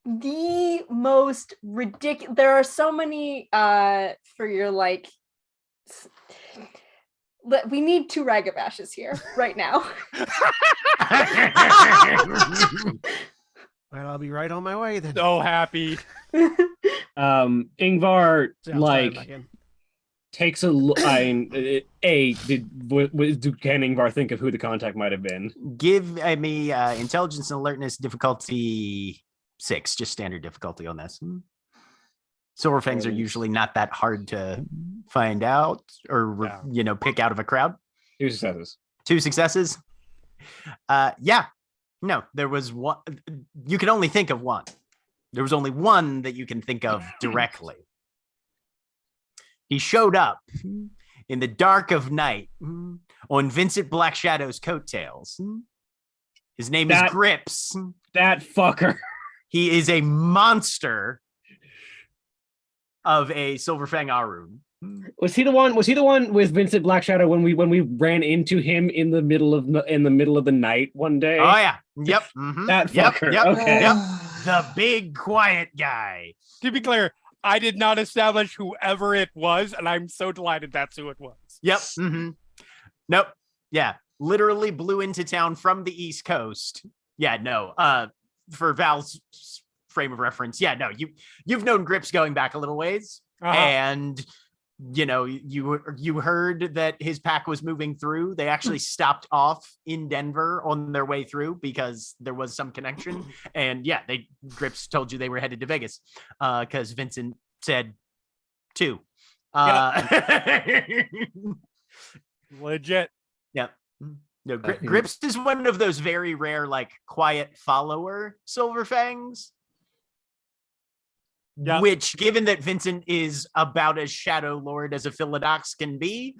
The most ridiculous. There are so many for your like. We need 2 ragabashes here right now. Well, I'll be right on my way then. So happy. Ingvar So, yeah, I'll start back in. takes a look. Can Ingvar think of who the contact might have been? Give me intelligence and alertness difficulty 6, just standard difficulty on this. Silverfangs are usually not that hard to find out or pick out of a crowd. 2 successes. 2 successes. No, there was one. You can only think of one. There was only one that you can think of directly. He showed up in the dark of night on Vincent Black Shadow's coattails. His name is Grips. That fucker. He is a monster of a Silverfang Arun. Was he the one with Vincent Black Shadow when we ran into him in the middle of the night one day? Oh yeah. Yep. Mhm. That fucker. Yep. Okay. Yep. The big quiet guy. To be clear, I did not establish whoever it was, and I'm so delighted that's who it was. Yep. Mm-hmm. Nope. Yeah. Literally blew into town from the East Coast. Yeah, no. For Val's frame of reference, yeah, no, you've known Grips going back a little ways. And you heard that his pack was moving through. They actually stopped off in Denver on their way through because there was some connection. And yeah, Grips told you they were headed to Vegas because Vincent said to. Legit. Yep. No, Grips is one of those very rare, like, quiet follower Silverfangs. Yep. Which, given that Vincent is about as Shadow Lord as a Philodox can be,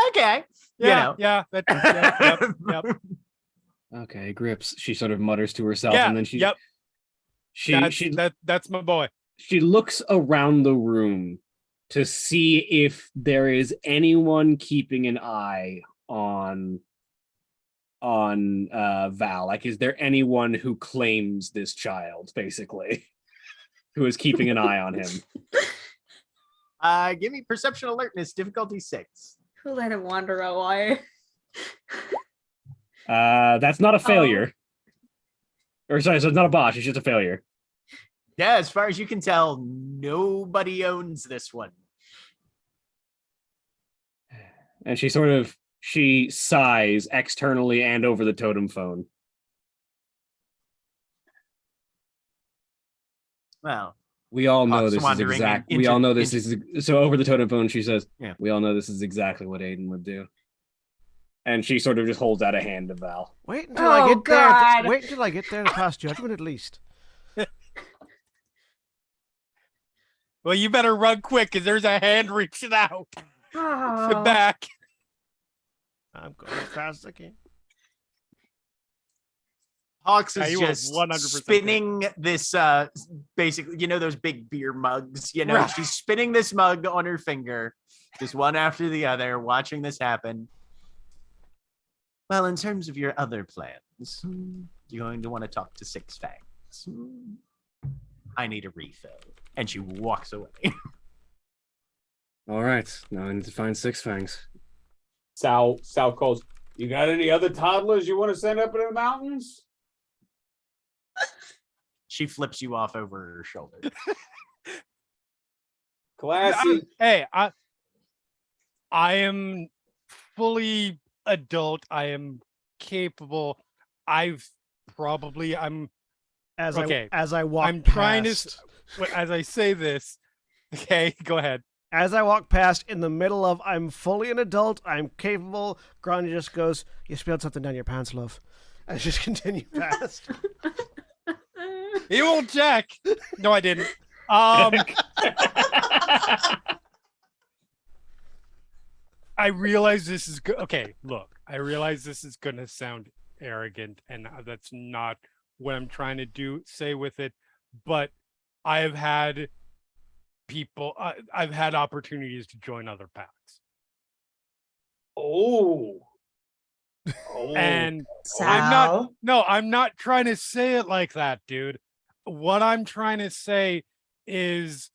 okay. Yeah. Yep. Okay, Grips. She sort of mutters to herself, yeah, and then she. Yep. That's my boy. She looks around the room to see if there is anyone keeping an eye on Val. Like, is there anyone who claims this child, basically, who is keeping an eye on him? Give me perception alertness, difficulty 6. Who let him wander away? That's not a failure. Or sorry, so it's not a botch, it's just a failure. Yeah, as far as you can tell, nobody owns this one. And she sighs externally and over the totem phone. Well, we all know this is exact. We all know this is so over the totem phone. She says, "Yeah, we all know this is exactly what Aiden would do." And she sort of just holds out a hand to Val. Wait until I get there. Wait until I get there to pass judgment, at least. Well, you better run quick, because there's a hand reaching out. Oh. Back. I'm going as fast as I can. Hawks is just 100% spinning this, basically, those big beer mugs, right. She's spinning this mug on her finger, just one after the other, watching this happen. Well, in terms of your other plans, you're going to want to talk to Six Fangs. I need a refill. And she walks away. All right, now I need to find Six Fangs. Sal calls, you got any other toddlers you want to send up into the mountains? She flips you off over her shoulder. Classy. Hey, I am fully adult. I am capable. I'm as okay. I walk I'm past. Trying to, as I say this, okay, go ahead. As I walk past in the middle of, I'm fully an adult, I'm capable, Grania just goes, you spilled something down your pants, love. I just continue past. He won't check. No, I didn't. I realize this is okay. Look, I realize this is going to sound arrogant, and that's not what I'm trying to say with it. But I have had I've had opportunities to join other packs. And I'm not trying to say it like that, dude. What I'm trying to say is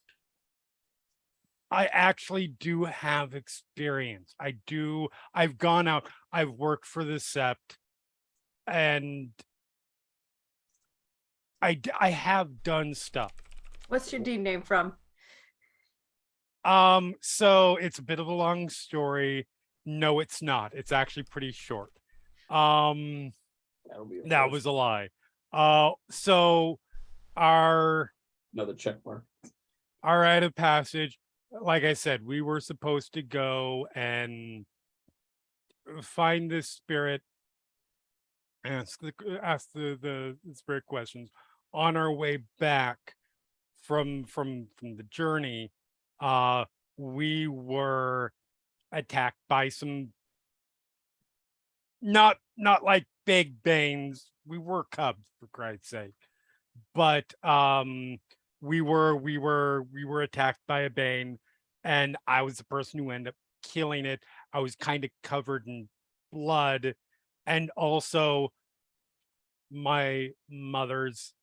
I actually do have experience. I've gone out, I've worked for the Sept, and I have done stuff. What's your D name from? So it's a bit of a long story. No, it's not. It's actually pretty short. That was a lie. So another check mark. Our rite of passage, like I said, we were supposed to go and find this spirit, ask the spirit questions on our way back from the journey. We were attacked by some not like big banes. We were cubs, for Christ's sake. But we were attacked by a bane, and I was the person who ended up killing it. I was kind of covered in blood, and also my mother's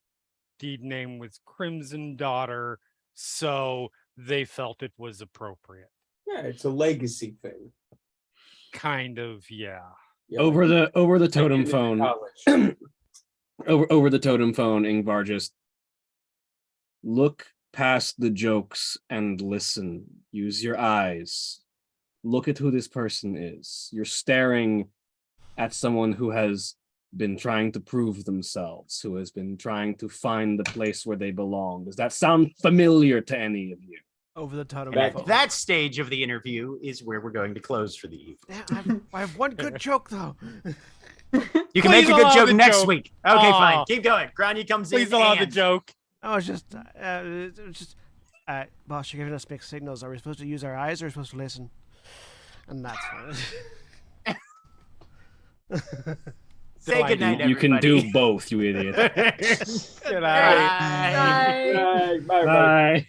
deed name was Crimson Daughter, so they felt it was appropriate. Yeah, it's a legacy thing. Kind of, yeah. Yeah, Over like the I totem did in phone. college. Over the totem phone, Ingvar just look past the jokes and listen. Use your eyes. Look at who this person is. You're staring at someone who has been trying to prove themselves, who has been trying to find the place where they belong. Does that sound familiar to any of you? Over the totem And phone. at that stage of the interview is where we're going to close for the evening. Yeah, I have one good joke though. You can Please make a good allow joke the next joke. week. Okay, fine. Aw. Keep going. Grania comes Please in. allow the and- joke. I was just, boss, you're giving us mixed signals. Are we supposed to use our eyes or are we supposed to listen? And that's fine. Say goodnight, You can everybody. do both, you idiot. Good night. Bye. Bye. Bye. Bye.